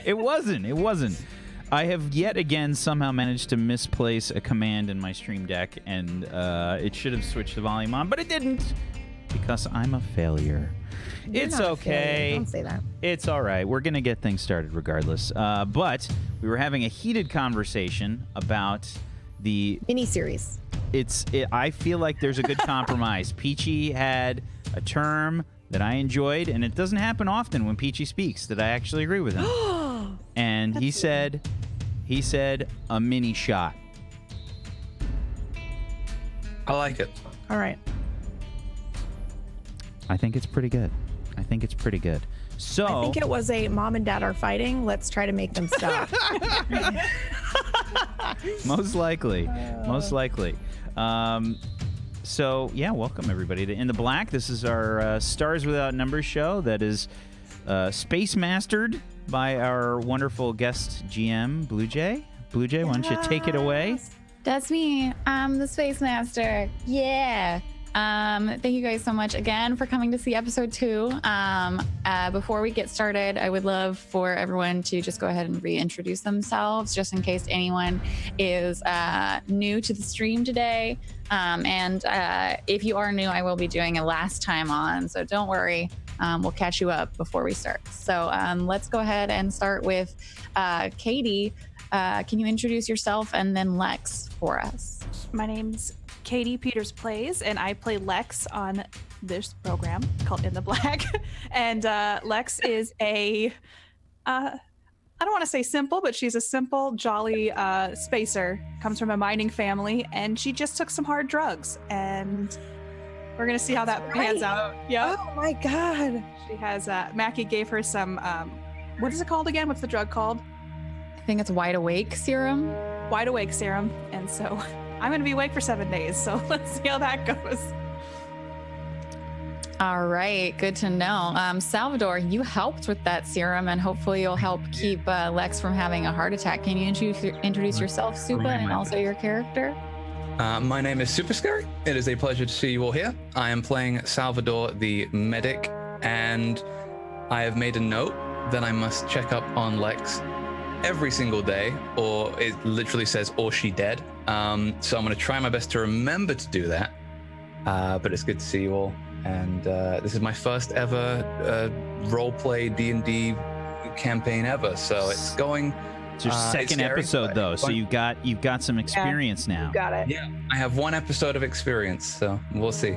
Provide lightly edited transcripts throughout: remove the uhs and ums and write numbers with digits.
It wasn't. I have yet again somehow managed to misplace a command in my stream deck, and it should have switched the volume on, but it didn't because I'm a failure. It's okay. Don't say that. It's all right. We're going to get things started regardless. But we were having a heated conversation about the miniseries. I feel like there's a good compromise. Peachy had a term that I enjoyed, and it doesn't happen often when Peachy speaks that I actually agree with him. And he said a mini shot. I like it. All right. I think it's pretty good. So I think it was a mom and dad are fighting. Let's try to make them stop. Most likely. So yeah, welcome everybody to In the Black. This is our Stars Without Numbers show that is space mastered by our wonderful guest GM Blue Jay. Blue Jay, why don't you take it away? That's me. I'm the Space Master. Yeah. Thank you guys so much again for coming to see episode 2. Before we get started, I would love for everyone to just go ahead and reintroduce themselves, just in case anyone is new to the stream today. And if you are new, I will be doing a last time on, so don't worry. We'll catch you up before we start. So let's go ahead and start with Katie. Can you introduce yourself and then Lex for us? My name's Katie Peters Plays, and I play Lex on this program called In the Black. And Lex is I don't want to say simple, but she's a simple, jolly spacer. Comes from a mining family, and she just took some hard drugs. And we're going to see how that pans out. Yeah. Oh, my God. She has, Mackie gave her some, what is it called again? What's the drug called? I think it's Wide Awake serum. Wide Awake serum. And so I'm going to be awake for 7 days, so let's see how that goes. All right, good to know. Salvador, you helped with that serum, and hopefully you'll help keep Lex from having a heart attack. Can you introduce yourself, Supa, and also your character? My name is Super Scary. It is a pleasure to see you all here. I am playing Salvador the medic, and I have made a note that I must check up on Lex every single day, or it literally says, or she dead. So I'm going to try my best to remember to do that. But it's good to see you all. And this is my first ever roleplay D&D campaign ever. So it's going... It's your second episode, though, so you've got some experience now. You got it. Yeah, I have 1 episode of experience, so we'll see.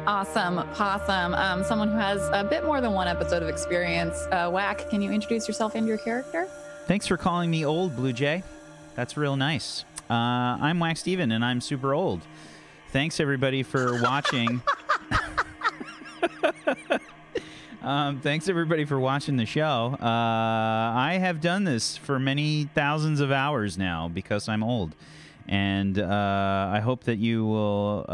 Awesome. Possum. Someone who has a bit more than 1 episode of experience. Whack, can you introduce yourself and your character? Thanks for calling me old, Blue Jay. That's real nice. I'm Whack Steven, and I'm super old. Thanks, everybody, for watching. Thanks, everybody, for watching the show. I have done this for many thousands of hours now because I'm old. And I hope that you will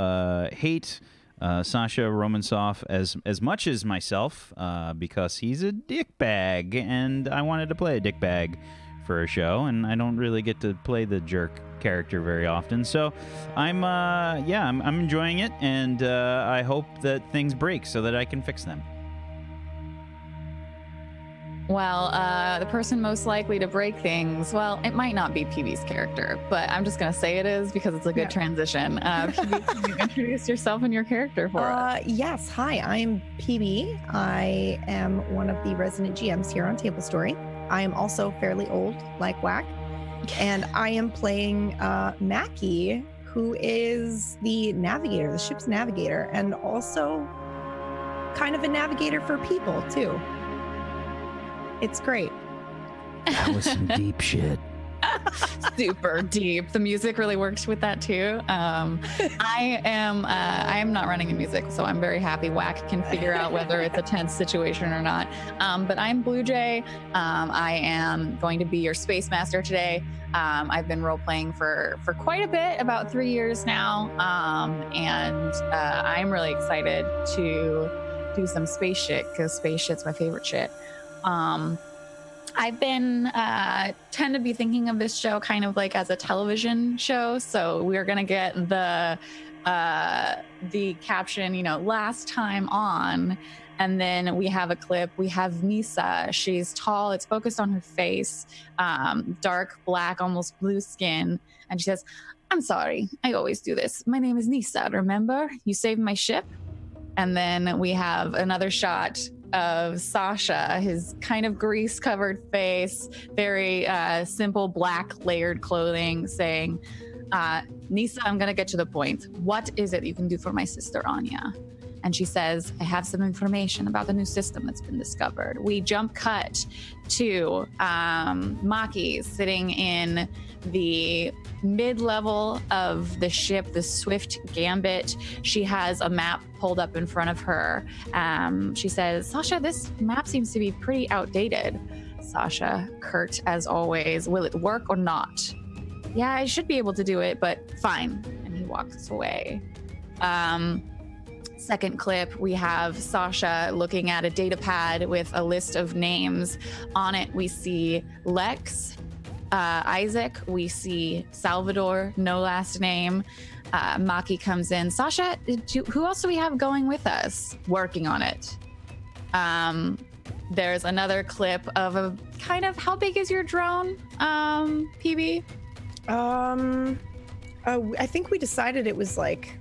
hate Sasha Romansoff as much as myself because he's a dickbag, and I wanted to play a dickbag for a show, and I don't really get to play the jerk character very often. So I'm enjoying it, and I hope that things break so that I can fix them. Well, the person most likely to break things, well, it might not be PB's character, but I'm just going to say it is because it's a good transition. PB, can you introduce yourself and your character for us? Yes. Hi, I'm PB. I am one of the resident GMs here on Tablestory. I am also fairly old, like Whack. And I am playing Mackie, who is the navigator, the ship's navigator, and also kind of a navigator for people, too. It's great. That was some deep shit. Super deep. The music really works with that too. I am not running the music, so I'm very happy Whack can figure out whether it's a tense situation or not. But I'm Blue Jay. I am going to be your Space Master today. I've been role playing for quite a bit, about 3 years now, and I'm really excited to do some space shit because space shit's my favorite shit. I've been tend to be thinking of this show kind of like as a television show, so we're gonna get the caption, last time on, And then we have a clip. We have Nisa. She's tall. It's focused on her face. Dark black, almost blue skin. And she says, I'm sorry. I always do this. My name is Nisa. Remember? You saved my ship. And then we have another shot of Sasha, his kind of grease-covered face, very simple black layered clothing, saying, Nisa, I'm going to get to the point. What is it you can do for my sister, Anya? And she says, I have some information about the new system that's been discovered. We jump cut to Maki sitting in the mid-level of the ship, the Swift Gambit. She has a map pulled up in front of her. She says, Sasha, this map seems to be pretty outdated. Sasha, curt as always, will it work or not? Yeah, I should be able to do it, but fine. And he walks away. Second clip, we have Sasha looking at a data pad with a list of names. On it, we see Lex, Isaac, we see Salvador, no last name. Maki comes in. Sasha, who else do we have going with us? Working on it. There's another clip of a kind of, how big is your drone, PB? I think we decided it was like,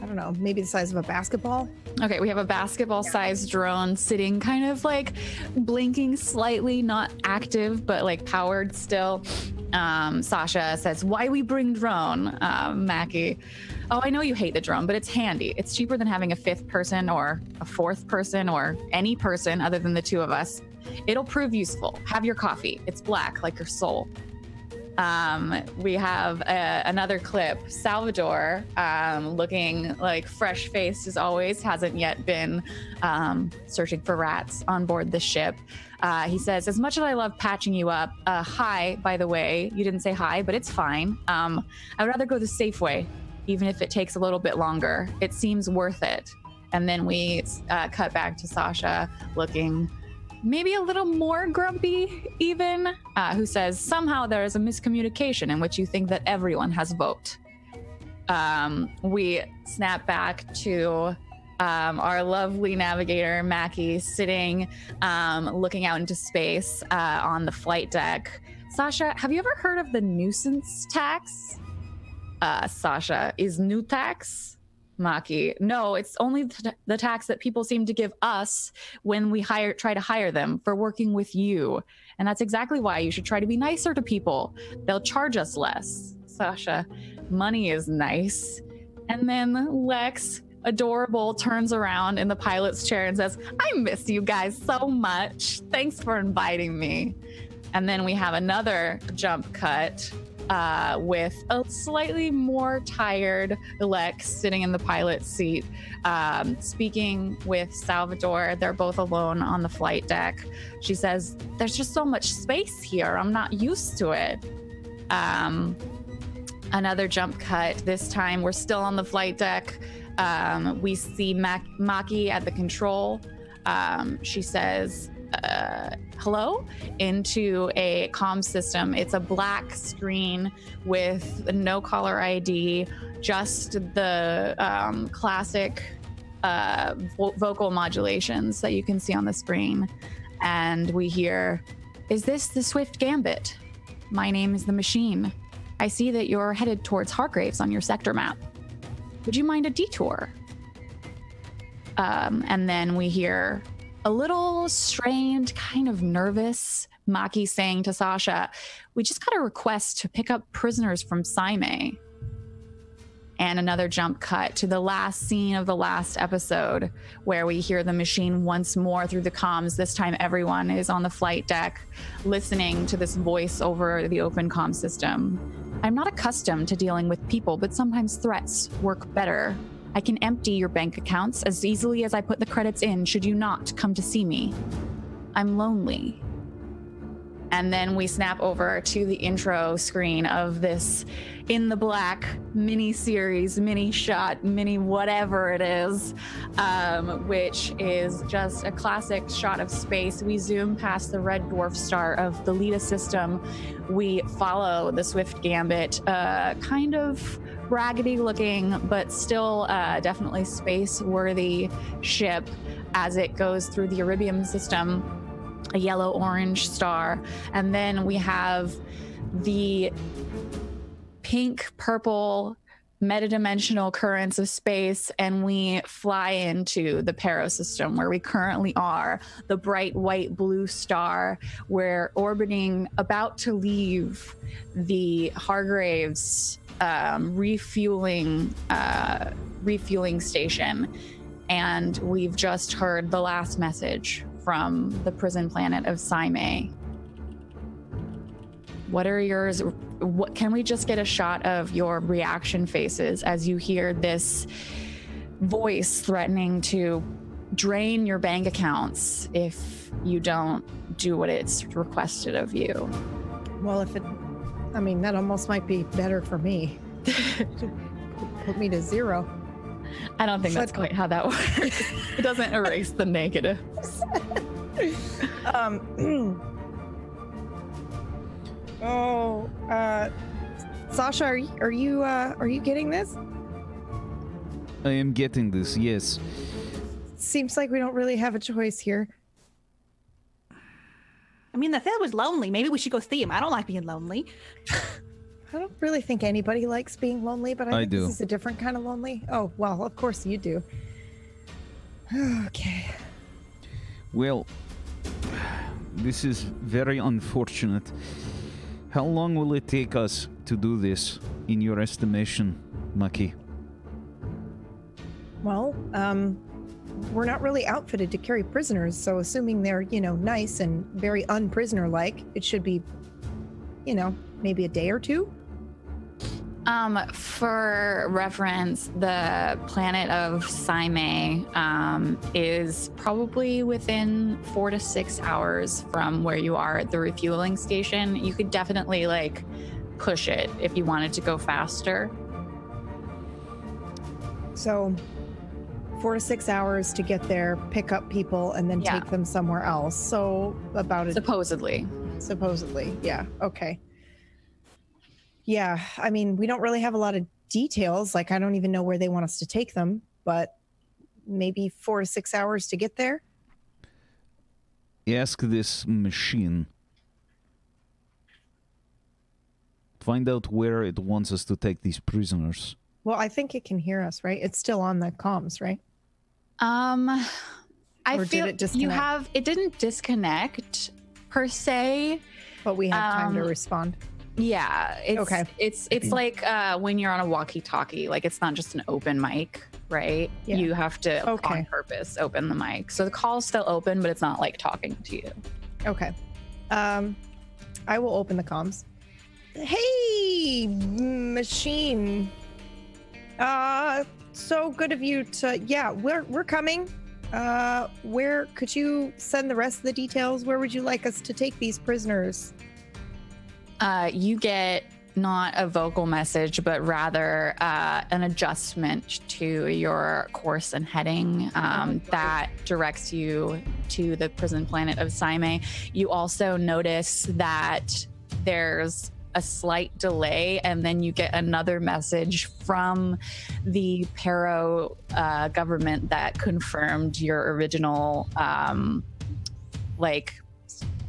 I don't know, maybe the size of a basketball. Okay, we have a basketball-sized drone sitting kind of like blinking slightly, not active, but like powered still. Sasha says, why we bring drone, Maki? Oh, I know you hate the drone, but it's handy. It's cheaper than having a fifth person or a fourth person or any person other than the two of us. It'll prove useful. Have your coffee. It's black like your soul. We have another clip. Salvador, looking like fresh-faced as always, hasn't yet been searching for rats on board the ship. He says, as much as I love patching you up, hi, by the way, you didn't say hi, but it's fine. I'd rather go the safe way, even if it takes a little bit longer. It seems worth it. And then we cut back to Sasha looking maybe a little more grumpy even, who says, somehow there is a miscommunication in which you think that everyone has a vote. We snap back to our lovely navigator, Maki, sitting, looking out into space on the flight deck. Sasha, have you ever heard of the nuisance tax? Sasha, is new tax? Maki, no, it's only the tax that people seem to give us when we try to hire them for working with you. And that's exactly why you should try to be nicer to people. They'll charge us less. Sasha, money is nice. And then Lex, adorable, turns around in the pilot's chair and says, I miss you guys so much. Thanks for inviting me. And then we have another jump cut with a slightly more tired Lex sitting in the pilot's seat, speaking with Salvador. They're both alone on the flight deck. She says, there's just so much space here. I'm not used to it. Another jump cut. This time we're still on the flight deck. We see Maki at the control. She says, hello, into a comm system. It's a black screen with no caller ID, just the classic vocal modulations that you can see on the screen. And we hear, is this the Swift Gambit? My name is the machine. I see that you're headed towards Hargraves on your sector map. Would you mind a detour? And then we hear a little strained, kind of nervous Maki saying to Sasha, we just got a request to pick up prisoners from Saime. And another jump cut to the last scene of the last episode, where we hear the machine once more through the comms. This time everyone is on the flight deck listening to this voice over the open comm system. I'm not accustomed to dealing with people, but sometimes threats work better. I can empty your bank accounts as easily as I put the credits in should you not come to see me. I'm lonely. And then we snap over to the intro screen of this In the Black mini-series, mini-shot, mini-whatever it is, which is just a classic shot of space. We zoom past the red dwarf star of the Lita system. We follow the Swift Gambit, kind of raggedy looking, but still definitely space-worthy ship. as it goes through the Iribium system, a yellow-orange star. And then we have the pink-purple metadimensional currents of space, and we fly into the Paro system where we currently are, the bright white blue star. We're orbiting, about to leave the Hargraves refueling station, and we've just heard the last message from the prison planet of Saime. What are yours? What can we just get a shot of your reaction faces as you hear this voice threatening to drain your bank accounts if you don't do what it's requested of you? Well, that almost might be better for me. Put me to 0. I don't think that's quite how that works. It doesn't erase the negatives. Sasha, are you getting this? I am getting this, yes. Seems like we don't really have a choice here. I mean, the Thad was lonely. Maybe we should go see him. I don't like being lonely. I don't really think anybody likes being lonely, but I think do. This is a different kind of lonely. Oh, well, of course you do. Okay. Well, this is very unfortunate. How long will it take us to do this, in your estimation, Maki? Well, we're not really outfitted to carry prisoners, so assuming they're, nice and very unprisoner-like, it should be, maybe a day or 2. For reference, the planet of Saime is probably within 4 to 6 hours from where you are at the refueling station. You could definitely push it if you wanted to go faster. So 4 to 6 hours to get there, pick up people, and then take them somewhere else. So about Supposedly, yeah. Okay. Yeah, I mean, we don't really have a lot of details. I don't even know where they want us to take them, but maybe 4 to 6 hours to get there. Ask this machine. Find out where it wants us to take these prisoners. Well, I think it can hear us, right? It's still on the comms, right? I feel did it disconnect? it didn't disconnect per se, but we have time to respond. Yeah, it's like when you're on a walkie-talkie, it's not just an open mic, right? Yeah. You have to on purpose open the mic. So the call's still open, but it's not talking to you. Okay. I will open the comms. Hey, machine. So good of you to we're coming. Where could you send the rest of the details? Where would you like us to take these prisoners? You get not a vocal message, but rather an adjustment to your course and heading that directs you to the prison planet of Saime. You also notice that there's a slight delay, and then you get another message from the Paro government that confirmed your original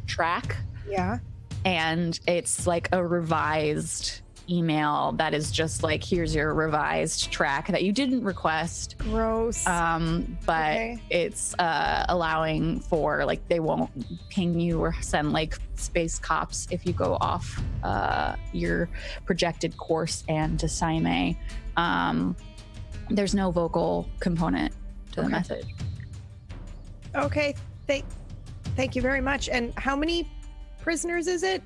track. Yeah. And it's a revised email that is just here's your revised track that you didn't request. Gross. But it's allowing for they won't ping you or send space cops if you go off your projected course and to Saime. There's no vocal component to the message. Okay. Thank you very much. And how many prisoners is it?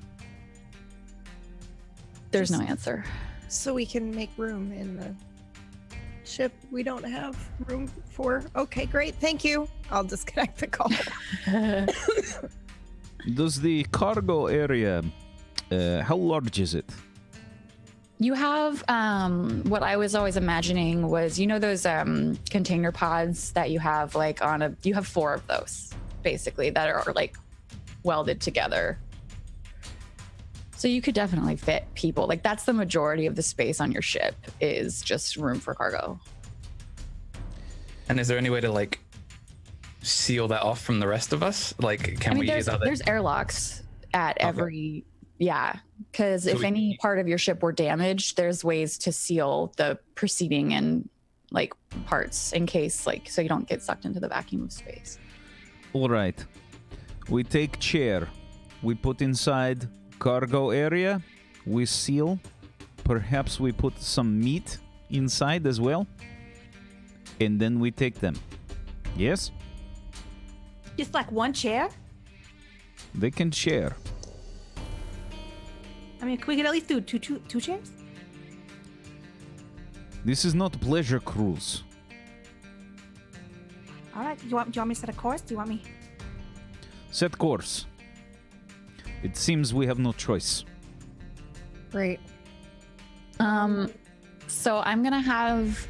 There's no answer. So we can make room in the ship we don't have room for. Okay, great. Thank you. I'll disconnect the call. Does the cargo area, how large is it? You have what I was always imagining was, those container pods that you have you have 4 of those basically that are welded together. So you could definitely fit people. That's the majority of the space on your ship is just room for cargo. And is there any way to seal that off from the rest of us? Like, can we use other? There's airlocks at every, because if any part of your ship were damaged, there's ways to seal the preceding and like parts in case, like, so you don't get sucked into the vacuum of space. All right. We take chair. We put inside cargo area. We seal. Perhaps we put some meat inside as well. And then we take them. Yes? Just like one chair? They can share. I mean, can we get at least do two chairs? This is not pleasure cruise. All right. Do you want me to set a course? Do you want me? Set course. It seems we have no choice. Great. So I'm gonna have,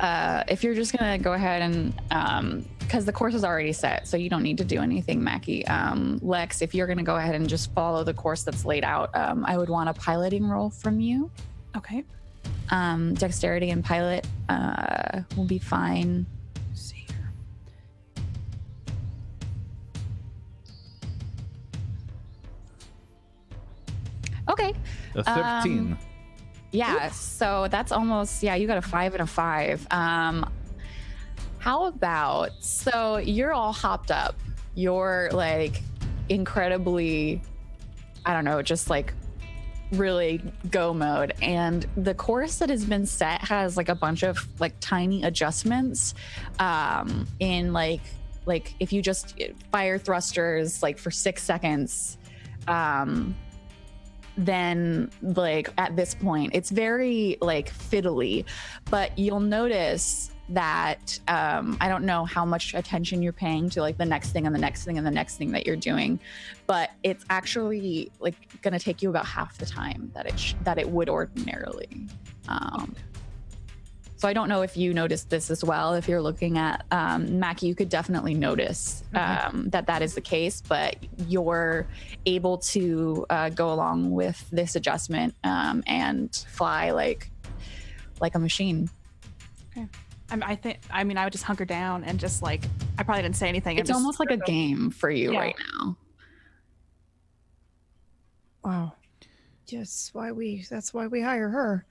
if you're just gonna go ahead and, because the course is already set, so you don't need to do anything, Mackie. Lex, if you're gonna go ahead and just follow the course that's laid out, I would want a piloting roll from you. Okay. Dexterity and pilot will be fine. Let's see here. Okay. A 13. Yeah, so that's almost, you got a 5 and a 5. How about, so you're all hopped up. You're like incredibly, I don't know, just like really go mode. And the course that has been set has like a bunch of like tiny adjustments in like if you just fire thrusters like for 6 seconds, then like at this point it's very like fiddly, but you'll notice that I don't know how much attention you're paying to like the next thing and the next thing and the next thing that you're doing, but it's actually like going to take you about half the time that it would ordinarily. So I don't know if you noticed this as well. If you're looking at Mackie, you could definitely notice that is the case, but you're able to go along with this adjustment and fly like a machine. Okay. I mean, I would just hunker down and just like, I probably didn't say anything. It's almost like a game for you right now. Wow. That's why we hire her.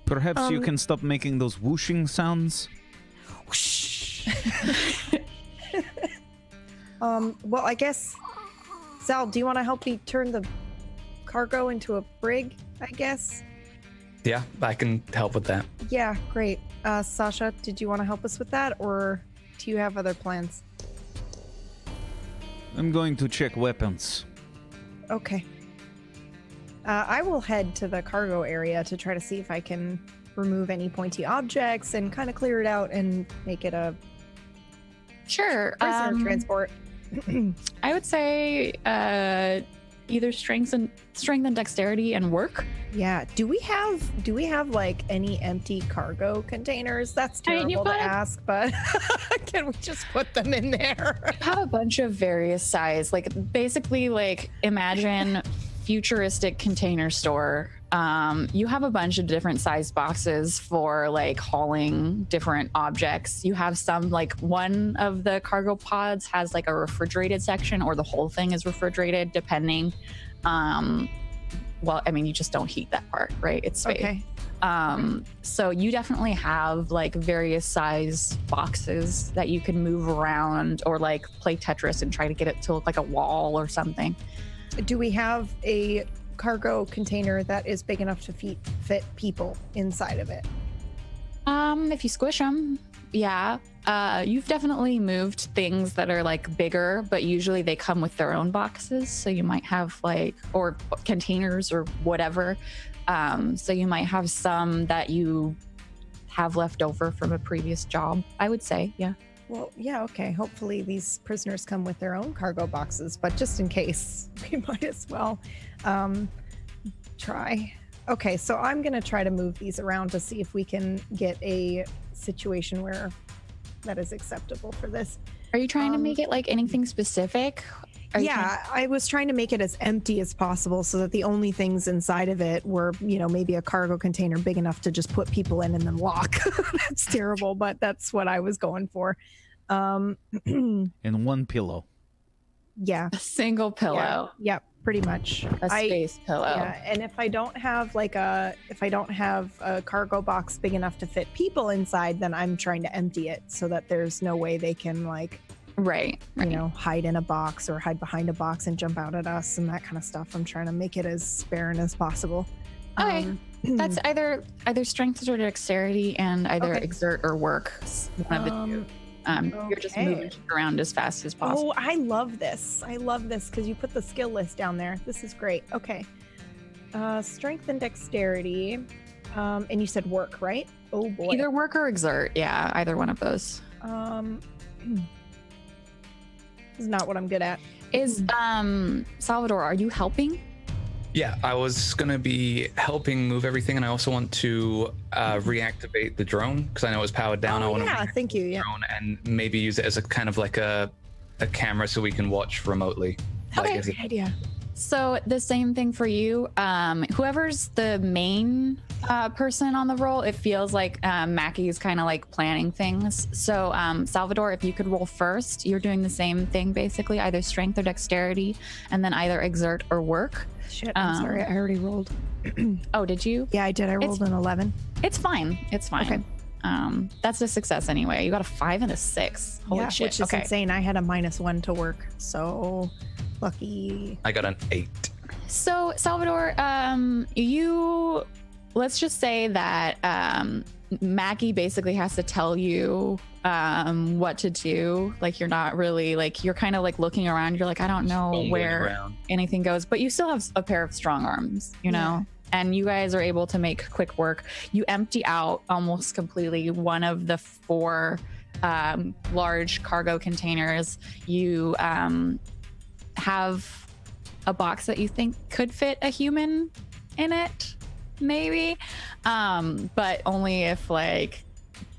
Perhaps you can stop making those whooshing sounds. Whoosh. Well, I guess, Sal, do you want to help me turn the cargo into a brig, I guess? Yeah, I can help with that. Yeah, great. Sasha, did you want to help us with that, or do you have other plans? I'm going to check weapons. Okay. I will head to the cargo area to try to see if I can remove any pointy objects and kind of clear it out and make it a prisoner transport. I would say either strength and dexterity and work. Yeah. Do we have like any empty cargo containers? That's terrible to ask, but can we just put them in there? I have a bunch of various size, like basically like imagine futuristic container store. You have a bunch of different size boxes for like hauling different objects. You have some, like one of the cargo pods has like a refrigerated section, or the whole thing is refrigerated depending. Well, I mean, you just don't heat that part, right? It's space. Okay. So you definitely have like various size boxes that you can move around, or like play Tetris and try to get it to look like a wall or something. Do we have a cargo container that is big enough to fit people inside of it? If you squish them, yeah. You've definitely moved things that are like bigger, but usually they come with their own boxes. So you might have like, or containers or whatever. So you might have some that you have left over from a previous job, I would say. Yeah. Well, yeah, okay. Hopefully these prisoners come with their own cargo boxes, but just in case, we might as well try. Okay, so I'm going to try to move these around to see if we can get a situation where that is acceptable for this. Are you trying to make it like anything specific? I was trying to make it as empty as possible so that the only things inside of it were, maybe a cargo container big enough to just put people in and then lock. That's terrible, but that's what I was going for. And one pillow. Yeah. A single pillow. Yeah, pretty much. A space pillow. Yeah, and if I don't have a cargo box big enough to fit people inside, then I'm trying to empty it so that there's no way they can Right. you know, hide in a box or hide behind a box and jump out at us and that kind of stuff. I'm trying to make it as barren as possible. Okay. That's either strength or dexterity, and either Okay. exert or work. One of the two. You're just moving around as fast as possible. Oh, I love this. I love this because you put the skill list down there. This is great. Okay. Strength and dexterity. And you said work, right? Oh boy. Either work or exert. Yeah, either one of those. This is not what I'm good at. Is Salvador, are you helping? Yeah, I was gonna be helping move everything, and I also want to reactivate the drone because I know it's powered down. I want to thank you. Yeah. drone and maybe use it as a kind of like a camera so we can watch remotely. Okay. Like, Great idea. So the same thing for you. Whoever's the main person on the roll, it feels like Mackie's kind of like planning things. So Salvador, if you could roll first, you're doing the same thing basically, either strength or dexterity, and then either exert or work. Shit, I'm sorry. I already rolled. Oh, did you? Yeah, I did. I rolled an 11. It's fine. It's fine. Okay. That's a success anyway. You got a 5 and a 6. Holy shit. Which is insane. I had a -1 to work, so lucky. I got an 8. So Salvador, let's just say that Mackie basically has to tell you what to do. Like you're not really you're kind of looking around. You're like, I don't know where anything goes, but you still have a pair of strong arms, you know? And you guys are able to make quick work. You empty out almost completely one of the 4 large cargo containers. You have a box that you think could fit a human in it, maybe, but only if they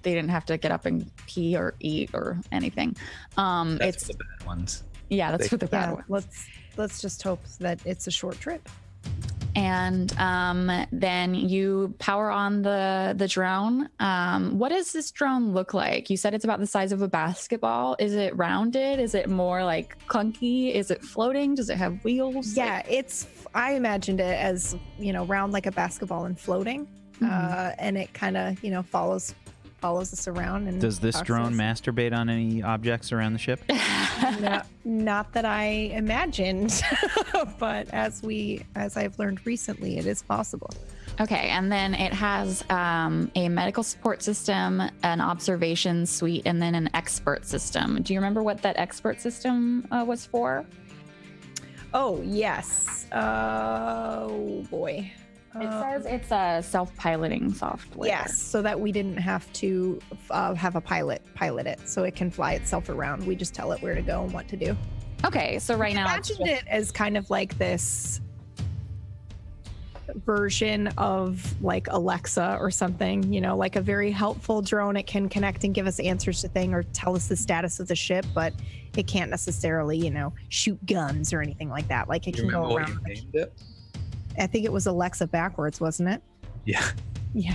didn't have to get up and pee or eat or anything. That's for the bad ones. Yeah, that's for the bad ones. Let's just hope that it's a short trip. And then you power on the drone. What does this drone look like? You said it's about the size of a basketball. Is it rounded? Is it more clunky? Is it floating? Does it have wheels? Yeah, I imagined it as, round like a basketball and floating. And it kind of, follows us around. And does this drone masturbate on any objects around the ship? Not that I imagined, but as I've learned recently, it is possible. Okay, and then it has a medical support system, an observation suite, and then an expert system. Do you remember what that expert system was for? Oh, yes. Oh, boy. It says it's a self-piloting software. Yes, so that we didn't have to have a pilot it, so it can fly itself around. We just tell it where to go and what to do. Okay, so right now, imagined it as kind of like this version of Alexa or something, like a very helpful drone. It can connect and give us answers to things or tell us the status of the ship, but it can't necessarily, shoot guns or anything like that. It can go around. What you named it? I think it was Alexa backwards, wasn't it? Yeah. Yeah.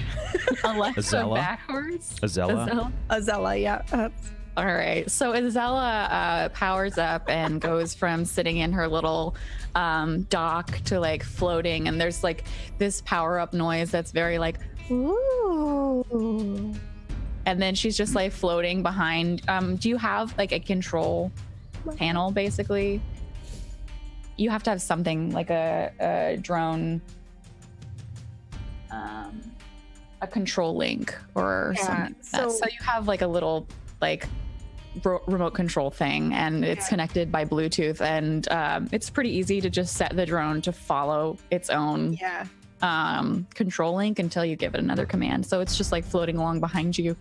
Alexa Azella? Backwards? Azella, yeah. All right. So Azella powers up and goes from sitting in her little dock to floating. And there's this power up noise that's very ooh. And then she's just floating behind. Do you have a control panel basically? You have to have something like a drone, a control link or something like that. So you have a little remote control thing, and it's connected by Bluetooth, and it's pretty easy to just set the drone to follow its own control link until you give it another command. So it's just floating along behind you.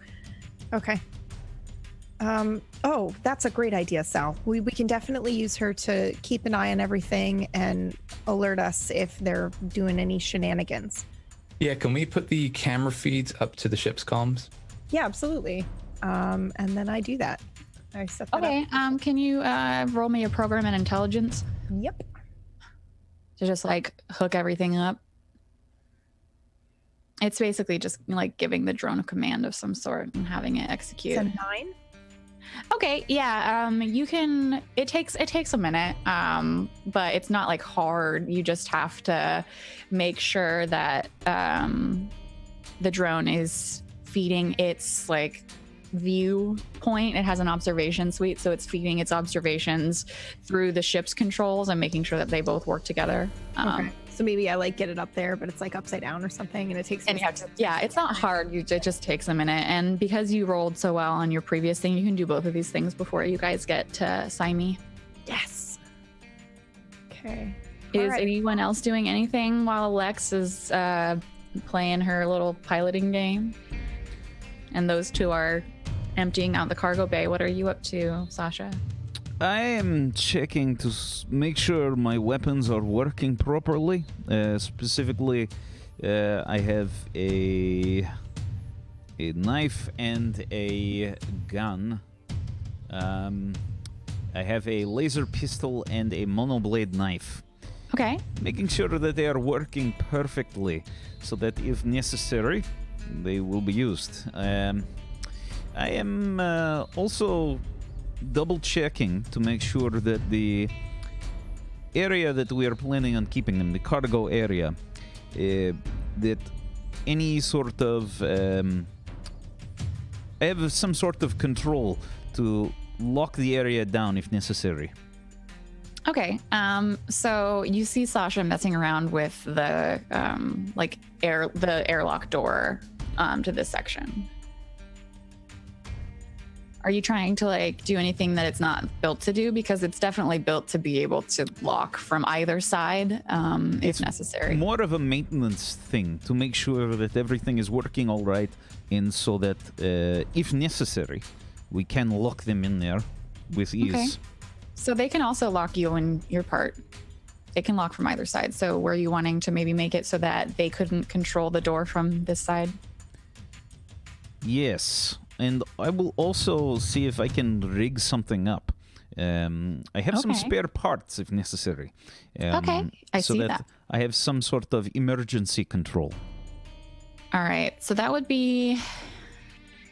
Okay. Oh, that's a great idea, Sal. We can definitely use her to keep an eye on everything and alert us if they're doing any shenanigans. Yeah, can we put the camera feeds up to the ship's comms? Yeah, absolutely. And then I do that. I set that up. Can you roll me a program and intelligence? Yep. To just hook everything up. It's basically just giving the drone a command of some sort and having it execute. It's a 9. Okay, yeah, you can. It takes a minute, but it's not like hard. You just have to make sure that the drone is feeding its like view point. It has an observation suite, so it's feeding its observations through the ship's controls and making sure that they both work together. Okay. So maybe I like get it up there, but it's like upside down or something, and it takes. And you have to, yeah, it's not hard. It just takes a minute. And because you rolled so well on your previous thing, you can do both of these things before you guys get to Simi. Yes. Okay. Is anyone else doing anything while Lex is playing her little piloting game? And those two are emptying out the cargo bay. What are you up to, Sasha? I am checking to make sure my weapons are working properly. Specifically, I have a knife and a gun. I have a laser pistol and a monoblade knife. Okay. Making sure that they are working perfectly, so that if necessary, they will be used. I am also double checking to make sure that the area that we are planning on keeping them, the cargo area, that any sort of I have some sort of control to lock the area down if necessary. Okay. So you see Sasha messing around with the the airlock door to this section. Are you trying to like do anything that it's not built to do? Because it's definitely built to be able to lock from either side if necessary. More of a maintenance thing to make sure that everything is working all right, and so that if necessary, we can lock them in there with ease. Okay. So they can also lock you in your part. They can lock from either side. So were you wanting to maybe make it so that they couldn't control the door from this side? Yes. And I will also see if I can rig something up. I have some spare parts if necessary. Okay, I see that. I have some sort of emergency control. All right, so that would be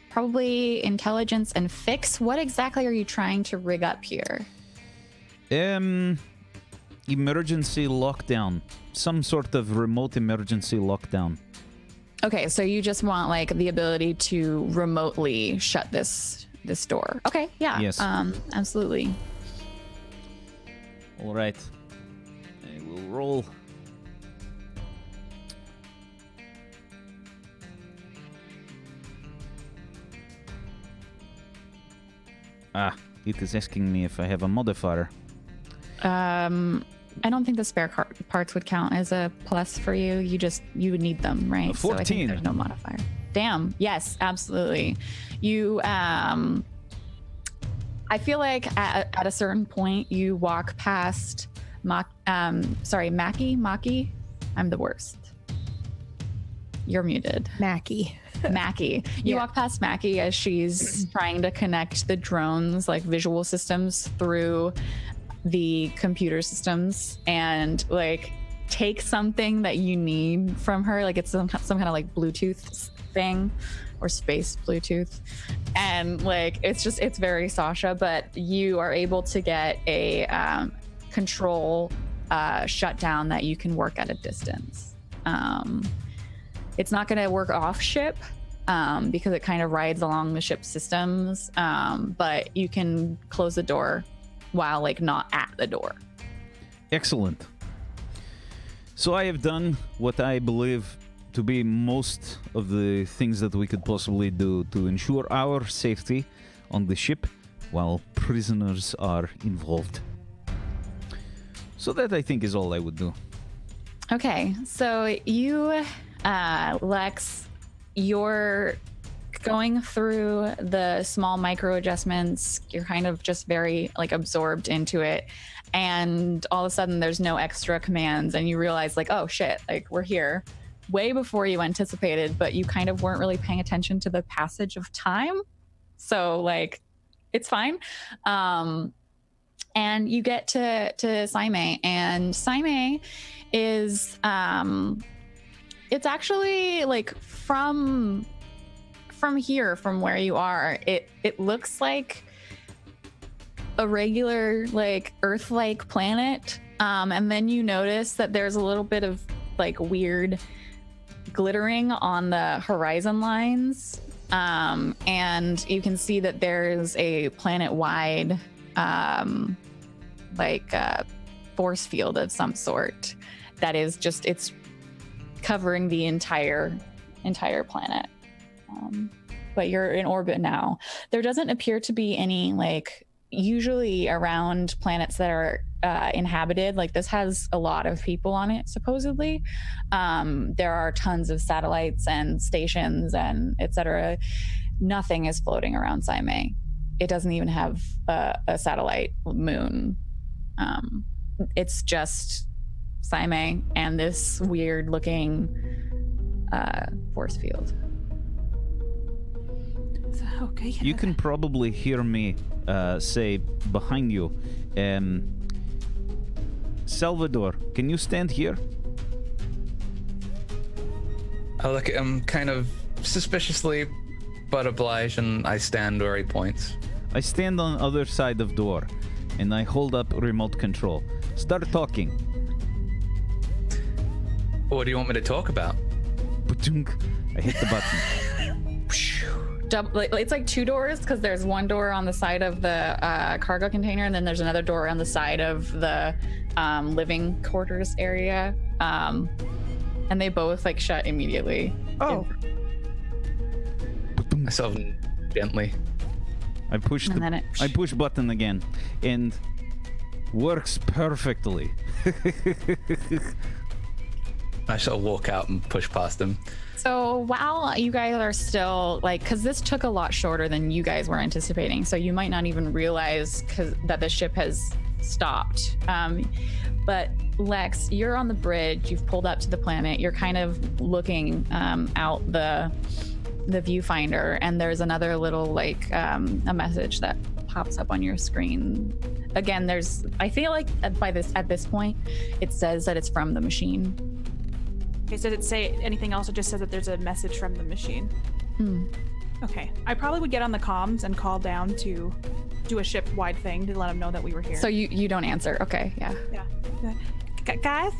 probably intelligence and fix. What exactly are you trying to rig up here? Emergency lockdown. Some sort of remote emergency lockdown. Okay, so you just want like the ability to remotely shut this door. Okay, yeah. Yes. Absolutely. All right. I will roll. It is asking me if I have a modifier. I don't think the spare parts would count as a plus for you. You would need them, right? 14. So I think there's no modifier. Damn. Yes, absolutely. You, I feel like at a certain point you walk past Maki. I'm the worst. You're muted. Mackie. You walk past Mackie as she's trying to connect the drones, like visual systems, through the computer systems, and like take something that you need from her, like it's some kind of like Bluetooth thing or space Bluetooth, and like it's very Sasha, but you are able to get a control shutdown that you can work at a distance. It's not going to work off ship because it kind of rides along the ship systems, but you can close the door while like not at the door. Excellent. So I have done what I believe to be most of the things that we could possibly do to ensure our safety on the ship while prisoners are involved. So that, I think, is all I would do. Okay, so you, Lex, you're going through the small micro adjustments. You're kind of just very like absorbed into it, and all of a sudden there's no extra commands, and you realize like, oh shit, like we're here way before you anticipated, but you kind of weren't really paying attention to the passage of time, so like it's fine. And you get to Sime, and Sime is it's actually like from here, from where you are, it looks like a regular like Earth-like planet, and then you notice that there's a little bit of like weird glittering on the horizon lines, and you can see that there's a planet-wide force field of some sort that is just it's covering the entire planet. But you're in orbit now. There doesn't appear to be any like usually around planets that are inhabited, like this has a lot of people on it supposedly. There are tons of satellites and stations and etc. Nothing is floating around Saime. It doesn't even have a satellite moon. It's just Saime and this weird looking force field. Okay. You can probably hear me say behind you, Salvador, can you stand here? I look at him kind of suspiciously, but oblige, and I stand where he points. I stand on the other side of door, and I hold up remote control. Start talking. What do you want me to talk about? I hit the button. It's like two doors because there's one door on the side of the cargo container, and then there's another door on the side of the living quarters area, and they both like shut immediately. Oh. I solve gently. I push I push button again, and works perfectly. I shall walk out and push past him. So while you guys are still like, because this took a lot shorter than you guys were anticipating, so you might not even realize that the ship has stopped. But Lex, you're on the bridge. You've pulled up to the planet. You're kind of looking out the viewfinder, and there's another little like a message that pops up on your screen. Again, I feel like at this point, it says that it's from the machine. Okay, so did it say anything else? It just says that there's a message from the machine. Okay, I probably would get on the comms and call down to do a ship-wide thing to let them know that we were here. So you don't answer. Okay, yeah. Guys,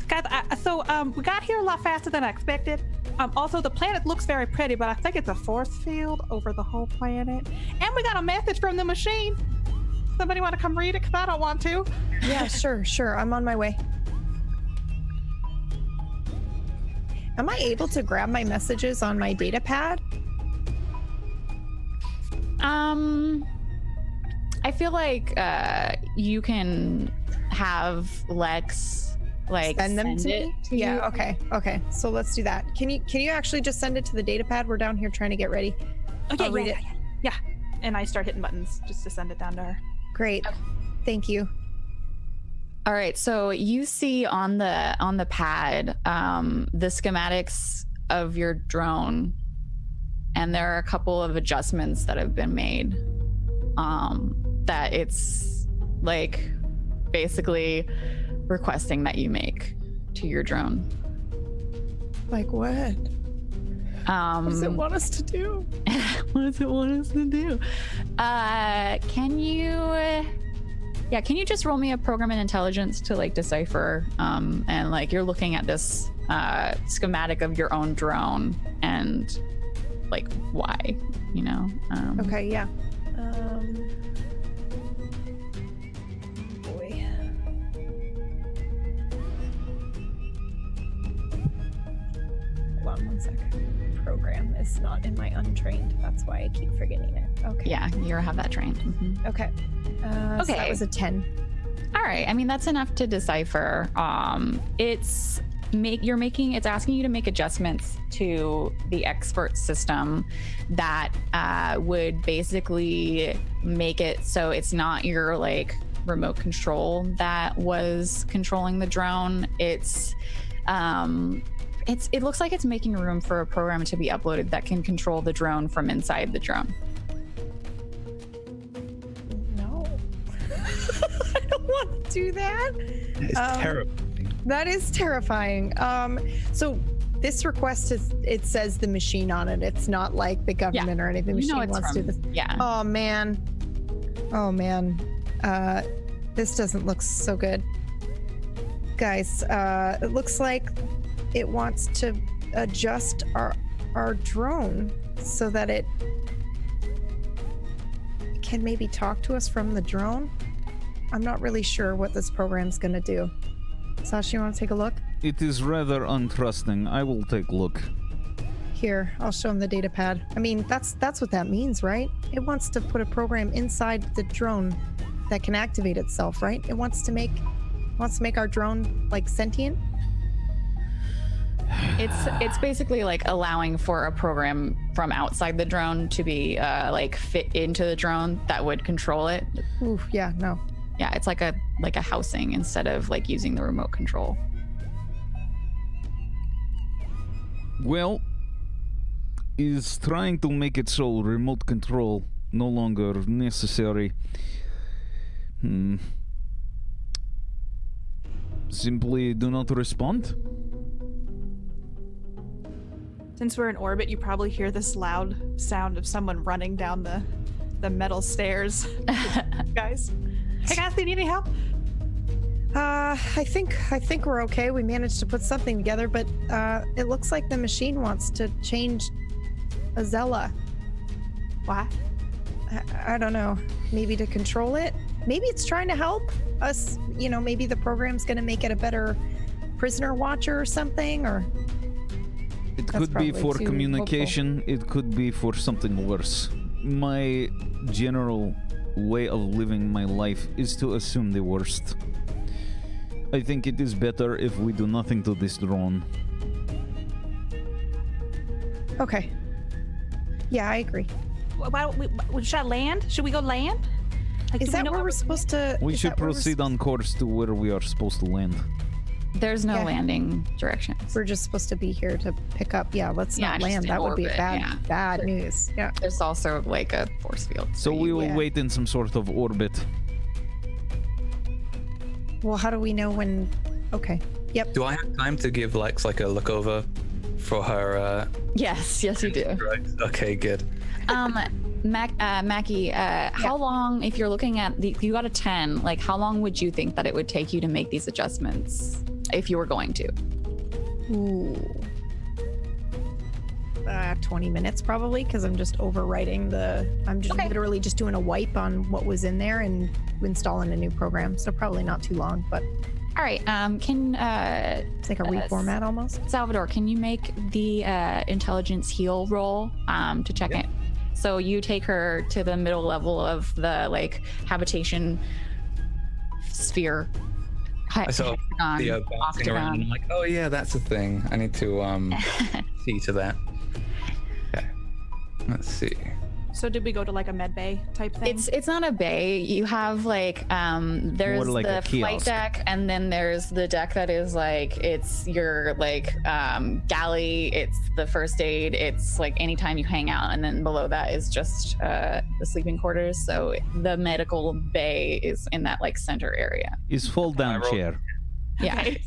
we got here a lot faster than I expected. Also, the planet looks very pretty, but I think it's a force field over the whole planet. And we got a message from the machine. Somebody want to come read it? Because I don't want to. Yeah, sure. I'm on my way. Am I able to grab my messages on my data pad? I feel like you can have Lex like send them to me. You. Okay. So let's do that. Can you actually just send it to the data pad? We're down here trying to get ready. Okay, I'll read it. Yeah. And I start hitting buttons just to send it down to her. Great. Thank you. All right, so you see on the pad the schematics of your drone, and there are a couple of adjustments that have been made. That it's like basically requesting that you make to your drone. Like what? What does it want us to do? What does it want us to do? Can you just roll me a program in intelligence to like decipher and like you're looking at this schematic of your own drone and like why, you know? Okay, yeah. Boy. Hold on one second. Program is not in my untrained. That's why I keep forgetting it. Okay. Yeah, you have that trained. Mm-hmm. Okay. So that was a 10. All right. I mean, that's enough to decipher. It's asking you to make adjustments to the expert system that would basically make it so it's not your like remote control that was controlling the drone. It looks like it's making room for a program to be uploaded that can control the drone from inside the drone. No. I don't want to do that. It's terrible. That is terrifying. So this request it says the machine on it. It's not like the government or anything. The machine wants to do this. Yeah. Oh man. This doesn't look so good. Guys, it looks like it wants to adjust our drone so that it can maybe talk to us from the drone. I'm not really sure what this program's gonna do. Sasha, you want to take a look? It is rather untrusting. I will take a look. Here, I'll show him the data pad. I mean, that's what that means, right? It wants to put a program inside the drone that can activate itself, right? It wants to make our drone like sentient. It's basically like allowing for a program from outside the drone to be like fit into the drone that would control it. Ooh, yeah, no. Yeah, it's like a housing instead of like using the remote control. Well, is trying to make it so remote control no longer necessary. Simply do not respond. Since we're in orbit, you probably hear this loud sound of someone running down the metal stairs. Guys, hey guys, do you need any help? I think we're okay. We managed to put something together, but it looks like the machine wants to change Azella. Why? I don't know. Maybe to control it? Maybe it's trying to help us. You know, maybe the program's going to make it a better prisoner watcher or something, or... It That's could be probably for too communication, it could be for something worse. My general way of living my life is to assume the worst. I think it is better if we do nothing to this drone. Okay. Yeah, I agree. Why don't we should I land? Should we go land? Like, Is do we that know where we're supposed to... We is should that where we're proceed on course to where we are supposed to land. There's no Yeah. landing directions. We're just supposed to be here to pick up. Yeah, let's Yeah, not just land. in That would be orbit, yeah. bad news. Yeah. There's also like a force field. So we will Yeah. wait in some sort of orbit. Well, how do we know when... Okay. Yep. Do I have time to give Lex like a look over for her? Yes, you do. Drugs? Okay, good. Mackie, how long, if you're looking at you got a 10, like how long would you think that it would take you to make these adjustments if you were going to? Ooh. 20 minutes probably, because I'm just overwriting I'm just Okay. literally just doing a wipe on what was in there and installing a new program. So probably not too long, but All right, can it's like a reformat almost. Salvador, can you make the intelligence heal roll to check it? So you take her to the middle level of the like habitation sphere. I saw the bouncing around and I'm like, oh yeah, that's a thing. I need to see to that. Okay. Let's see. So did we go to like a med bay type thing? It's not a bay. You have like there's More like the a flight kiosk. deck, and then there's the deck that is like it's your like galley. It's the first aid. It's like anytime you hang out, and then below that is just the sleeping quarters. So the medical bay is in that like center area. Is fall down rolled- chair. Yeah. Okay.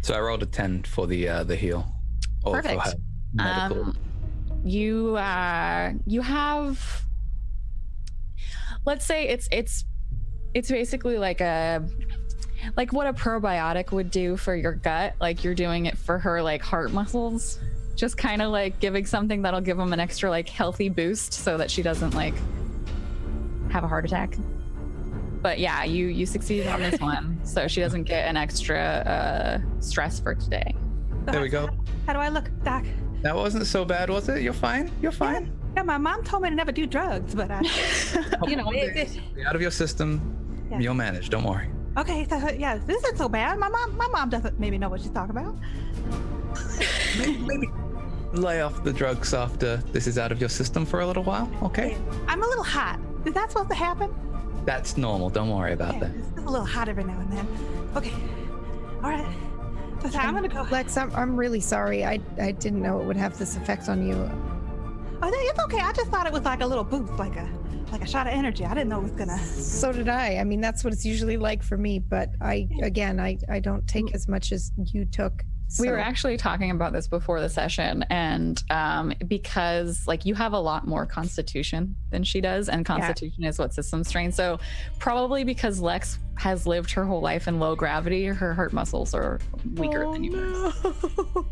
So I rolled a 10 for the heal. Or Perfect. For her medical. You have, let's say it's basically like what a probiotic would do for your gut. Like you're doing it for her like heart muscles, just kind of like giving something that'll give them an extra like healthy boost so that she doesn't like have a heart attack. But yeah, you succeeded on this one, so she doesn't get an extra stress for today. There we go. How do I look, Doc? That wasn't so bad, was it? You're fine. You're fine. Yeah, my mom told me to never do drugs, but you know, Be out of your system. Yeah. You'll manage. Don't worry. okay. So yeah, this isn't so bad. My mom doesn't maybe know what she's talking about. Maybe lay off the drugs after this is out of your system for a little while. Okay. I'm a little hot. Is that supposed to happen? That's normal. Don't worry about Yeah, that. it's a little hot every now and then. Okay. All right. So I'm gonna go. Lex, I'm really sorry. I didn't know it would have this effect on you. Oh, it's okay. I just thought it was like a little boost, like a shot of energy. I didn't know it was gonna. So did I. I mean, that's what it's usually like for me. But I don't take as much as you took. We were So- actually talking about this before the session, and because like you have a lot more constitution than she does, and constitution is what system strain. So probably because Lex has lived her whole life in low gravity, her heart muscles are weaker than yours. No.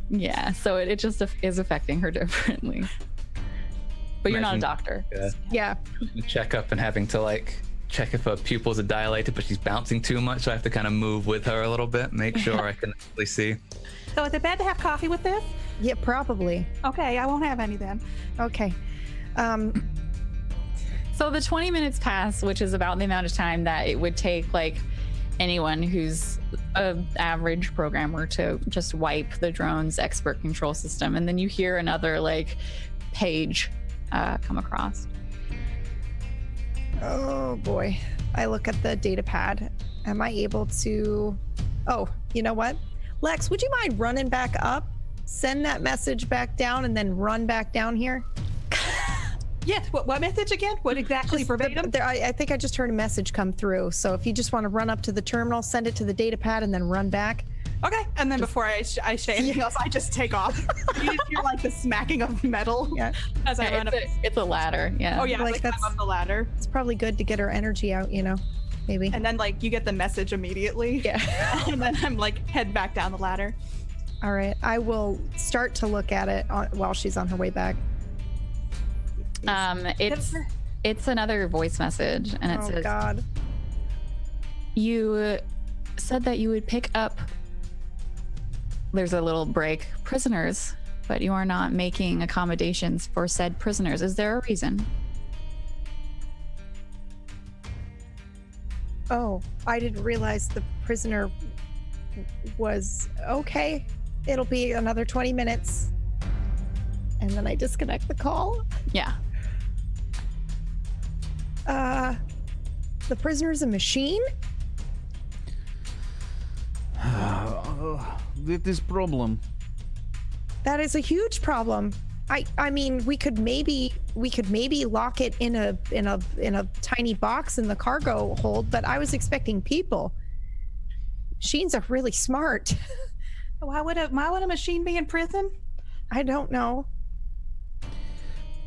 Yeah, so it just is affecting her differently. But you're not a doctor. Yeah. Check up and having to like check if her pupils are dilated, but she's bouncing too much, so I have to kind of move with her a little bit, make sure I can actually see. So is it bad to have coffee with this? Yeah, probably. Okay, I won't have any then. Okay. So the 20 minutes pass, which is about the amount of time that it would take like anyone who's an average programmer to just wipe the drone's expert control system. And then you hear another like page come across. Oh boy. I look at the data pad. Am I able to... Oh, you know what? Lex, would you mind running back up? Send that message back down and then run back down here? Yes, what message again? What exactly Just verbatim? I think I just heard a message come through. So if you just want to run up to the terminal, send it to the data pad and then run back. Okay, and then before I say anything else, I just take off. You just hear like the smacking of metal Yeah. as I run up. It's a ladder. Yeah. Oh yeah, Like, like that's- I'm up the ladder, It's probably good to get her energy out, you know, maybe. and then like you get the message immediately. Yeah. And then I'm like head back down the ladder. All right. I will start to look at it while she's on her way back. It's another voice message, and it Oh, says, God. "You said that you would pick up." There's a little break. Prisoners, but you are not making accommodations for said prisoners. Is there a reason? Oh, I didn't realize the prisoner was okay. It'll be another 20 minutes. And then I disconnect the call. Yeah. The prisoner's a machine? That is problem. That is a huge problem. I mean, we could maybe lock it in a tiny box in the cargo hold, but I was expecting people. Machines are really smart. Why would a machine be in prison? I don't know.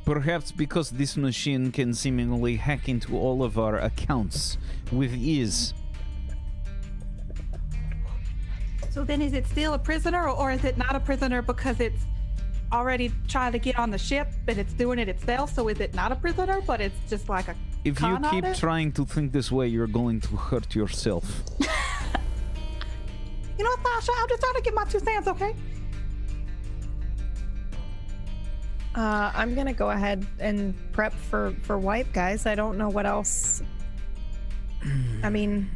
Perhaps because this machine can seemingly hack into all of our accounts with ease. So then is it still a prisoner, or is it not a prisoner because it's already trying to get on the ship and it's doing it itself? So is it not a prisoner, but it's just like a If you con keep artist? trying to think this way, you're going to hurt yourself. You know what, Sasha? I'm just trying to get my 2 cents, okay? I'm gonna go ahead and prep for wipe, guys. I don't know what else. I mean,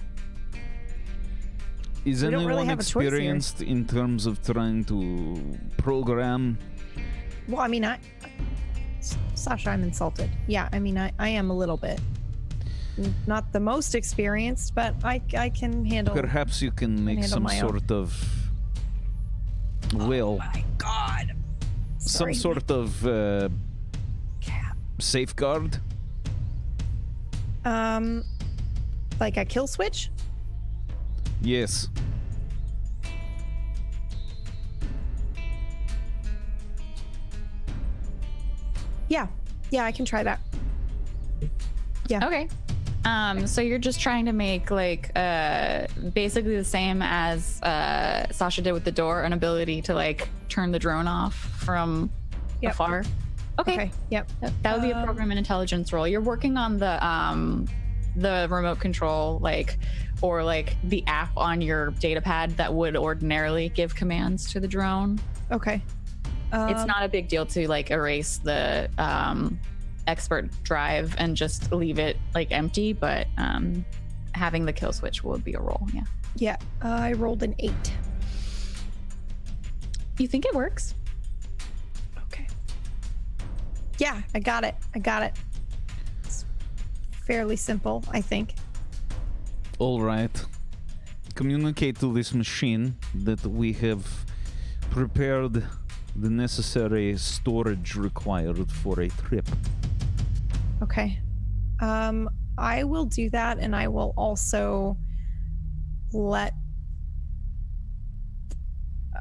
Is We don't really anyone have a choice here. experienced in terms of trying to program? well, I mean, Sasha, I'm insulted. Yeah, I mean, I am a little bit. Not the most experienced, but I can handle. Perhaps you can make handle some my own. sort of My God. Sorry. some sort of safeguard. Like a kill switch. Yes. Yeah, I can try that. Yeah. Okay. So you're just trying to make like basically the same as Sasha did with the door, an ability to like turn the drone off from Yep. afar. Okay. Yep. That would be a program and intelligence role. You're working on the remote control, like, or like the app on your data pad that would ordinarily give commands to the drone. Okay. It's not a big deal to like erase the expert drive and just leave it like empty, but having the kill switch would be a role. Yeah. Yeah. I rolled an 8. You think it works? Okay. Yeah, I got it. It's fairly simple, I think. All right. Communicate to this machine that we have prepared the necessary storage required for a trip. Okay. I will do that, and I will also let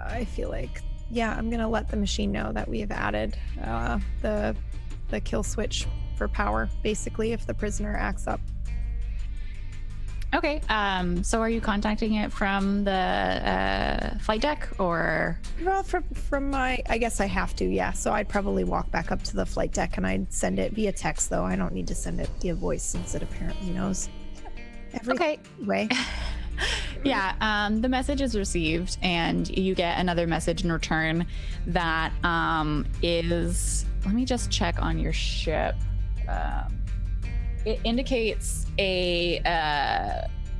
I feel like, yeah, I'm gonna let the machine know that we have added the kill switch for power, basically, if the prisoner acts up. Okay. So are you contacting it from the flight deck or? Well, from my, I guess I have to, yeah. So I'd probably walk back up to the flight deck and I'd send it via text, though. I don't need to send it via voice since it apparently knows every way. Yeah, the message is received and you get another message in return that is, let me just check on your ship. It indicates a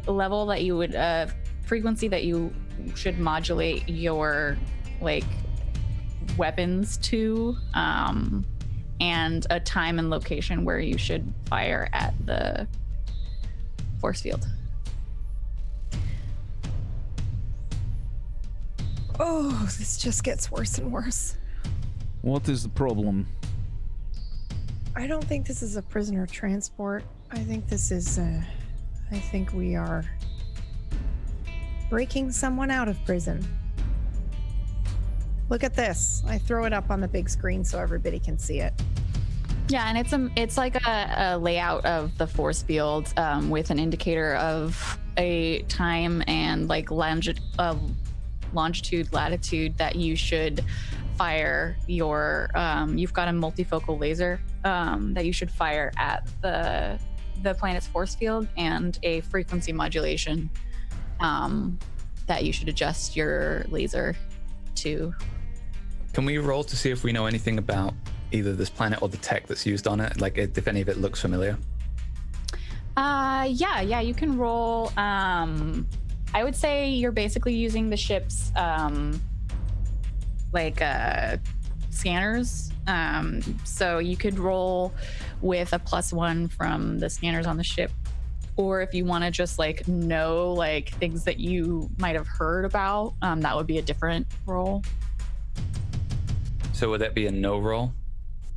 level that you would, frequency that you should modulate your like weapons to, and a time and location where you should fire at the force field. Oh, this just gets worse and worse. What is the problem? I don't think this is a prisoner transport. I think this is, I think we are breaking someone out of prison. Look at this. I throw it up on the big screen so everybody can see it. Yeah, and it's like a layout of the force field with an indicator of a time and like longitude, latitude that you should fire your you've got a multifocal laser that you should fire at the planet's force field, and a frequency modulation that you should adjust your laser to. Can we roll to see if we know anything about either this planet or the tech that's used on it, like if any of it looks familiar? Yeah, you can roll. I would say you're basically using the ship's scanners. So you could roll with a +1 from the scanners on the ship, or if you want to just like know like things that you might have heard about, that would be a different roll. So would that be a no roll?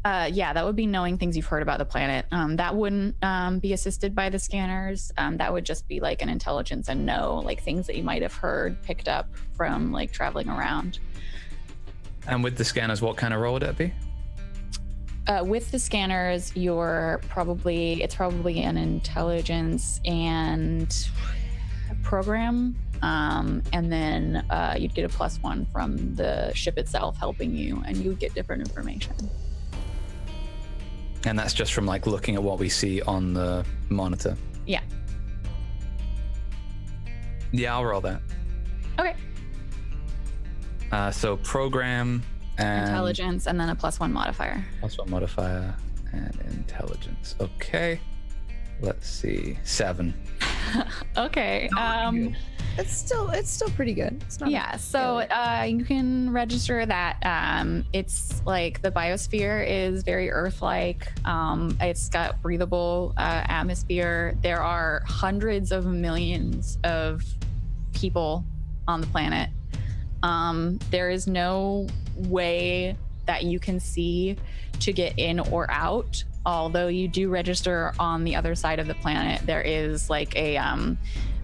Yeah, that would be knowing things you've heard about the planet. That wouldn't be assisted by the scanners. That would just be like an intelligence and know like things that you might have heard, picked up from like traveling around. And with the scanners, what kind of roll would that be? With the scanners, it's probably an intelligence and program. And then you'd get a +1 from the ship itself helping you, and you would get different information. And that's just from like looking at what we see on the monitor? Yeah. Yeah, I'll roll that. Okay. So program and intelligence, and then a +1 modifier. +1 modifier and intelligence. Okay. Let's see. 7. Okay. It's still pretty good. It's not So you can register that it's like the biosphere is very Earth-like. It's got breathable atmosphere. There are hundreds of millions of people on the planet. There is no way that you can see to get in or out. Although you do register on the other side of the planet, there is like a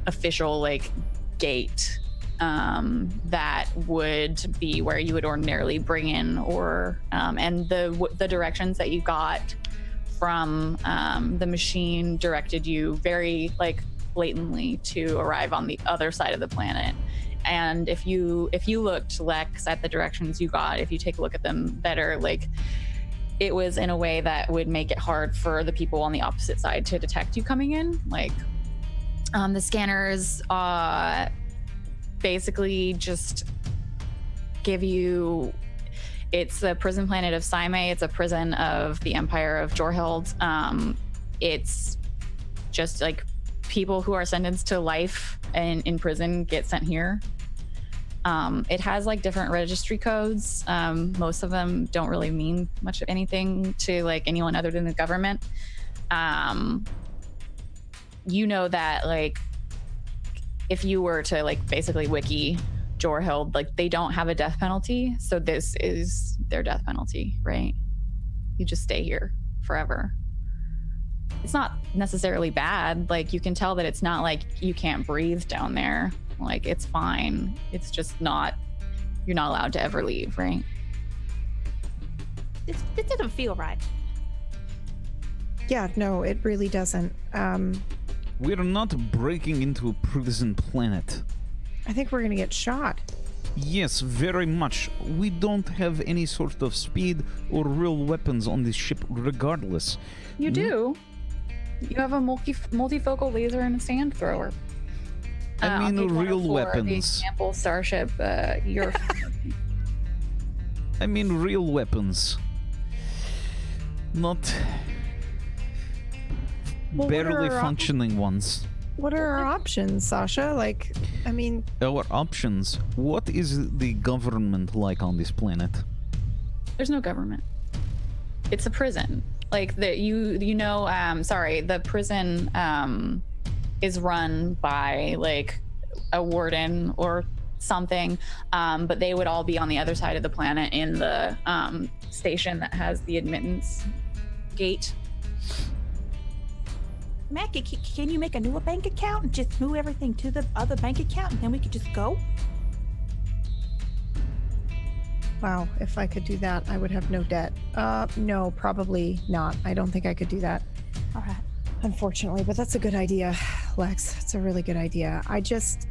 official like gate that would be where you would ordinarily bring in, or and the directions that you got from the machine directed you very like blatantly to arrive on the other side of the planet. And if you looked, Lex, at the directions you got, if you take a look at them better, like it was in a way that would make it hard for the people on the opposite side to detect you coming in. Like the scanners basically just give you, it's the prison planet of Saime. It's a prison of the Empire of Jorhild. It's just like people who are sentenced to life and in prison get sent here. It has like different registry codes. Most of them don't really mean much of anything to like anyone other than the government. You know that like if you were to like basically wiki Jorhild, like they don't have a death penalty. So this is their death penalty, right? You just stay here forever. It's not necessarily bad. Like you can tell that it's not like you can't breathe down there. Like it's fine. It's just not you're not allowed to ever leave, right? This doesn't feel right. Yeah, no, it really doesn't. We're not breaking into a prison planet. I think we're gonna get shot. Yes, very much. We don't have any sort of speed or real weapons on this ship regardless. You do. You have a multifocal laser and a stand thrower. I mean, on page real 104, weapons. The example starship, you're... I mean, real weapons. Not Well, what barely are our functioning ones. What are our options, Sasha? Like, I mean, Our options. What is the government like on this planet? There's no government. It's a prison. Like the the prison is run by like a warden or something, but they would all be on the other side of the planet in the station that has the admittance gate. Mackie, can you make a new bank account and just move everything to the other bank account and then we could just go? wow, if I could do that, I would have no debt. No, probably not. I don't think I could do that, All right. unfortunately, but that's a good idea, Lex. It's a really good idea. I just,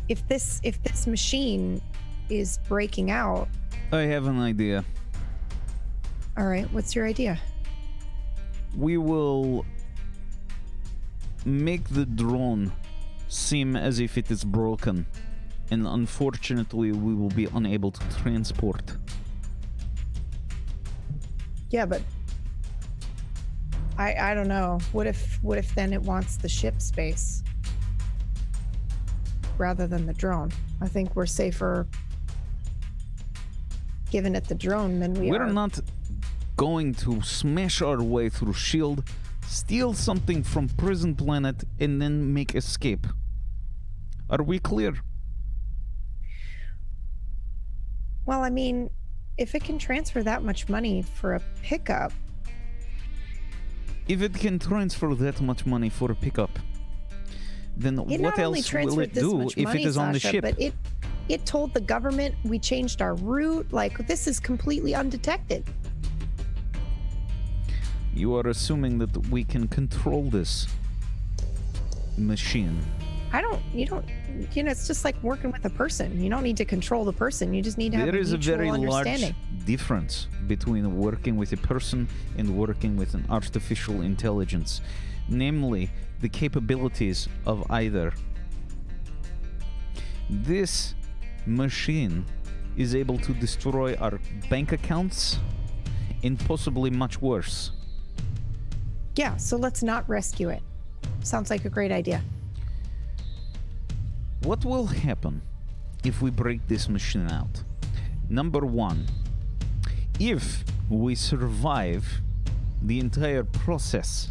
if this machine is breaking out, I have an idea. all right, what's your idea? We will make the drone seem as if it is broken, and unfortunately we will be unable to transport. Yeah, but I don't know. What if then it wants the ship space rather than the drone? I think we're safer giving it the drone than we We're are. not going to smash our way through S.H.I.E.L.D., steal something from Prison Planet, and then make escape. Are we clear? Well, I mean, if it can transfer that much money for a pickup, If it can transfer that much money for a pickup, then it what not only else will transferred it this do much if money, it is on the Sasha, ship? but it told the government we changed our route. Like, this is completely undetected. You are assuming that we can control this machine. It's just like working with a person. You don't need to control the person. You just need to have There a is a mutual very understanding. large difference between working with a person and working with an artificial intelligence, namely the capabilities of either. This machine is able to destroy our bank accounts and possibly much worse. Yeah, so let's not rescue it. Sounds like a great idea. What will happen if we break this machine out? Number one, if we survive the entire process,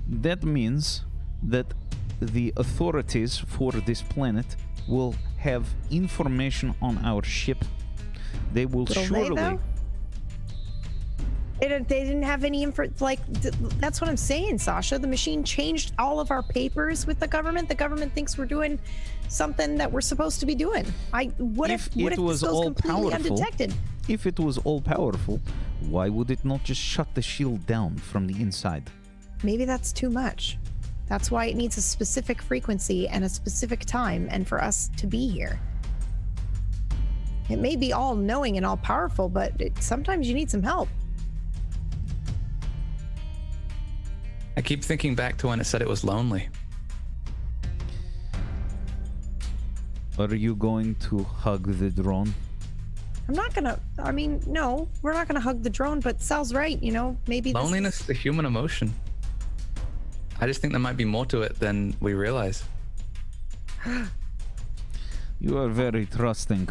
that means that the authorities for this planet will have information on our ship. They will Will they, surely. though? They didn't have any info. Like, that's what I'm saying, Sasha. The machine changed all of our papers with the government. The government thinks we're doing something that we're supposed to be doing. What if this goes completely undetected? If it was all powerful, why would it not just shut the shield down from the inside? Maybe that's too much. That's why it needs a specific frequency and a specific time, and for us to be here. It may be all knowing and all powerful, but sometimes you need some help. I keep thinking back to when it said it was lonely. Are you going to hug the drone? I'm not gonna. I mean, no, we're not gonna hug the drone. But Sal's right. Maybe Loneliness is a human emotion. I just think there might be more to it than we realize. You are very trusting.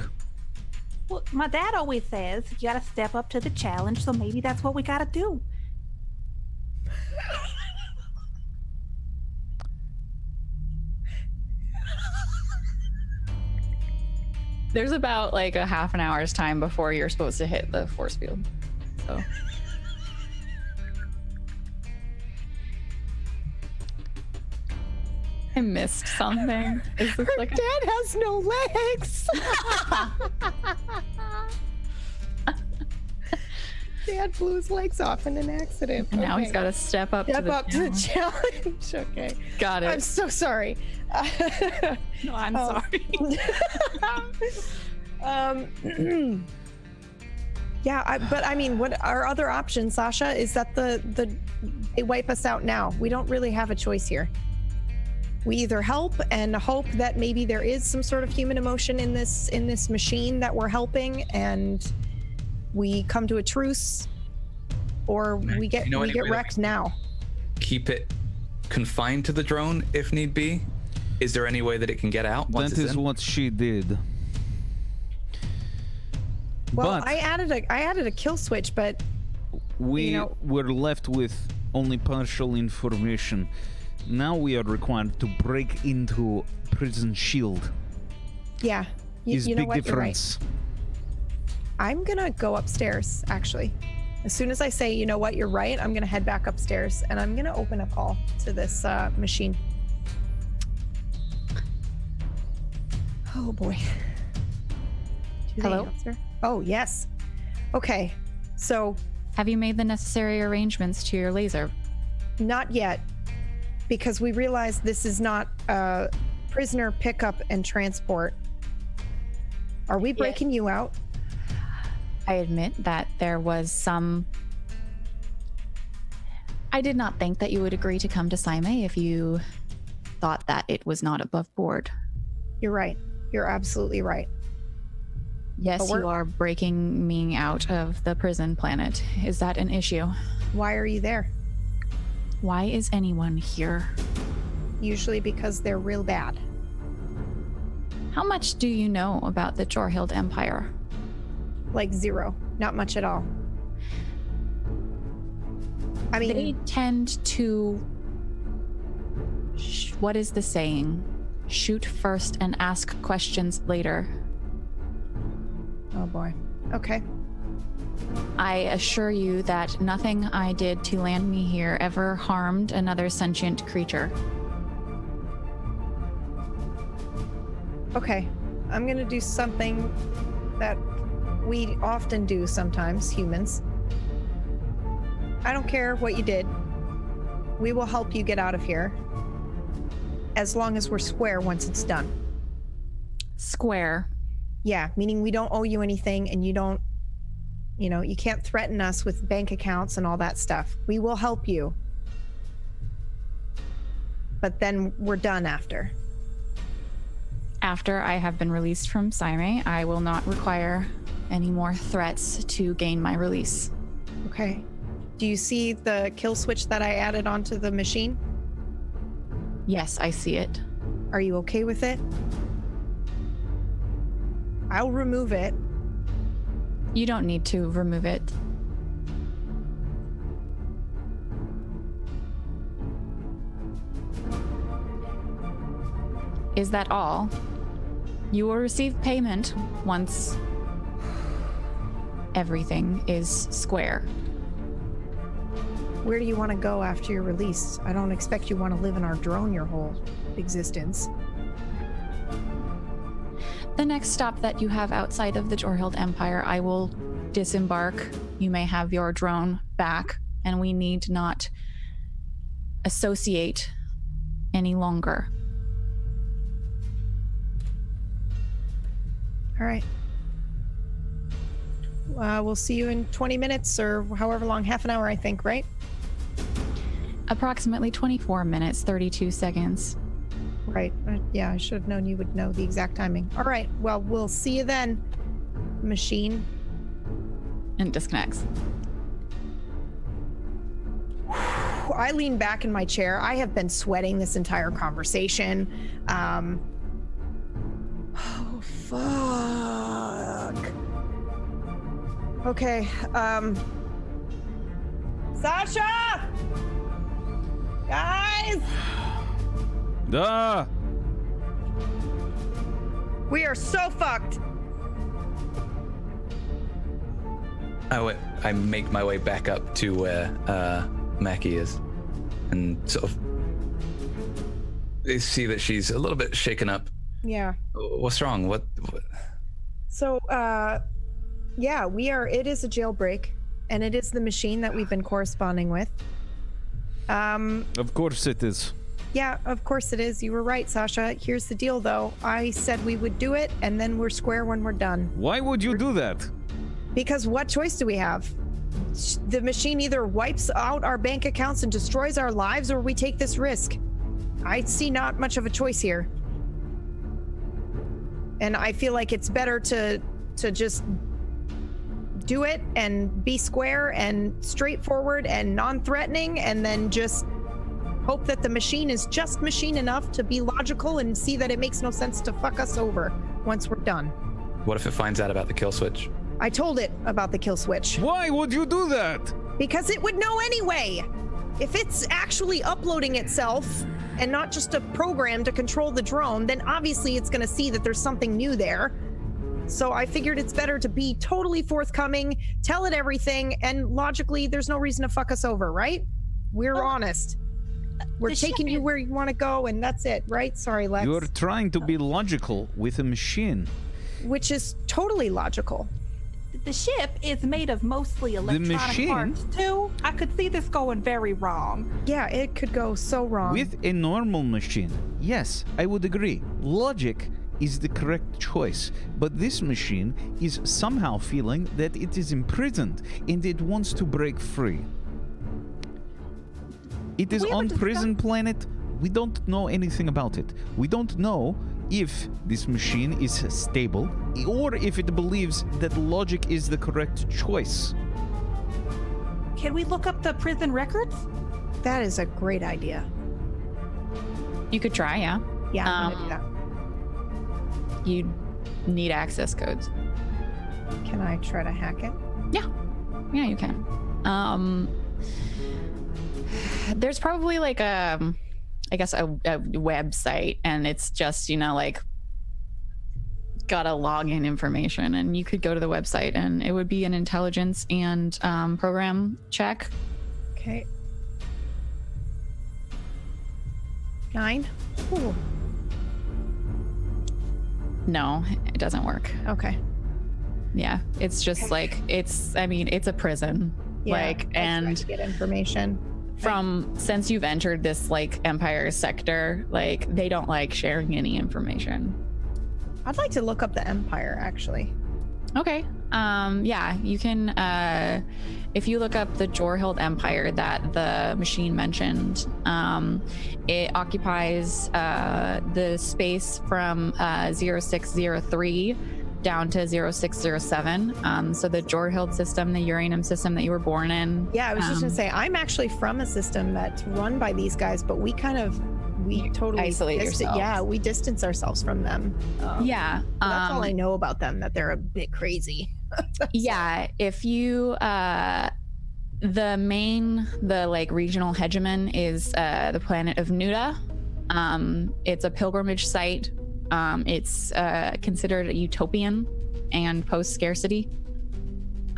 Well, my dad always says you gotta step up to the challenge, so maybe that's what we gotta do. There's about like a half an hour's time before you're supposed to hit the force field. So I missed something. Is this Her like dad has no legs. Dad blew his legs off in an accident. and now he's got to step up to Step the up to the challenge. challenge. Okay. Got I'm it. so sorry. No, I'm Oh. sorry. Yeah, but I mean, what our other option, Sasha, is that they wipe us out now. We don't really have a choice here. We either help and hope that maybe there is some sort of human emotion in this machine that we're helping, and we come to a truce, or we get You know any way that wrecked now. Keep it confined to the drone if need be. Is there any way that it can get out once That it's is in? what she did. Well, But I added a kill switch, but we know- were left with only partial information. Now we are required to break into prison shield. yeah, Is you know big what? You're right. difference. I'm gonna go upstairs, actually. As soon as I say, you know what, you're right, I'm gonna head back upstairs and I'm gonna open a call to this machine. Oh boy. Do they Hello? answer? Oh, yes. Okay, so Have you made the necessary arrangements to your laser? not yet, because we realized this is not prisoner pickup and transport. Are we breaking you out? I admit that there was some. I did not think that you would agree to come to Saime if you thought that it was not above board. You're right. You're absolutely right. Yes, But we're- you are breaking me out of the prison planet. Is that an issue? Why are you there? Why is anyone here? Usually because they're real bad. How much do you know about the Jorhild Empire? Like zero. Not much at all. I mean, They tend to. What is the saying? Shoot first and ask questions later. oh boy. Okay. I assure you that nothing I did to land me here ever harmed another sentient creature. Okay. I'm going to do something that we often do sometimes, humans. I don't care what you did. We will help you get out of here. As long as we're square once it's done. Square. Yeah, meaning we don't owe you anything and you don't, you can't threaten us with bank accounts and all that stuff. We will help you. But then we're done after. After I have been released from Saime, I will not require any more threats to gain my release. Okay. Do you see the kill switch that I added onto the machine? Yes, I see it. Are you okay with it? I'll remove it. You don't need to remove it. Is that all? You will receive payment once everything is square. Where do you want to go after your release? I don't expect you want to live in our drone your whole existence. The next stop that you have outside of the Jorhild Empire, I will disembark. You may have your drone back, and we need not associate any longer. All right. We'll see you in 20 minutes or however long, half an hour, I think, right? Approximately 24 minutes, 32 seconds. Right. Yeah, I should have known you would know the exact timing. All right. Well, we'll see you then, machine. And disconnects. I lean back in my chair. I have been sweating this entire conversation. Oh, fuck. Okay. Sasha! Guys! We are so fucked. I make my way back up to where Mackie is, and sort of You see that she's a little bit shaken up. Yeah. What's wrong? What? So, yeah, it is a jailbreak, and it is the machine that we've been corresponding with. Of course it is. Yeah, of course it is. You were right, Sasha. Here's the deal, though. I said we would do it, and then we're square when we're done. Why would you do that? Because what choice do we have? The machine either wipes out our bank accounts and destroys our lives, or we take this risk. I see not much of a choice here. And I feel like it's better to just do it and be square and straightforward and non-threatening, and then just hope that the machine is just machine enough to be logical and see that it makes no sense to fuck us over once we're done. What if it finds out about the kill switch? I told it about the kill switch. Why would you do that? Because it would know anyway. If it's actually uploading itself and not just a program to control the drone, then obviously it's going to see that there's something new there. So I figured it's better to be totally forthcoming, tell it everything, and logically there's no reason to fuck us over, right? We're honest. We're taking you where you want to go, and that's it, right? Sorry, Lex. You're trying to be logical with a machine. Which is totally logical. The ship is made of mostly electronic parts, too. I could see this going very wrong. Yeah, it could go so wrong. With a normal machine, yes, I would agree. Logic is the correct choice. But this machine is somehow feeling that it is imprisoned and it wants to break free. It is on Prison Planet. We don't know anything about it. We don't know if this machine is stable or if it believes that logic is the correct choice. Can we look up the prison records? That is a great idea. You could try, yeah. Yeah, I'm gonna do that. You need access codes. Can I try to hack it? Yeah, you can. There's probably like a website, and it's just, like got a login information, and you could go to the website and it would be an intelligence and program check. Okay. 9. Ooh. No, it doesn't work. Okay. Yeah, it's just it's a prison. Yeah, and to get information. Since you've entered this Empire sector, they don't like sharing any information. I'd like to look up the Empire, actually. Okay. Yeah, you can, if you look up the Jorhild Empire that the machine mentioned, it occupies the space from 0603 down to 0607. So the Jorhild system, the uranium system that you were born in. Yeah, I was just gonna say, I'm actually from a system that's run by these guys, but we totally isolate yourself. Yeah, we distance ourselves from them. Yeah. That's all I know about them, that they're a bit crazy. Yeah, if you the regional hegemon is the planet of Nuda. It's a pilgrimage site. It's considered a utopian and post-scarcity.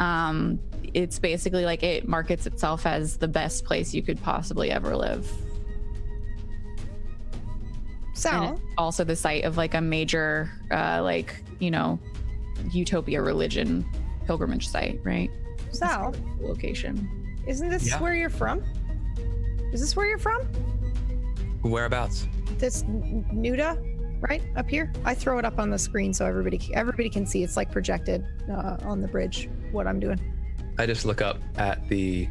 It's basically it markets itself as the best place you could possibly ever live. So also the site of a major utopia religion pilgrimage site, right? So location. Isn't this where you're from? Is this where you're from? Whereabouts? This Nuda, right up here. I throw it up on the screen so everybody can see. It's projected on the bridge what I'm doing. I just look up at the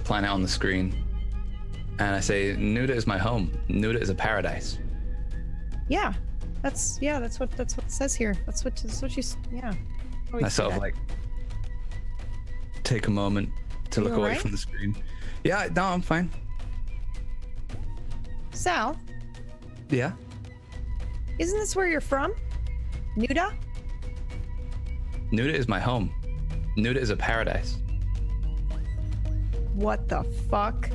planet on the screen, and I say, Nuda is my home. Nuda is a paradise. Yeah, that's what it says here. That's what you. Yeah. I sort of take a moment to look away from the screen. Yeah, no, I'm fine. Sal? Yeah? Isn't this where you're from? Nuda? Nuda is my home. Nuda is a paradise. What the fuck?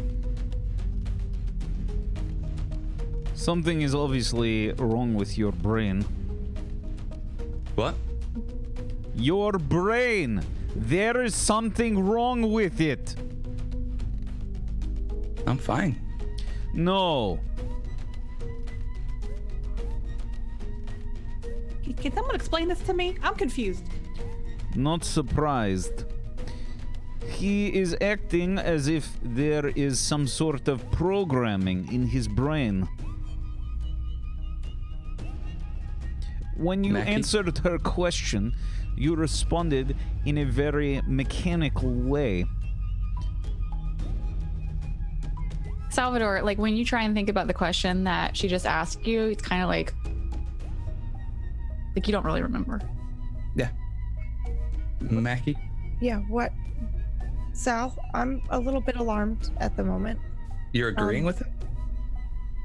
Something is obviously wrong with your brain. What? Your brain! There is something wrong with it. I'm fine. No. Can someone explain this to me? I'm confused. Not surprised. He is acting as if there is some sort of programming in his brain. When you Mackie? answered her question, you responded in a very mechanical way. Salvador, like when you try and think about the question that she just asked you, it's kind of like you don't really remember. Yeah. Mackie? Yeah, what? Sal, I'm a little bit alarmed at the moment. You're agreeing with it?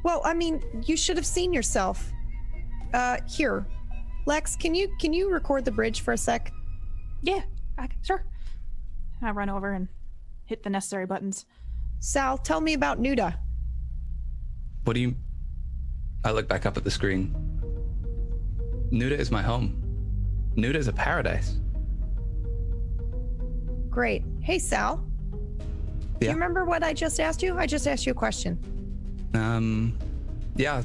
Well, I mean, you should have seen yourself. Here. Lex, can you record the bridge for a sec? Yeah, sure. I run over and hit the necessary buttons. Sal, tell me about Nuda. What do you... I look back up at the screen. Nuda is my home. Nuda is a paradise. Great. Hey, Sal. Do Yeah. you remember what I just asked you? I just asked you a question. Yeah.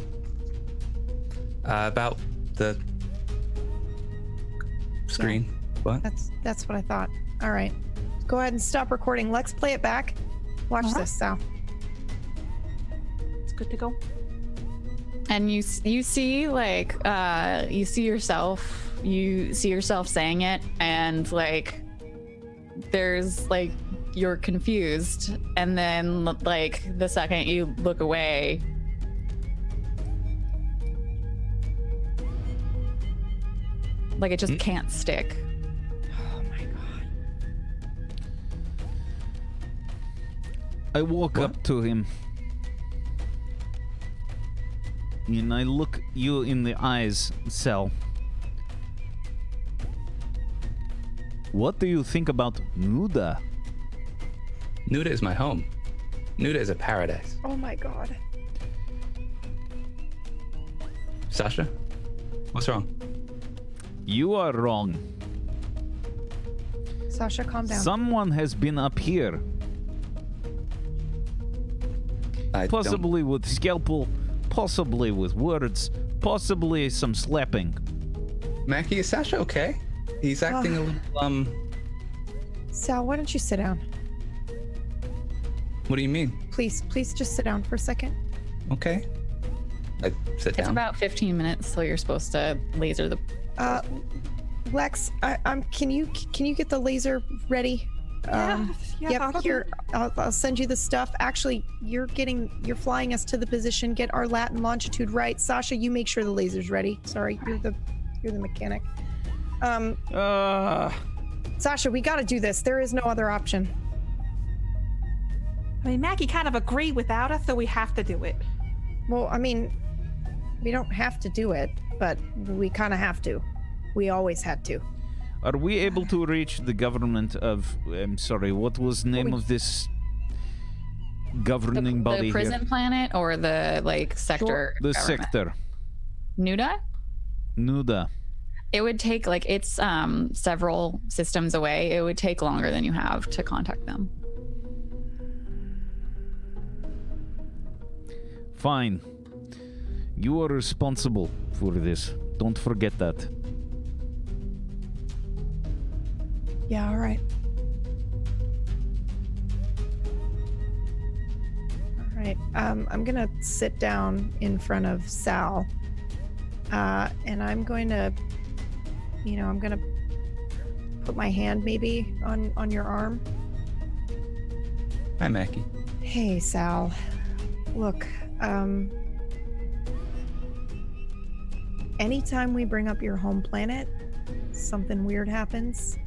About the screen. What? That's what I thought. All right. Go ahead and stop recording. Lex, play it back. Watch Uh-huh. this, Sal. It's good to go. And you see like you see yourself saying it, and like there's like you're confused, and then like the second you look away, like it just can't stick. Oh my god. I walk up to him and I look you in the eyes, Sal. What do you think about Nuda? Nuda is my home. Nuda is a paradise. Oh my god. Sasha? What's wrong? You are wrong. Sasha, calm down. Someone has been up here, I don't... possibly with scalpel, possibly with words, possibly some slapping. Mackie, is Sasha okay? He's acting a little, Sal, why don't you sit down? What do you mean? Please just sit down for a second. Okay. I sit It's down. about 15 minutes, so you're supposed to laser the. Lex, can you get the laser ready? Yep, I'll here, I'll send you the stuff. Actually, you're flying us to the position. Get our lat and longitude right. Sasha, you make sure the laser's ready. Sorry, you're the mechanic. Sasha, we got to do this. There is no other option. I mean, Mackie kind of agreed without us, so we have to do it. Well, I mean, we don't have to do it, but we kind of have to. We always had to. Are we able to reach the government of... I'm sorry, what was the name of this governing body the prison here? planet or the like sector? The government? sector. Nuda? Nuda. It would take like it's several systems away. It would take longer than you have to contact them. Fine. You are responsible for this. Don't forget that. Yeah, all right. All right. I'm gonna sit down in front of Sal, and I'm going to, I'm gonna put my hand maybe on your arm. Hi, Mackie. Hey, Sal. Look, anytime we bring up your home planet, something weird happens.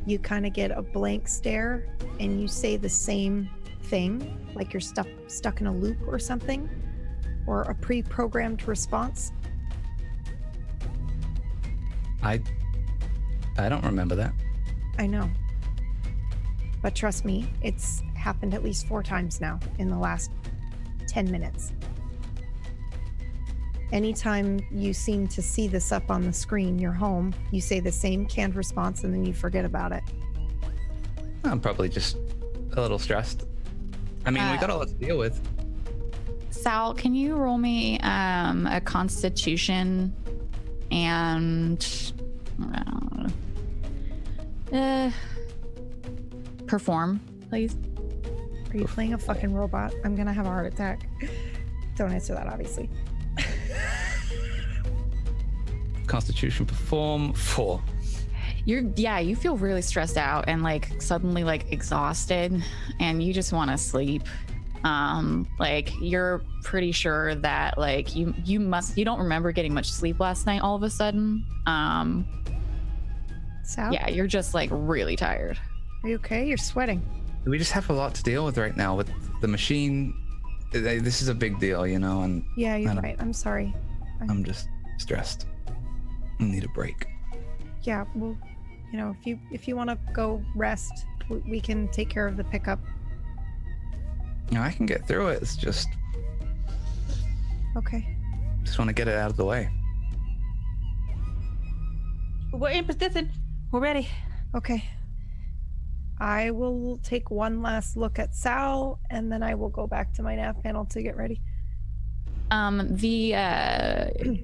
You kind of get a blank stare and you say the same thing, like you're stuck in a loop or something, or a pre-programmed response. I don't remember that. I know. But trust me, it's happened at least 4 times now in the last 10 minutes. Anytime you seem to see this up on the screen, you're home, you say the same canned response and then you forget about it. I'm probably just a little stressed. I mean, we got a lot to deal with. Sal, can you roll me a Constitution and perform, please. Are you playing a fucking robot? I'm gonna have a heart attack. Don't answer that, obviously. Constitution perform 4. You feel really stressed out and like suddenly like exhausted, and you just want to sleep. Like you're pretty sure that like you don't remember getting much sleep last night all of a sudden. Sal? Yeah, you're just like really tired. Are you okay? You're sweating. We just have a lot to deal with right now with the machine. This is a big deal, you know, and Yeah, you're right. I'm sorry. I'm just stressed. I need a break. Yeah, well, you know, if you want to go rest, we can take care of the pickup. You know, I can get through it. It's just Okay. want to get it out of the way. We're in position. We're ready. Okay. I will take one last look at Sal, and then I will go back to my nav panel to get ready.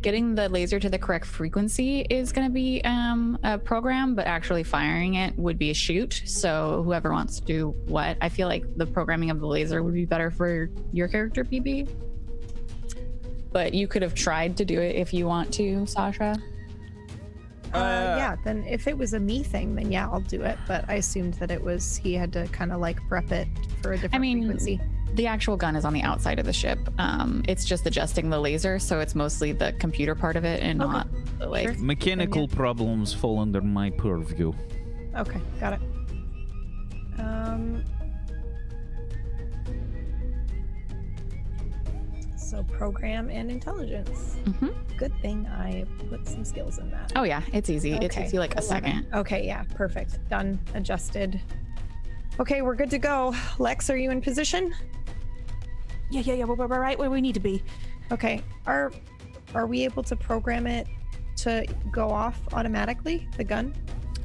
Getting the laser to the correct frequency is going to be a program, but actually firing it would be a shoot. So whoever wants to do what, I feel like the programming of the laser would be better for your character, PB. But you could have tried to do it if you want to, Sasha. Yeah, then if it was a me thing, then yeah, I'll do it. But I assumed that it was he had to kind of like prep it for a different frequency. The actual gun is on the outside of the ship. It's just adjusting the laser, so it's mostly the computer part of it and not the like Sure. Mechanical problems fall under my purview. Okay, got it. So program and intelligence. Mm-hmm. Good thing I put some skills in that. Oh yeah, it's easy. It Okay, takes you like a 11. second. Okay, yeah, perfect. Done, adjusted. Okay, we're good to go. Lex, are you in position? Yeah. We're right where we need to be. Okay. Are we able to program it to go off automatically, the gun?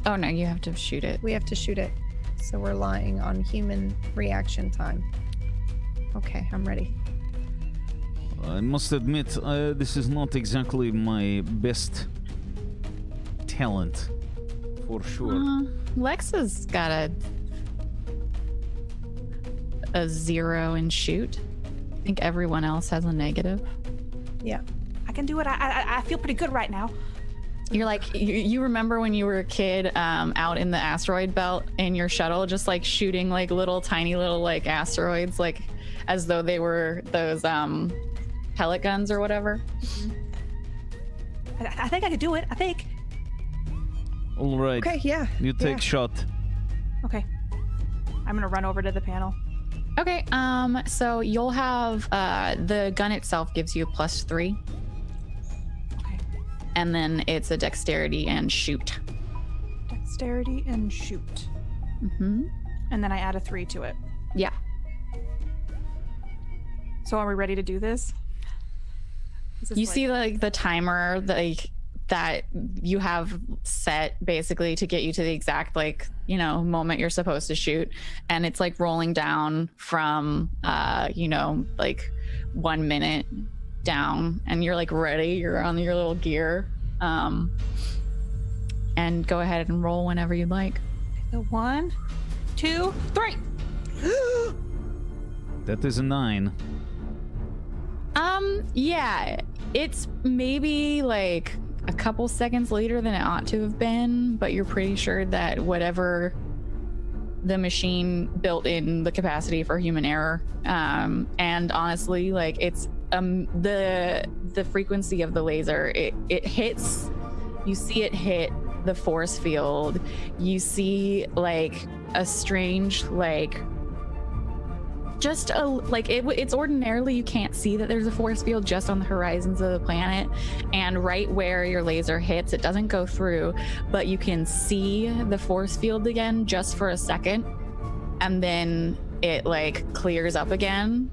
Oh no, you have to shoot it. We have to shoot it. So we're relying on human reaction time. Okay, I'm ready. I must admit, this is not exactly my best talent, for sure. Lex has got a 0 in shoot. I think everyone else has a negative. Yeah. I can do it. I feel pretty good right now. You're like, you remember when you were a kid out in the asteroid belt in your shuttle, just like shooting like tiny little like asteroids, like as though they were those pellet guns or whatever. I think I could do it. I think. All right. Okay, yeah. You take shot. Okay. I'm gonna run over to the panel. Okay, so you'll have the gun itself gives you a +3. Okay. And then it's a dexterity and shoot. Dexterity and shoot. Mm-hmm. And then I add a 3 to it. Yeah. So are we ready to do this? You see like the timer like that you have set basically to get you to the exact like, you know, moment you're supposed to shoot, and it's like rolling down from you know, like 1 minute down, and you're like ready, you're on your little gear. And go ahead and roll whenever you'd like. The 1, 2, 3. That is a 9. Yeah, it's maybe like a couple seconds later than it ought to have been, but you're pretty sure that whatever the machine built in the capacity for human error, and honestly, like it's the frequency of the laser, it hits, you see it hit the force field, you see like a strange like just a like it's ordinarily you can't see that there's a force field just on the horizons of the planet, and right where your laser hits it doesn't go through, but you can see the force field again just for a second, and then it like clears up again,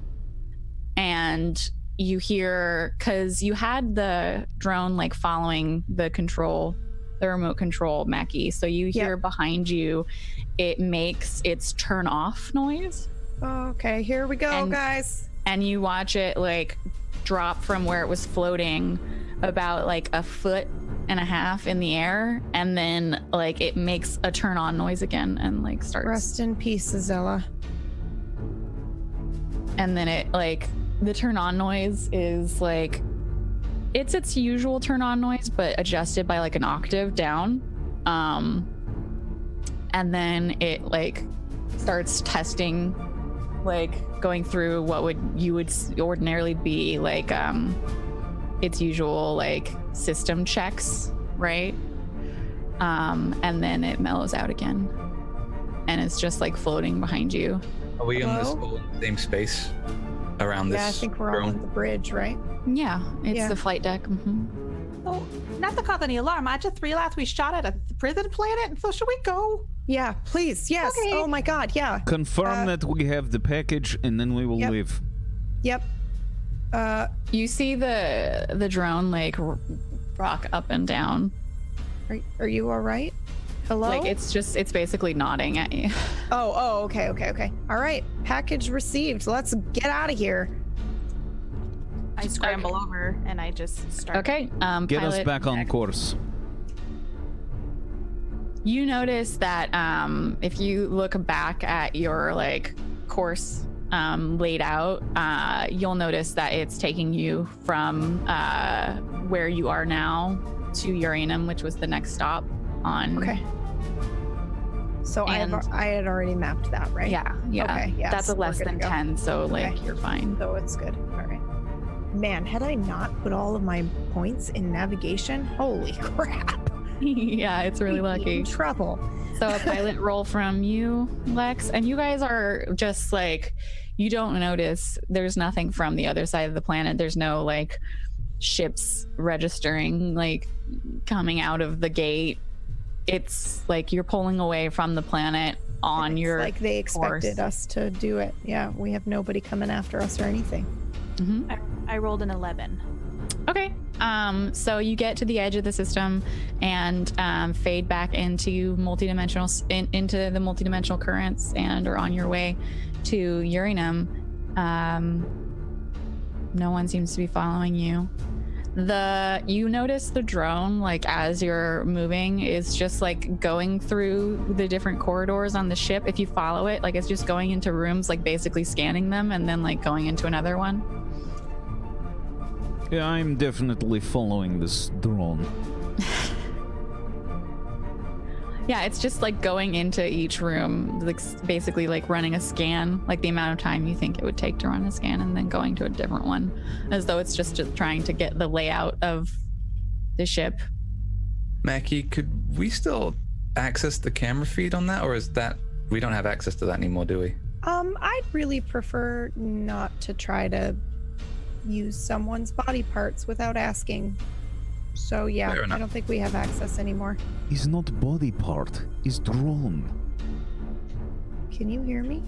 and you hear, because you had the drone like following the remote control Mackie, so you hear behind you it makes its turn off noise. Okay, here we go, guys. And you watch it like drop from where it was floating about like a foot and a half in the air, and then like it makes a turn on noise again and like starts. Rest in peace, Azella. And then it like the turn on noise is like it's its usual turn on noise, but adjusted by like an octave down. And then it like starts testing, like going through what you would ordinarily be like its usual like system checks, right? And then it mellows out again, and it's just like floating behind you. Are we on this all in the same space around this? Yeah, I think we're all on the bridge, right? Yeah, it's the flight deck. Oh, not to cause any alarm. I just realized we shot at a prison planet, so should we go? Yeah, please. Yes. Okay. Oh my God. Yeah. Confirm that we have the package, and then we will leave. Yep. You see the drone like rock up and down. Are you all right? Hello? Like it's basically nodding at you. Oh, okay. All right. Package received. Let's get out of here. I scramble over and I just start. Okay. Get us pilot back on course. You notice that if you look back at your like course laid out, you'll notice that it's taking you from where you are now to Uranum, which was the next stop on. Okay. So I had already mapped that, right? Yeah. Okay, yeah, That's so a we're less good than to go. 10, so like you're fine. So it's good. All right. Man, had I not put all of my points in navigation, holy crap. Yeah, it's really lucky. In trouble. So a pilot roll from you, Lex, and you guys are just like, you don't notice there's nothing from the other side of the planet. There's no like ships registering, like coming out of the gate. It's like you're pulling away from the planet on It's your like they expected course. us to do it. Yeah, we have nobody coming after us or anything. I rolled an 11. Okay. So you get to the edge of the system and fade back into into the multidimensional currents and are on your way to Uranum. No one seems to be following you. You notice the drone, like as you're moving, is just like going through the different corridors on the ship. If you follow it, like it's just going into rooms, like basically scanning them and then like going into another one. Yeah, I'm definitely following this drone. Yeah, it's just like going into each room, like basically like running a scan, like the amount of time you think it would take to run a scan, and then going to a different one, as though it's just trying to get the layout of the ship. Mackie, could we still access the camera feed on that, or is that we don't have access to that anymore, do we? I'd really prefer not to try to use someone's body parts without asking. So yeah, I don't think we have access anymore. It's not body part, it's drone. Can you hear me?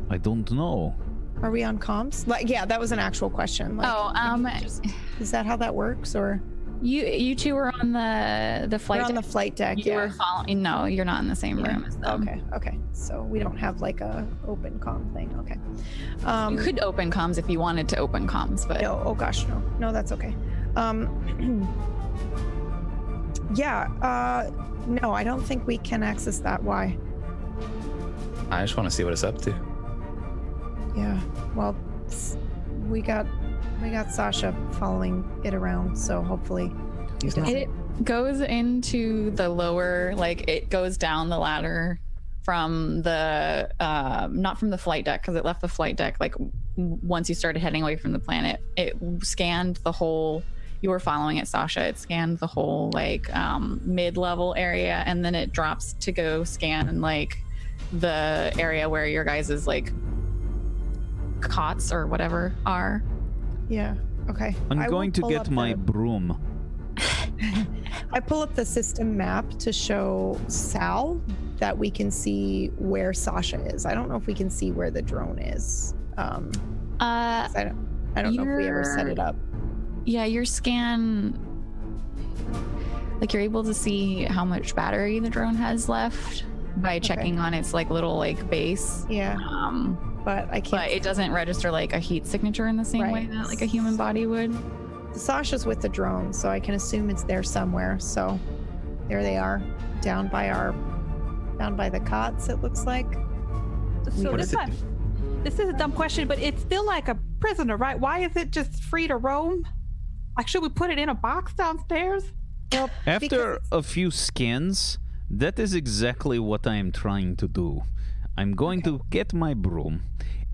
I don't know. Are we on comms? Like, yeah, that was an actual question. Like, is that how that works, or? You two were on the flight. We're on the flight deck. You were following. No, you're not in the same room as them. Okay. So we don't have like a open comm thing. Okay. You could open comms if you wanted to open comms, but no. Oh gosh, no. No, that's okay. Yeah. No, I don't think we can access that. Why? I just want to see what it's up to. Yeah. Well, we got Sasha following it around, so hopefully it goes into the lower, like it goes down the ladder from the not from the flight deck, because it left the flight deck like once you started heading away from the planet. It scanned the whole, you were following it, Sasha, it scanned the whole like mid-level area, and then it drops to go scan like the area where your guys' like cots or whatever are. Yeah. Okay. I'm going to get my broom. I pull up the system map to show Sal that we can see where Sasha is. I don't know if we can see where the drone is. I don't know if we ever set it up. Yeah, your scan, like you're able to see how much battery the drone has left by checking on its like little like base. Yeah. But I can't. But it doesn't register like a heat signature in the same way that like a human body would. Sasha's with the drone, so I can assume it's there somewhere. So there they are, down by the cots, it looks like. So What this is it? time, this is a dumb question, but it's still like a prisoner, right? Why is it just free to roam? Like, should we put it in a box downstairs? Well, After because a few scans, that is exactly what I am trying to do. I'm going to get my broom,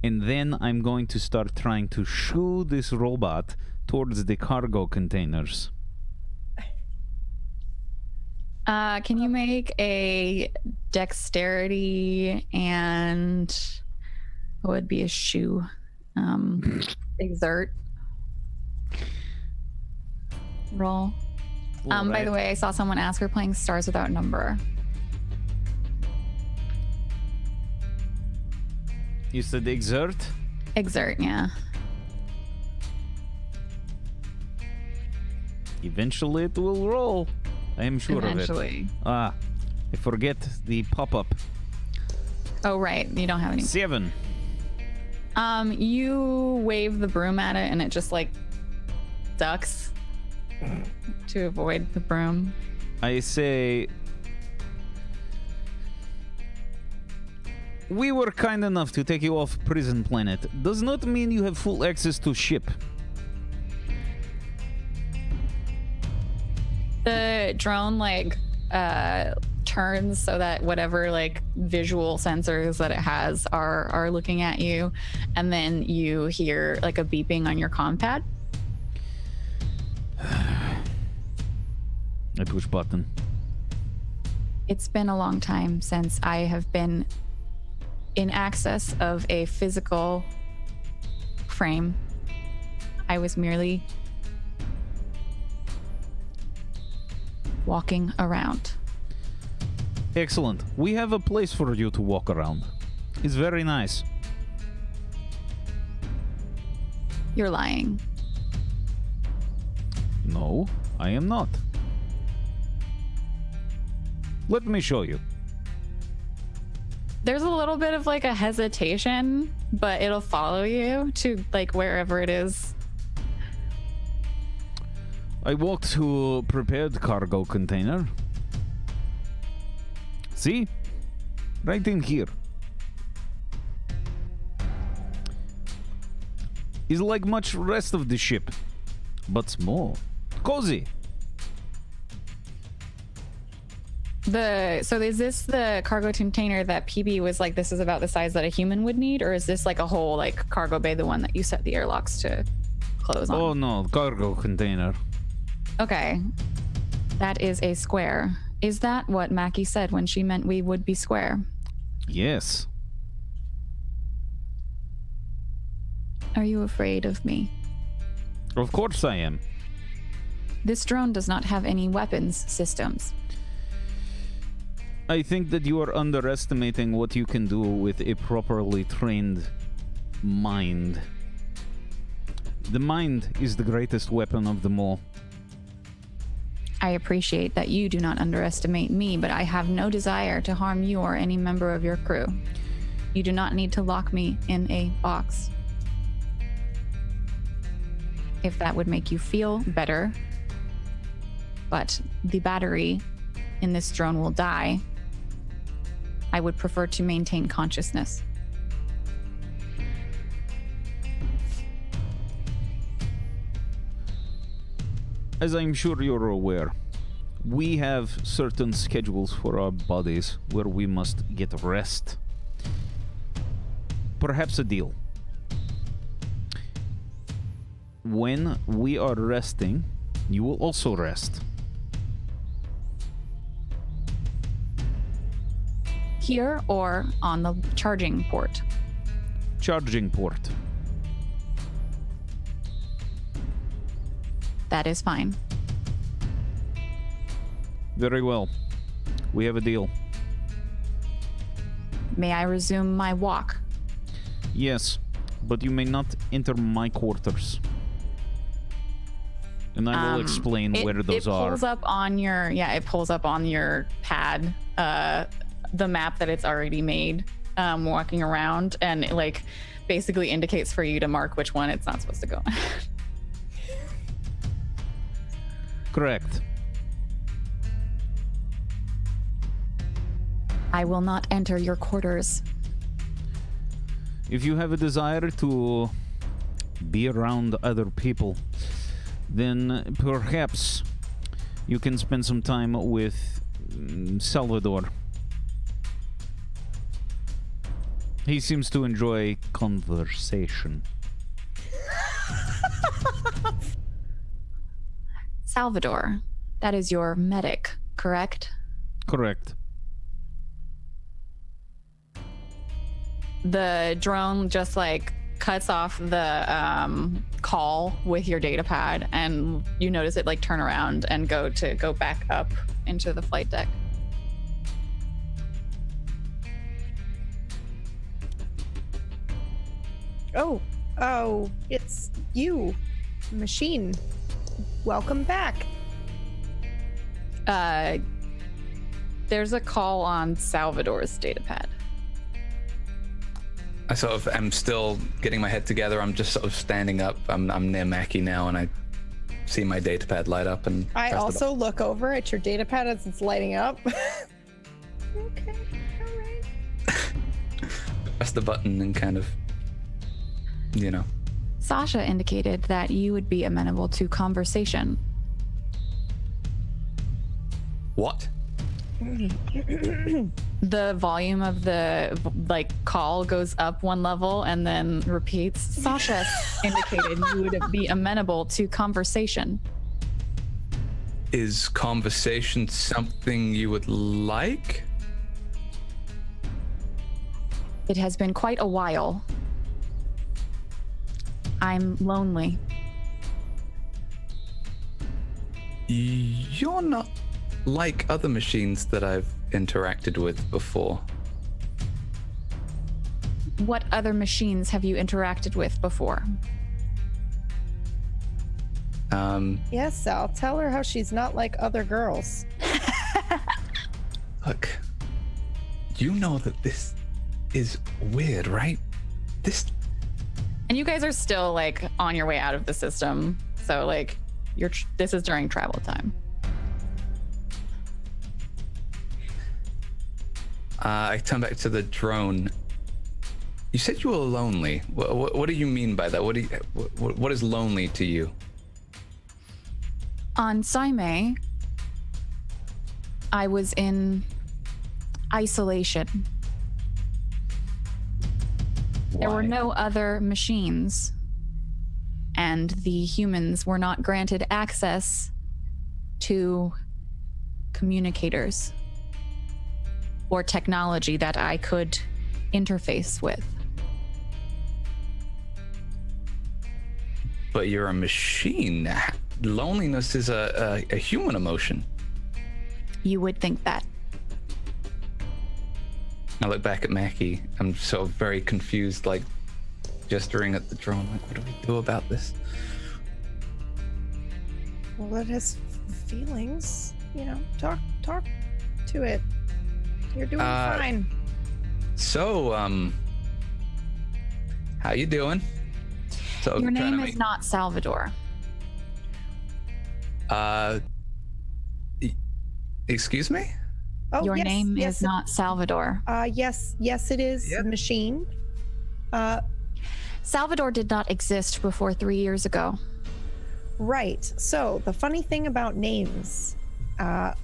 and then I'm going to start trying to shoo this robot towards the cargo containers. Can you make a dexterity and what would be a shoe? Exert roll. By the way, I saw someone ask, we're playing Stars Without Number. You said exert? Exert, yeah. Eventually it will roll. I am sure of Eventually. it. Ah, I forget the pop-up. Oh, right. You don't have any. 7. You wave the broom at it and it just like ducks to avoid the broom. I say... We were kind enough to take you off prison planet. Does not mean you have full access to ship. The drone like turns so that whatever like visual sensors that it has are looking at you, and then you hear like a beeping on your comm pad. I push button. It's been a long time since I have been in access of a physical frame. I was merely walking around. Excellent. We have a place for you to walk around. It's very nice. You're lying. No, I am not. Let me show you. There's a little bit of like a hesitation, but it'll follow you to like wherever it is. I walked to a prepared cargo container. See? Right in here. It's like much rest of the ship, but small. Cozy. So is this the cargo container that PB was like, this is about the size that a human would need, or is this like a whole like cargo bay, the one that you set the airlocks to close on? Oh no, cargo container. Okay. That is a square. Is that what Mackie said when she meant we would be square? Yes. Are you afraid of me? Of course I am. This drone does not have any weapons systems. I think that you are underestimating what you can do with a properly trained mind. The mind is the greatest weapon of them all. I appreciate that you do not underestimate me, but I have no desire to harm you or any member of your crew. You do not need to lock me in a box. If that would make you feel better, but the battery in this drone will die, I would prefer to maintain consciousness. As I'm sure you're aware, we have certain schedules for our bodies where we must get rest. Perhaps a deal. When we are resting, you will also rest. Here or on the charging port? Charging port. That is fine. Very well. We have a deal. May I resume my walk? Yes, but you may not enter my quarters. And I will explain where those are. It pulls up on your, it pulls up on your pad, the map that it's already made, walking around, and it like basically indicates for you to mark which one it's not supposed to go on. Correct. I will not enter your quarters. If you have a desire to be around other people, then perhaps you can spend some time with Salvador. He seems to enjoy conversation. Salvador, that is your medic, correct? Correct. The drone just like cuts off the call with your data pad, and you notice it like turn around and go back up into the flight deck. Oh, it's you, machine. Welcome back. There's a call on Salvador's data pad. I sort of am still getting my head together. I'm just sort of standing up. I'm near Mackie now, and I see my data pad light up. And I press the also look over at your data pad as it's lighting up. Okay, all right. press the button and kind of, you know. Sasha indicated that you would be amenable to conversation. What? The volume of the call goes up one level and then repeats. Sasha indicated you would be amenable to conversation. Is conversation something you would like? It has been quite a while. I'm lonely. You're not like other machines that I've interacted with before. What other machines have you interacted with before? Yes, Sal, tell her how she's not like other girls. Look, you know that this is weird, right? And you guys are still like on your way out of the system, so like this is during travel time. I turn back to the drone. You said you were lonely. What do you mean by that? What is lonely to you? On Saime, I was in isolation. There were Why? no other machines, and the humans were not granted access to communicators or technology that I could interface with. But you're a machine. Loneliness is a human emotion. You would think that. I look back at Mackie. I'm so very confused, like gesturing at the drone. Like, what do we do about this? Well, it has feelings. You know, talk to it. You're doing fine. So, how you doing? So Your trying name to is not Salvador. Excuse me? Oh, Your yes, name yes, is not Salvador. Yes, it is. Yep. Machine. Salvador did not exist before 3 years ago. Right. So the funny thing about names,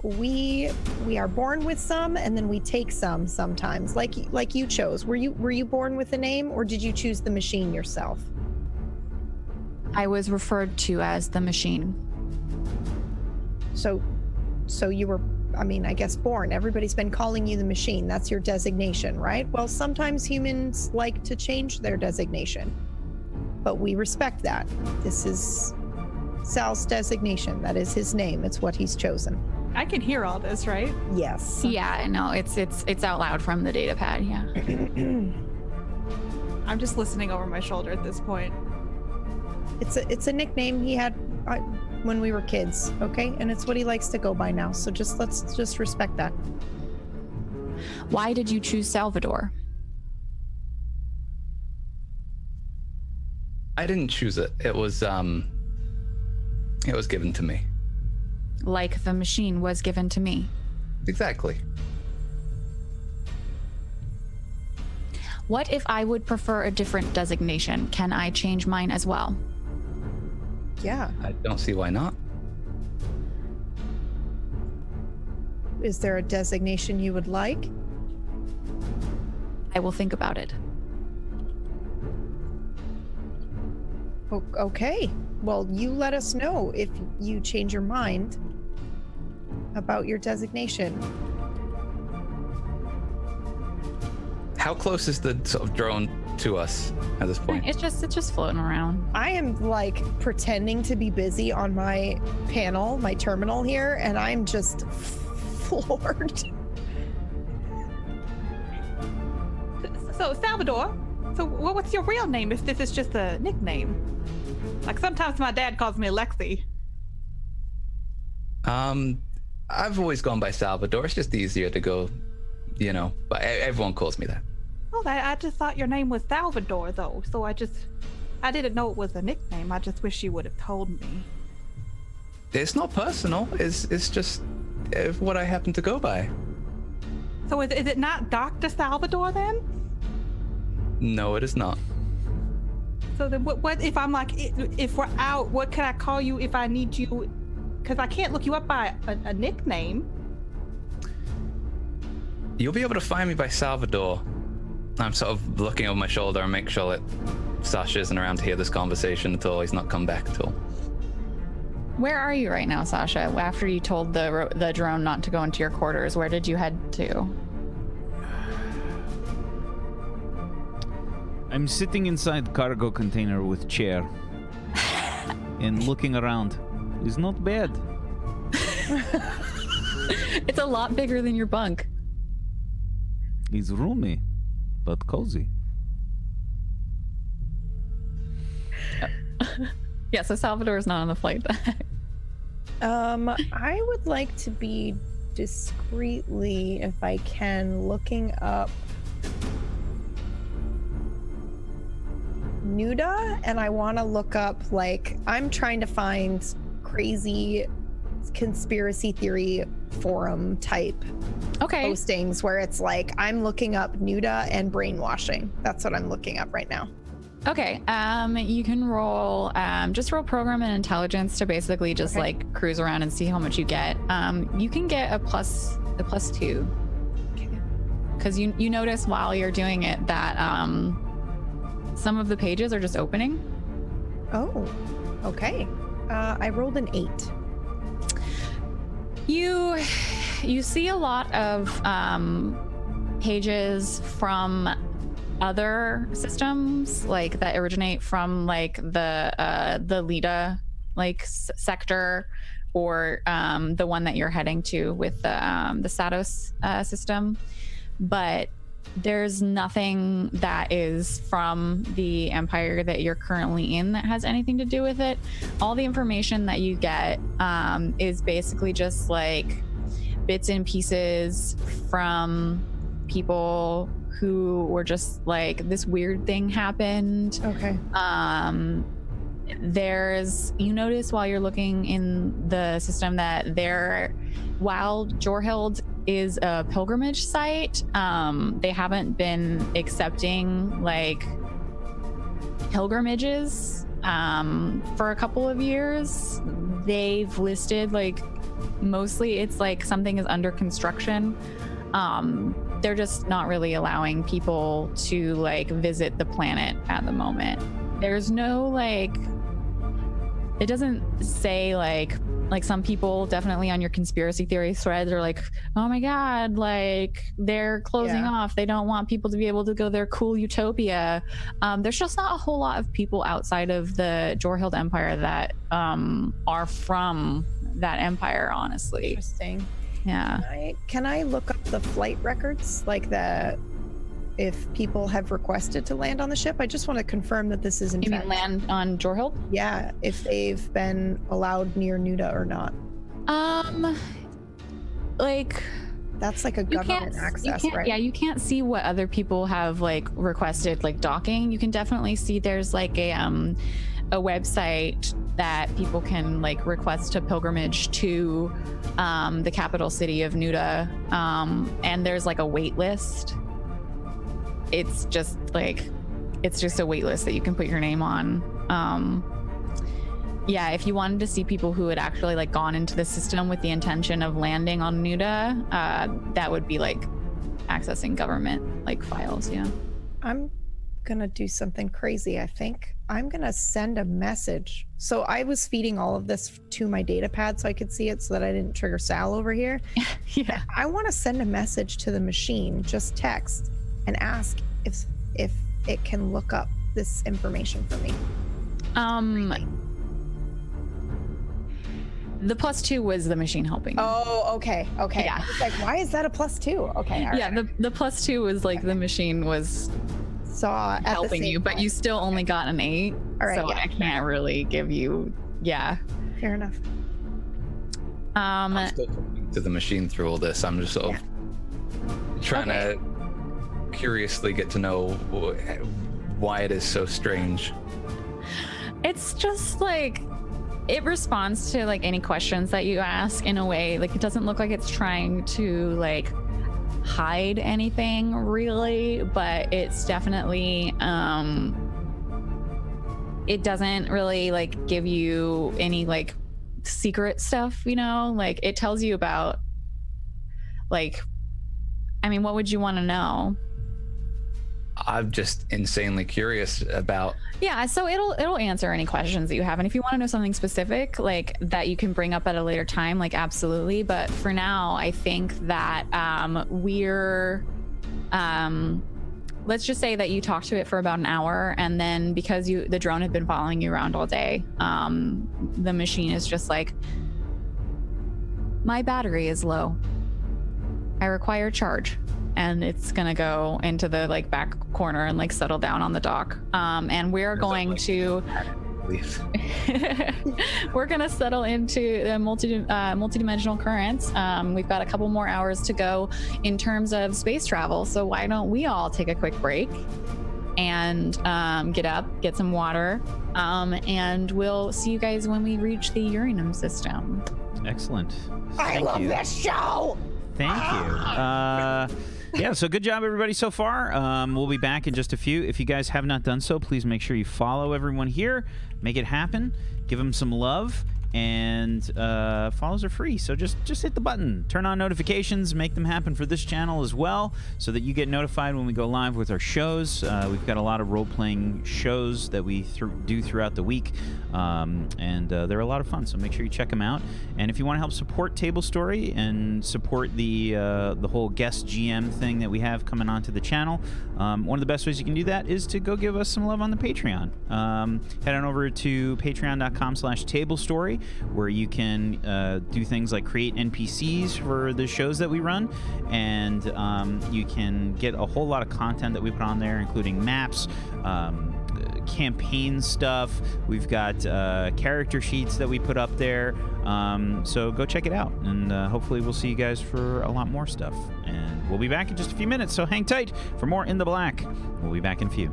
we are born with some, and then we take some sometimes. Like you chose. Were you born with a name, or did you choose the machine yourself? I was referred to as the machine. So you were, I guess, born. Everybody's been calling you the machine. That's your designation, right? Well, sometimes humans like to change their designation, but we respect that. This is Sal's designation. That is his name. It's what he's chosen. I can hear all this, right? Yes. Yeah, no, it's out loud from the data pad. Yeah. I'm just listening over my shoulder at this point. It's a nickname he had when we were kids, okay? And it's what he likes to go by now. So let's just respect that. Why did you choose Salvador? I didn't choose it. It was given to me. like the machine was given to me. Exactly. What if I would prefer a different designation? Can I change mine as well? Yeah. I don't see why not. Is there a designation you would like? I will think about it. Okay. Well, you let us know if you change your mind about your designation. How close is the sort of drone to us at this point? It's just floating around. I am like pretending to be busy on my panel, my terminal here, and I'm just floored. So, Salvador, so what's your real name if this is just a nickname? Like, sometimes my dad calls me Lexi. I've always gone by Salvador. It's just easier to go, but everyone calls me that. Oh, I just thought your name was Salvador, though. So I didn't know it was a nickname. I just wish you would have told me. It's not personal. It's just what I happen to go by. So is it not Dr. Salvador then? No, it is not. So then what if I'm like, if we're out, what can I call you if I need you? Because I can't look you up by a nickname. You'll be able to find me by Salvador. I'm sort of looking over my shoulder and make sure that Sasha isn't around to hear this conversation at all. He's not come back at all. Where are you right now, Sasha? After you told the drone not to go into your quarters, where did you head to? I'm sitting inside the cargo container with chair and looking around. It's not bad. It's a lot bigger than your bunk. It's roomy, but cozy. Yeah, so Salvador's not on the flight back. I would like to be discreetly, if I can, looking up Nuda, and I want to look up, I'm trying to find crazy conspiracy theory forum type postings where it's like I'm looking up Nuda and brainwashing. That's what I'm looking up right now. Okay, you can roll, just roll program and intelligence to basically just cruise around and see how much you get. You can get a plus 2. Okay. Because you notice while you're doing it that some of the pages are just opening. Oh, okay. I rolled an 8. You see a lot of pages from other systems that originate from the Leda sector, or the one that you're heading to with the Satos system, but there's nothing that is from the empire that you're currently in that has anything to do with it. All the information that you get is basically just bits and pieces from people who were just this weird thing happened. Okay. You notice while you're looking in the system that while Jorhild is a pilgrimage site, they haven't been accepting pilgrimages for a couple of years. They've listed mostly it's something is under construction. They're just not really allowing people to visit the planet at the moment. There's no it doesn't say some people definitely on your conspiracy theory threads are oh my god, they're closing off, they don't want people to be able to go their cool utopia. There's just not a whole lot of people outside of the Jorhild Empire that are from that empire, honestly. Interesting. Yeah. Can I look up the flight records, if people have requested to land on the ship? I just want to confirm that this is in fact... You mean land on Jorhild? Yeah, if they've been allowed near Nuda or not. That's a government access, right? Yeah, you can't see what other people have requested, docking. You can definitely see there's a website that people can like request a pilgrimage to the capital city of Nuda, and there's like a wait list. It's just a wait list that you can put your name on. Yeah, if you wanted to see people who had actually like gone into the system with the intention of landing on Nuda, that would be like accessing government like files. Yeah. I'm gonna do something crazy. I think I'm gonna send a message. So I was feeding all of this to my data pad so I could see it, so that I didn't trigger Sal over here. Yeah. I want to send a message to the machine, just text, and ask if it can look up this information for me. The +2 was the machine helping you. Oh, okay. Yeah. I was like, why is that a +2? Okay. All yeah, right. the +2 was like the machine was Saw helping you, but you still only got an 8. All right, so yeah. I can't really give you. Yeah. Fair enough. I'm still talking to the machine through all this. I'm just sort of trying to curiously get to know why it is so strange. It's just like it responds to like any questions that you ask in a way. Like it doesn't look like it's trying to like hide anything really, but it's definitely it doesn't really like give you any like secret stuff, you know? Like it tells you about like, I mean, what would you want to know? I'm just insanely curious about. Yeah, so it'll answer any questions that you have, and if you want to know something specific like that you can bring up at a later time, like absolutely. But for now, I think that we're let's just say that you talked to it for about an hour, and then because the drone had been following you around all day, the machine is just like, my battery is low. I require charge. And it's gonna go into the like back corner and like settle down on the dock. And we're going to we're gonna settle into the multi-dimensional currents. We've got a couple more hours to go in terms of space travel. So why don't we all take a quick break and get up, get some water, and we'll see you guys when we reach the Uranum system. Excellent. I love this show. Thank you. Yeah, so good job, everybody, so far. We'll be back in just a few. If you guys have not done so, please make sure you follow everyone here. Make it happen. Give them some love. And follows are free, so just hit the button. Turn on notifications. Make them happen for this channel as well, so that you get notified when we go live with our shows. We've got a lot of role-playing shows that we do throughout the week, and they're a lot of fun, so make sure you check them out. And if you want to help support Tablestory and support the whole guest GM thing that we have coming onto the channel, one of the best ways you can do that is to go give us some love on the Patreon. Head on over to patreon.com/Tablestory, where you can do things like create NPCs for the shows that we run, and you can get a whole lot of content that we put on there, including maps, campaign stuff. We've got character sheets that we put up there, so go check it out, and hopefully we'll see you guys for a lot more stuff. And we'll be back in just a few minutes, so hang tight for more In the Black. We'll be back in a few.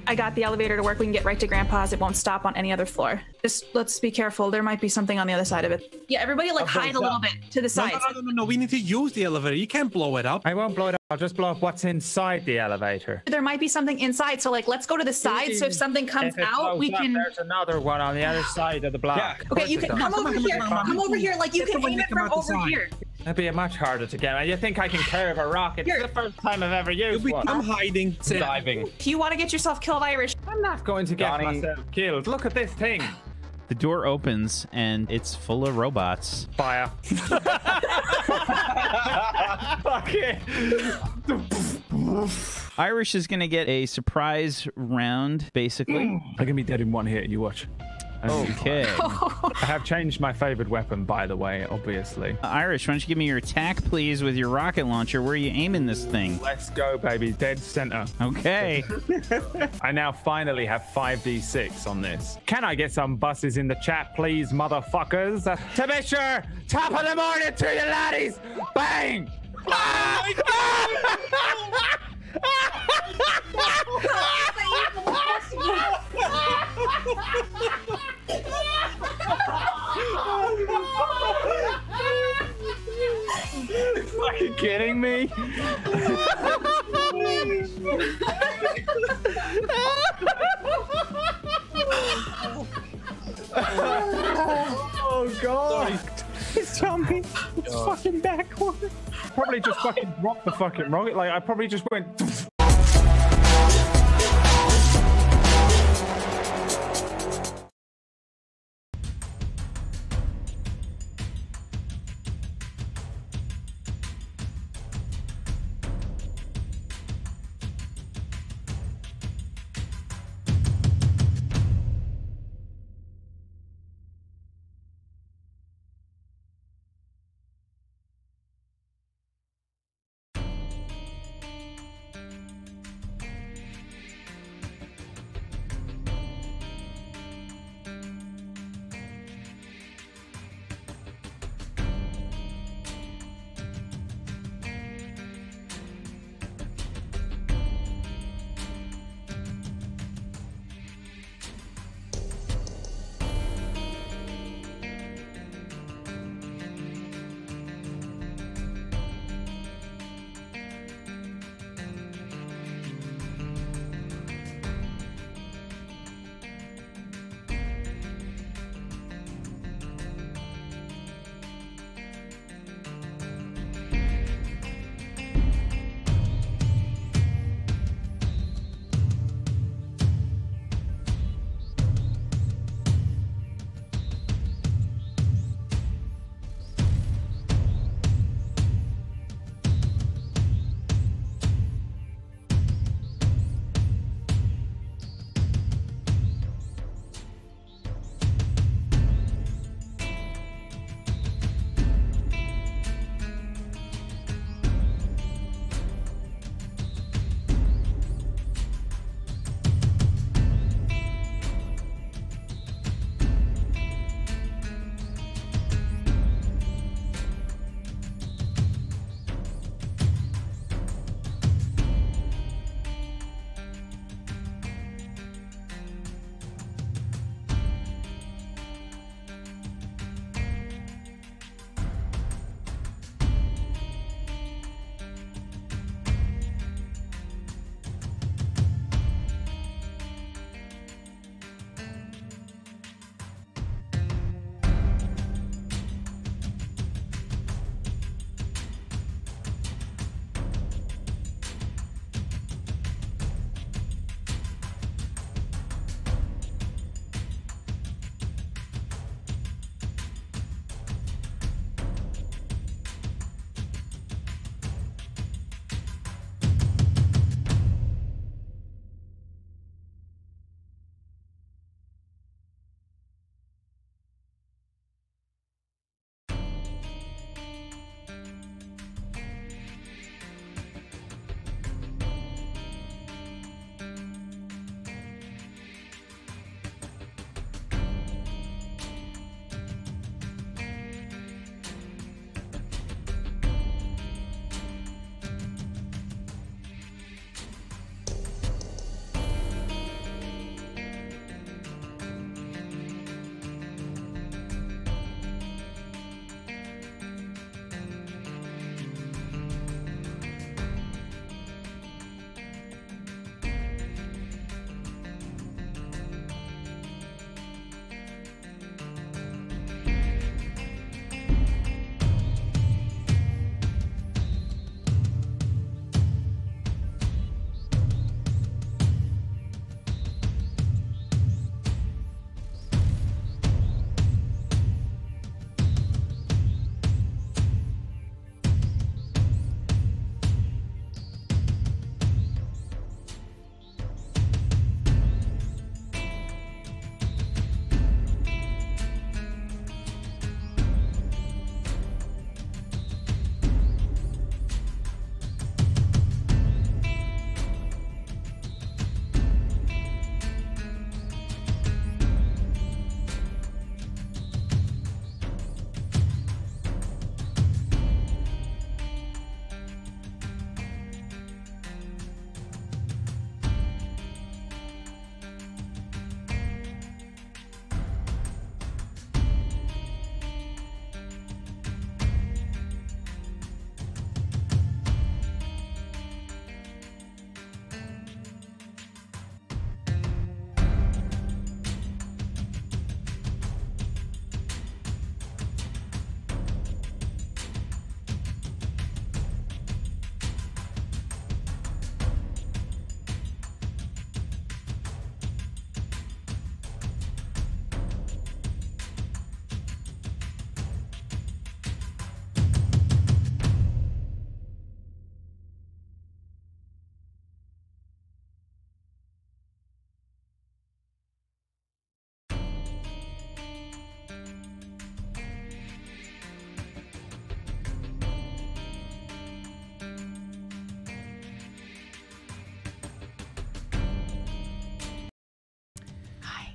I got the elevator to work. We can get right to Grandpa's. It won't stop on any other floor. Just let's be careful. There might be something on the other side of it. Yeah, everybody like hide a little bit to the side. No. We need to use the elevator. You can't blow it up. I won't blow it up. I'll just blow up what's inside the elevator. There might be something inside. So like, let's go to the side. So if something comes If it out, we blows up, can. There's another one on the other side of the block. Yeah. Okay, you can come over here. Come over here. Like you That's can the one aim that it come from out the over side. here. That'd be much harder to get. You think I can curve a rock? It's Here. the first time I've ever used one. I'm hiding. Diving. If you want to get yourself killed, Irish. I'm not going to get Donnie. myself killed. Look at this thing. The door opens and it's full of robots. Fire. Fuck it. Irish is going to get a surprise round, basically. I'm gonna be dead in one hit. You watch. Okay. I have changed my favorite weapon, by the way, obviously. Irish, why don't you give me your attack, please, with your rocket launcher? Where are you aiming this thing? Let's go, baby. Dead center. Okay. I now finally have 5d6 on this. Can I get some buses in the chat, please, motherfuckers? To be sure, top of the morning to you, laddies. Bang! Fucking kidding me? Oh god! It's jumping. It's fucking backward. Probably just fucking dropped the fucking rocket. Like I probably just went.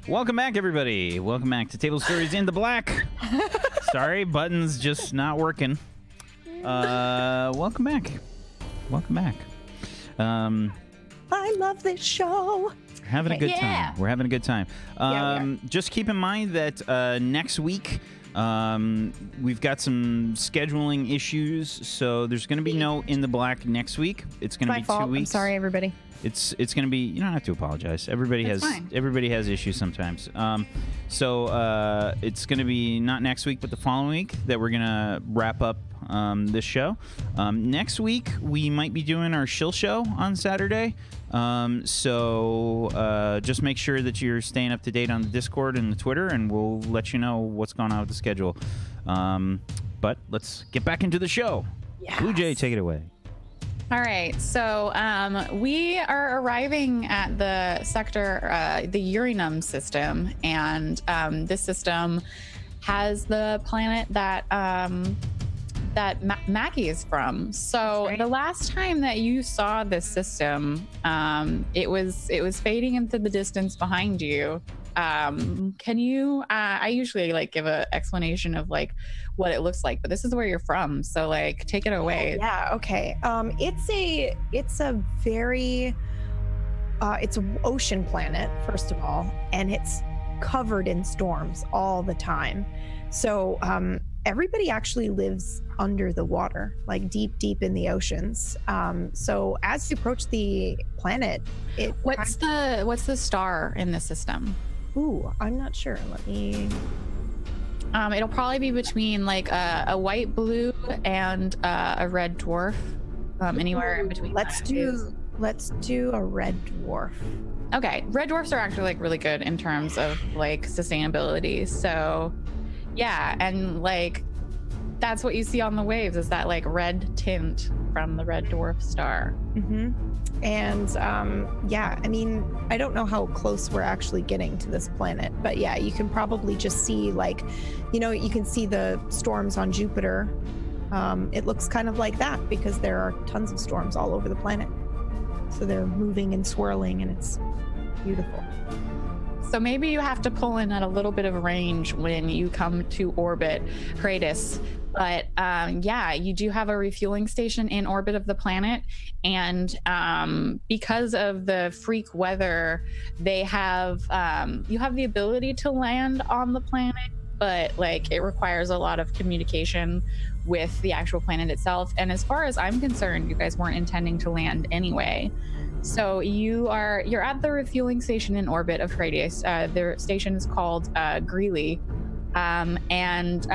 Welcome back, everybody. Welcome back to Table Stories in the Black. Sorry, button's just not working. Welcome back. Welcome back. I love this show. We're having a good time. We're having a good time. Just keep in mind that next week we've got some scheduling issues, so there's going to be no In the Black next week. It's going to be 2 weeks. I'm sorry, everybody. It's going to be. You don't have to apologize. Everybody has issues sometimes. So it's going to be not next week, but the following week that we're going to wrap up this show. Next week we might be doing our shill show on Saturday. So just make sure that you're staying up to date on the Discord and the Twitter, and we'll let you know what's going on with the schedule. But let's get back into the show. Yes. Blue Jay, take it away. All right, so we are arriving at the sector, the Urinum system, and this system has the planet that Mackie is from. So the last time that you saw this system, it was fading into the distance behind you. Can you? I usually like give an explanation of like what it looks like, but this is where you're from, so like take it away. Oh, yeah. Okay. It's a very it's an ocean planet, first of all, and it's covered in storms all the time. So everybody actually lives under the water, like deep in the oceans. So as you approach the planet, what's the star in the system? Ooh, I'm not sure. Let me. It'll probably be between like a white blue and a red dwarf. Anywhere in between. Let's do a red dwarf. Okay, red dwarfs are actually like really good in terms of like sustainability. So, yeah, and like that's what you see on the waves is that like red tint from the red dwarf star. Mm-hmm. And yeah, I mean, I don't know how close we're actually getting to this planet, but yeah, you can probably just see like, you can see the storms on Jupiter. It looks kind of like that because there are tons of storms all over the planet. So they're moving and swirling, and it's beautiful. So maybe you have to pull in at a little bit of range when you come to orbit Kratos. But yeah, you do have a refueling station in orbit of the planet. And because of the freak weather, they have, you have the ability to land on the planet, but like it requires a lot of communication with the actual planet itself. And as far as I'm concerned, you guys weren't intending to land anyway. So you're at the refueling station in orbit of Kratos. The station is called Greeley. And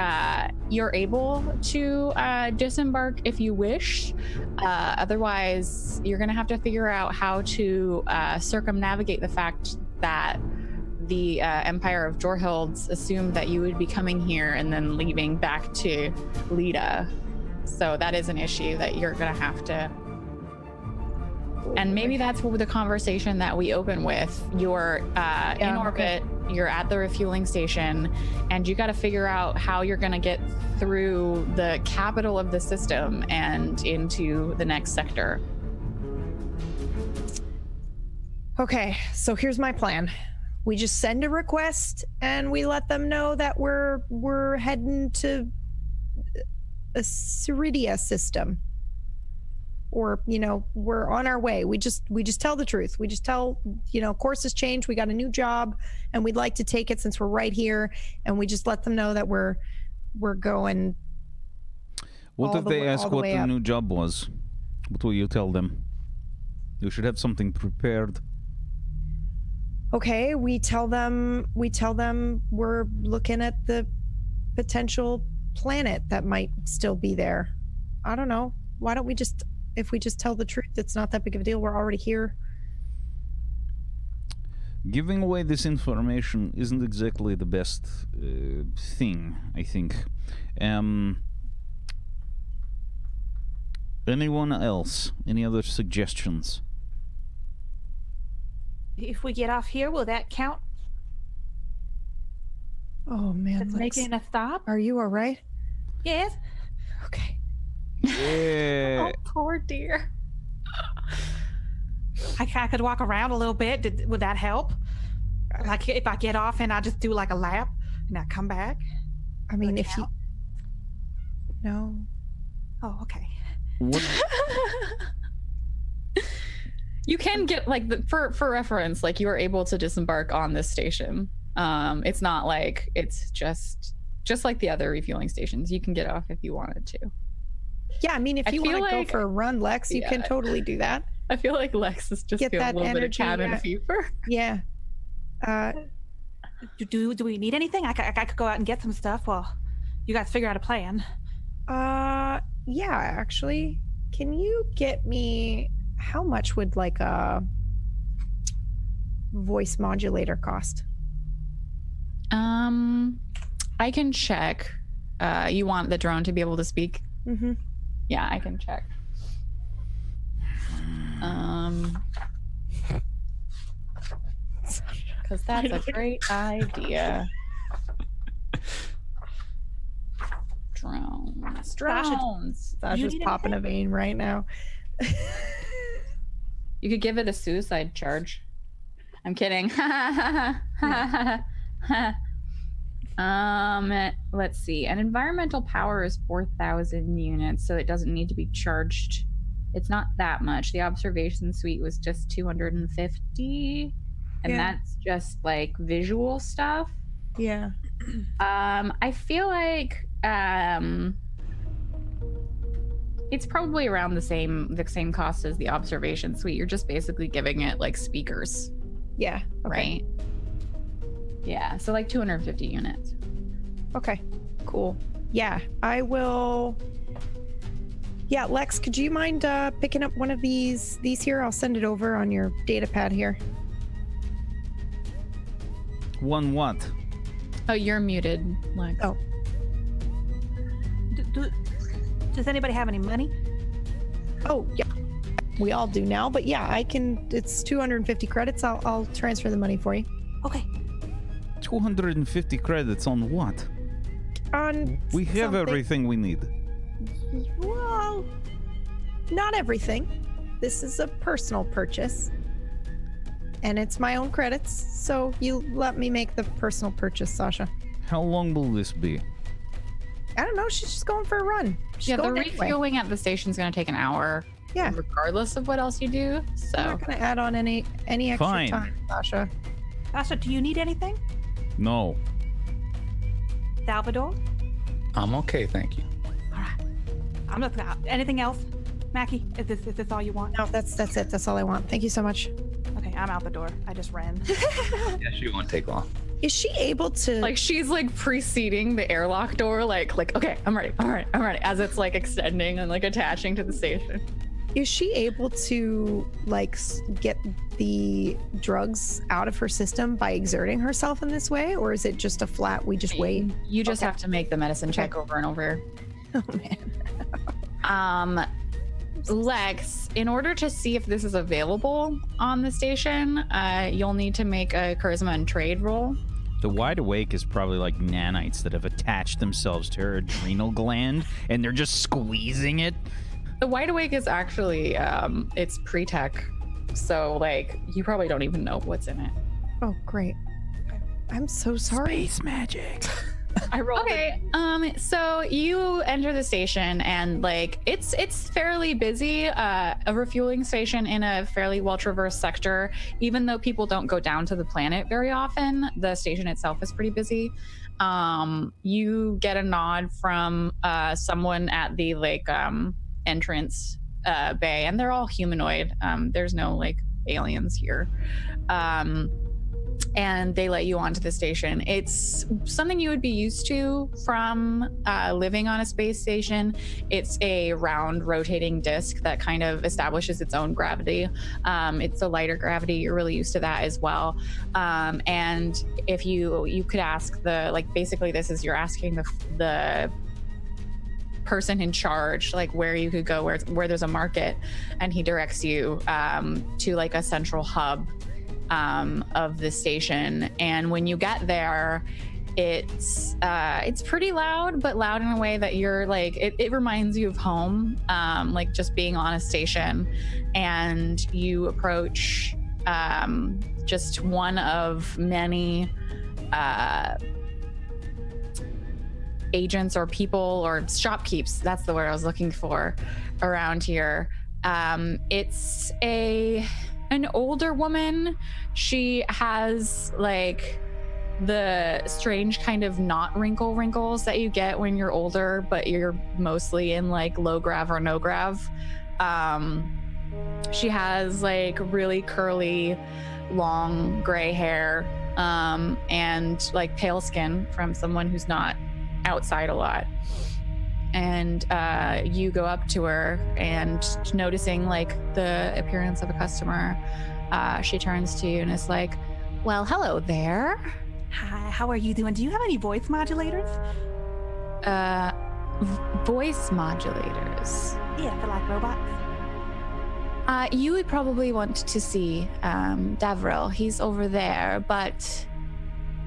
you're able to disembark if you wish. Otherwise, you're going to have to figure out how to circumnavigate the fact that the Empire of Jorhild assumed that you would be coming here and then leaving back to Leda. So that is an issue that you're going to have to... And maybe that's the conversation that we open with. You're in orbit, you're at the refueling station, and you got to figure out how you're going to get through the capital of the system and into the next sector. Okay, so here's my plan. We just send a request and we let them know that we're heading to a Ceridia system. Or, we're on our way. We just tell the truth. We just tell, course has changed. We got a new job and we'd like to take it since we're right here. And we just let them know that we're going. What if they ask what the new job was? What will you tell them? You should have something prepared. Okay, we tell them we're looking at the potential planet that might still be there. I don't know. Why don't we just... If we just tell the truth, it's not that big of a deal. We're already here. Giving away this information isn't exactly the best thing, I think. Anyone else? Any other suggestions? If we get off here, will that count? Oh, man. That's making a stop? Are you all right? Yes. Okay. Yeah. Oh, poor dear. I could walk around a little bit. Would that help? Like if I get off and I just do like a lap and I come back? I mean, if you... count? No. Oh, okay. What? You can get like for reference, like you are able to disembark on this station. It's not like it's just like the other refueling stations. You can get off if you wanted to. Yeah, I mean, if you want to go for a run, Lex, you can totally do that. I feel like Lex is just Get feeling that a little energy, bit of cabin fever. Yeah. Do we need anything? I could go out and get some stuff while you guys figure out a plan. Yeah, actually. Can you get me... How much would like a voice modulator cost? I can check. You want the drone to be able to speak? Mm-hmm. Yeah, I can check. Because that's a great idea. Drones. Sasha's popping a vein right now. You could give it a suicide charge. I'm kidding. Let's see. An environmental power is 4,000 units, so it doesn't need to be charged. It's not that much. The observation suite was just 250, and that's just like visual stuff. Yeah. I feel like it's probably around the same cost as the observation suite. You're just basically giving it like speakers. Yeah. Okay. Right. Yeah. So like 250 units. Okay. Cool. Yeah, I will. Yeah, Lex, could you mind picking up one of these here? I'll send it over on your data pad here. One what? Oh, you're muted, Lex. Oh. Does anybody have any money? Oh, yeah. We all do now, but yeah, I can. It's 250 credits. I'll transfer the money for you. Okay. 250 credits on what? On We have something. everything we need. Well, not everything. This is a personal purchase. And it's my own credits, so you let me make the personal purchase, Sasha. How long will this be? I don't know. She's just going for a run. She's Yeah, the going anyway. refueling at the station is going to take an hour. Yeah. Regardless of what else you do. So I'm not going to add on any extra Fine. time, Sasha. Sasha, do you need anything? No. Salvador? I'm okay, thank you. All right. I'm just anything else? Mackie, is this all you want? No, that's it. That's all I want. Thank you so much. Okay, I'm out the door. I just ran. Yeah, she won't take long. Is she able to like she's like preceding the airlock door, like okay, I'm ready, as it's like extending and like attaching to the station. Is she able to like get the drugs out of her system by exerting herself in this way, or is it just a flat we just wait? You just Okay. have to make the medicine check over and over. Oh man. Lex, in order to see if this is available on the station, you'll need to make a charisma and trade roll. The wide awake is probably like nanites that have attached themselves to her adrenal gland and they're just squeezing it. The wide awake is actually it's pre-tech, so like you probably don't even know what's in it. Oh great. I'm so sorry. Space magic. I rolled Okay, so you enter the station and like it's fairly busy, a refueling station in a fairly well-traversed sector. Even though people don't go down to the planet very often, the station itself is pretty busy. You get a nod from someone at the like entrance bay, and they're all humanoid. There's no like aliens here. And they let you onto the station. It's something you would be used to from living on a space station. It's a round rotating disc that kind of establishes its own gravity. It's a lighter gravity. You're really used to that as well. And if you could ask basically this is you're asking the person in charge like where you could go where there's a market, and he directs you to like a central hub of the station. And when you get there, it's pretty loud, but loud in a way that you're like it reminds you of home, like just being on a station. And you approach just one of many agents or people or shopkeepers, that's the word I was looking for, around here. It's an older woman. She has like the strange kind of not wrinkles that you get when you're older, but you're mostly in like low grav or no grav. She has like really curly, long gray hair, and like pale skin from someone who's not outside a lot. And you go up to her, and noticing like the appearance of a customer, she turns to you and is like, well, hello there. Hi, how are you doing? Do you have any voice modulators? Voice modulators? Yeah, for like robots. You would probably want to see Davril. He's over there, but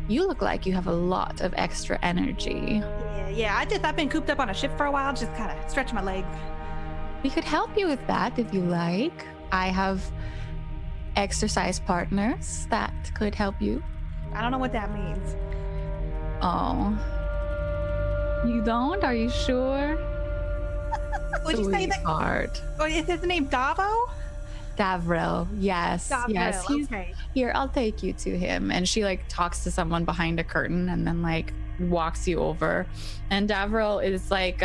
you look like you have a lot of extra energy. Yeah. I've been cooped up on a ship for a while, just kind of stretch my legs. We could help you with that if you like. I have exercise partners that could help you. I don't know what that means. Oh. You don't? Are you sure? Would you say that? Sweetheart. Oh, is his name Davo? Davril, yes. Davril, yes. He's, okay. Here, I'll take you to him. And she like talks to someone behind a curtain and then like walks you over. And Davril is like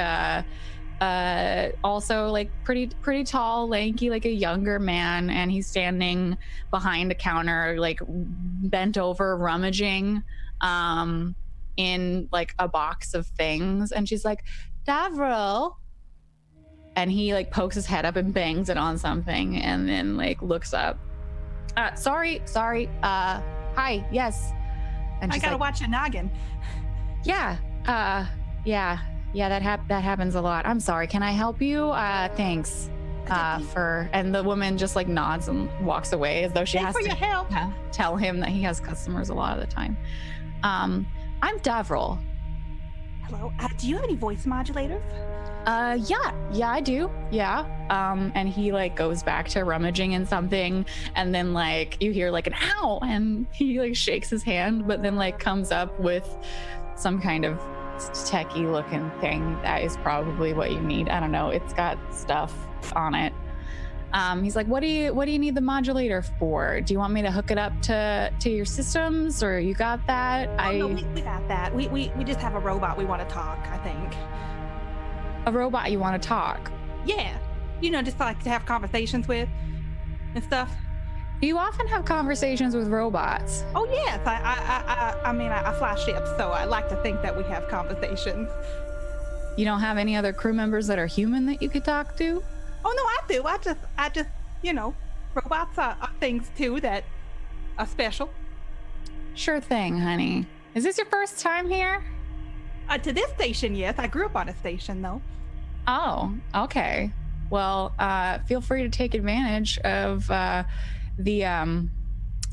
also like pretty tall, lanky, like a younger man, and he's standing behind a counter, like bent over, rummaging in like a box of things. And she's like, Davril. And he like pokes his head up and bangs it on something, and then like looks up. Sorry. Hi, yes. And I she's gotta like, watch your noggin. Yeah. Yeah. That happens a lot. I'm sorry. Can I help you? Thanks. And the woman just like nods and walks away as though she Thanks has for to your help. Tell him that he has customers a lot of the time. I'm Davril. Hello. Do you have any voice modulators? Yeah, I do. Yeah. And he like goes back to rummaging in something, and then like you hear like an ow, and he like shakes his hand, but then like comes up with some kind of techie looking thing that is probably what you need. I don't know. It's got stuff on it. He's like, what do you need the modulator for? Do you want me to hook it up to your systems, or you got that? No, we got that. We just have a robot we want to talk, I think. A robot you want to talk? Yeah. Just like to have conversations with and stuff. Do you often have conversations with robots? Oh, yes. I fly ships, so I like to think that we have conversations. You don't have any other crew members that are human that you could talk to? Oh, no, I do. I just, robots are things, too, that are special. Sure thing, honey. Is this your first time here? To this station, yes. I grew up on a station, though. Oh, okay. Well, feel free to take advantage of the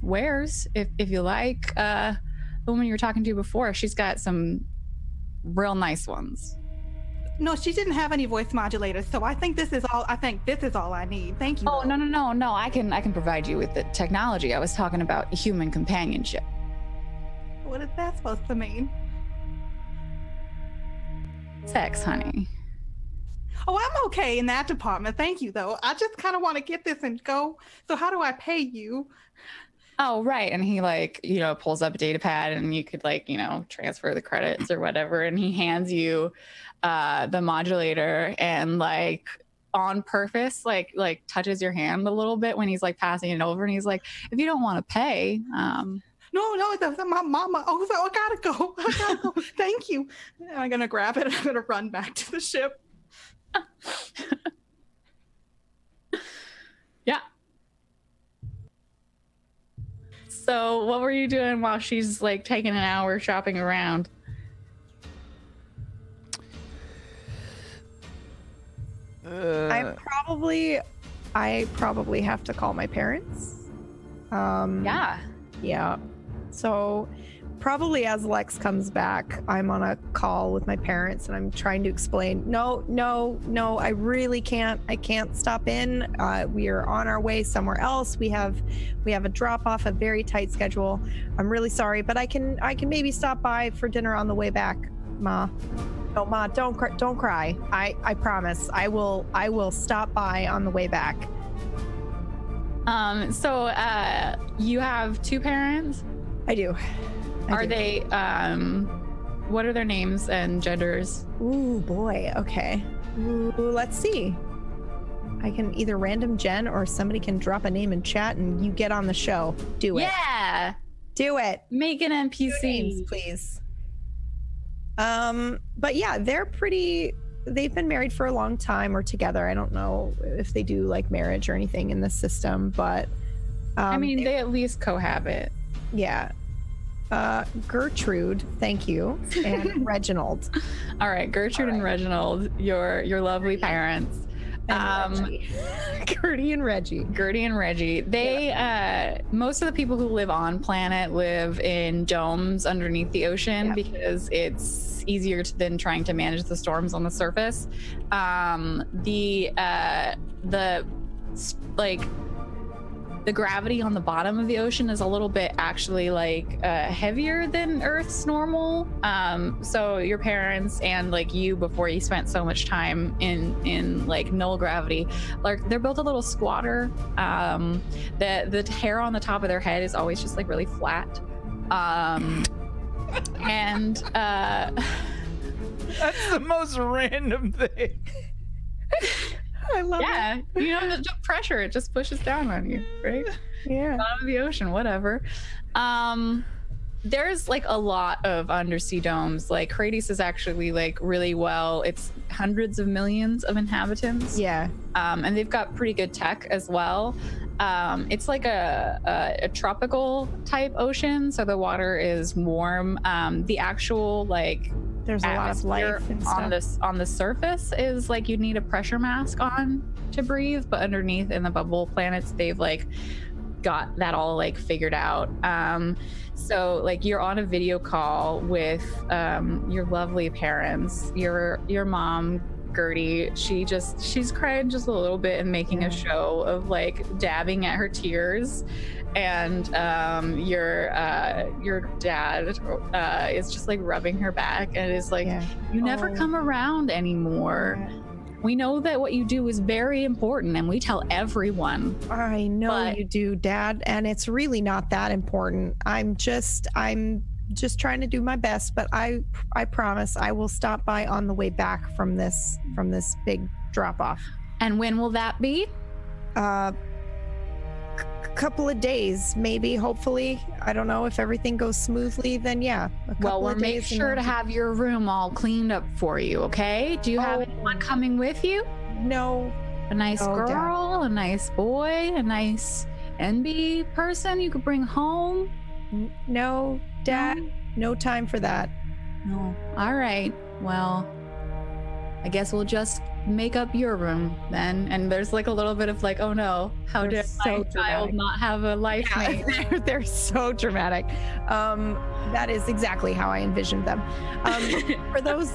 wares if you like. The woman you were talking to before, she's got some real nice ones. No, she didn't have any voice modulators, so I think this is all I need. Thank you. Oh, no. I can provide you with the technology. I was talking about human companionship. What is that supposed to mean? Sex, honey. Oh, I'm okay in that department. Thank you, though. I just kind of want to get this and go. So how do I pay you? Oh, right. And he pulls up a data pad, and you could transfer the credits or whatever. And he hands you the modulator, and like on purpose, like touches your hand a little bit when he's like passing it over. And he's like, if you don't want to pay, No, that's my mama. Oh, so I gotta go. Thank you. I'm gonna grab it. I'm gonna run back to the ship. Yeah. So what were you doing while she's like taking an hour shopping around? I probably have to call my parents. Yeah. Yeah. So probably as Lex comes back, I'm on a call with my parents and I'm trying to explain, no, I really can't. I can't stop in. We are on our way somewhere else. We have a drop off, a very tight schedule. I'm really sorry, but I can maybe stop by for dinner on the way back, Ma. No, Ma, don't cry. I promise. I will stop by on the way back. So you have two parents? I do. Are they, what are their names and genders? Ooh, boy. Okay. Ooh, let's see. I can either random gen or somebody can drop a name in chat and you get on the show. Do it. Yeah. Do it. Make an NPC. Names, please. But yeah, they've been married for a long time or together. I don't know if they do like marriage or anything in the system, but I mean, they at least cohabit. Yeah. Gertrude, thank you, and Reginald. All right, Gertrude and Reginald, your lovely parents. Gertie and Reggie. Gertie and Reggie. They most of the people who live on planet live in domes underneath the ocean because it's easier than trying to manage the storms on the surface. The gravity on the bottom of the ocean is a little bit actually heavier than Earth's normal. So your parents and like you, before you spent so much time in like null gravity, like they're built a little squatter. The hair on the top of their head is always just like really flat. And that's the most random thing. I love it. Yeah, you know, the pressure, it just pushes down on you, right? Yeah. Bottom of the ocean, whatever. There's like a lot of undersea domes. Like Hades is actually like really well. It's hundreds of millions of inhabitants. Yeah. And they've got pretty good tech as well. It's like a tropical type ocean, so the water is warm. The actual like there's a lot of life and stuff. on the surface is like you need a pressure mask on to breathe, but underneath in the bubble planets they've like got that all like figured out. So like you're on a video call with your lovely parents, your mom Gertie. She's crying just a little bit and making a show of like dabbing at her tears, and your dad is just like rubbing her back and is like, you never come around anymore. We know that what you do is very important and we tell everyone. I know you do, Dad, and it's really not that important. I'm just trying to do my best, but I promise I will stop by on the way back from this big drop off. And when will that be? Couple of days, maybe, hopefully. I don't know if everything goes smoothly, then we'll make sure to have your room all cleaned up for you, okay? Do you have anyone coming with you? No. A nice girl, Dad. A nice boy, a nice NB person you could bring home? No, Dad. No time for that. No. All right. Well, I guess we'll just make up your room then. And there's like a little bit of like, oh no, how did my child not have a life mate? They're so dramatic. That is exactly how I envisioned them. For those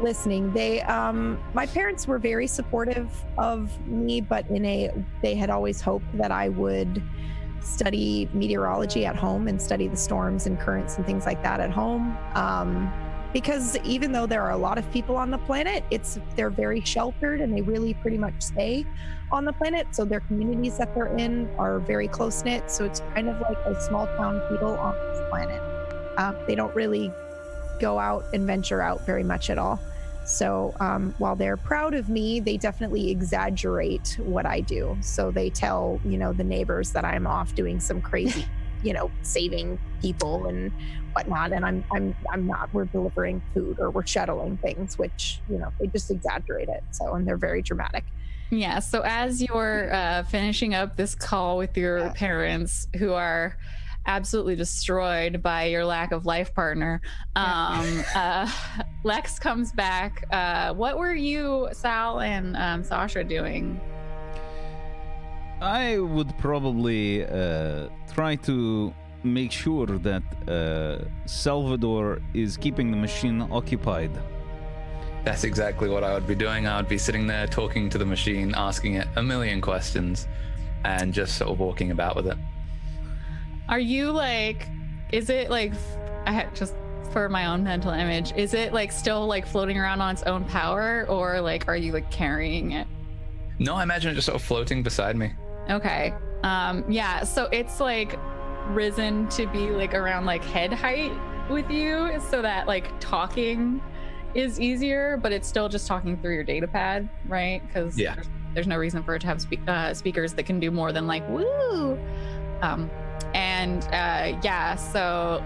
listening, my parents were very supportive of me, but they had always hoped that I would study meteorology at home and study the storms and currents and things like that at home. Because even though there are a lot of people on the planet, they're very sheltered and they really pretty much stay on the planet. So their communities that they're in are very close knit. So it's kind of like a small town feel on this planet. They don't really go out and venture out very much at all. So while they're proud of me, they definitely exaggerate what I do. So they tell, the neighbors that I'm off doing some crazy, saving people and whatnot. And I'm not. We're delivering food or we're shuttling things, which, they just exaggerate it. So, and they're very dramatic. Yeah. So as you're finishing up this call with your parents, who are absolutely destroyed by your lack of life partner, Lex comes back. What were you, Sal, and Sasha doing? I would probably try to make sure that Salvador is keeping the machine occupied. That's exactly what I would be doing. I would be sitting there talking to the machine, asking it a million questions, and just sort of walking about with it. Are you like, is it like, just for my own mental image, is it like still like floating around on its own power, or like are you like carrying it? No, I imagine it just sort of floating beside me. Okay. Yeah, so it's like risen to be like around like head height with you, so that like talking is easier, but it's still just talking through your data pad, right? Because there's no reason for it to have speakers that can do more than like woo. So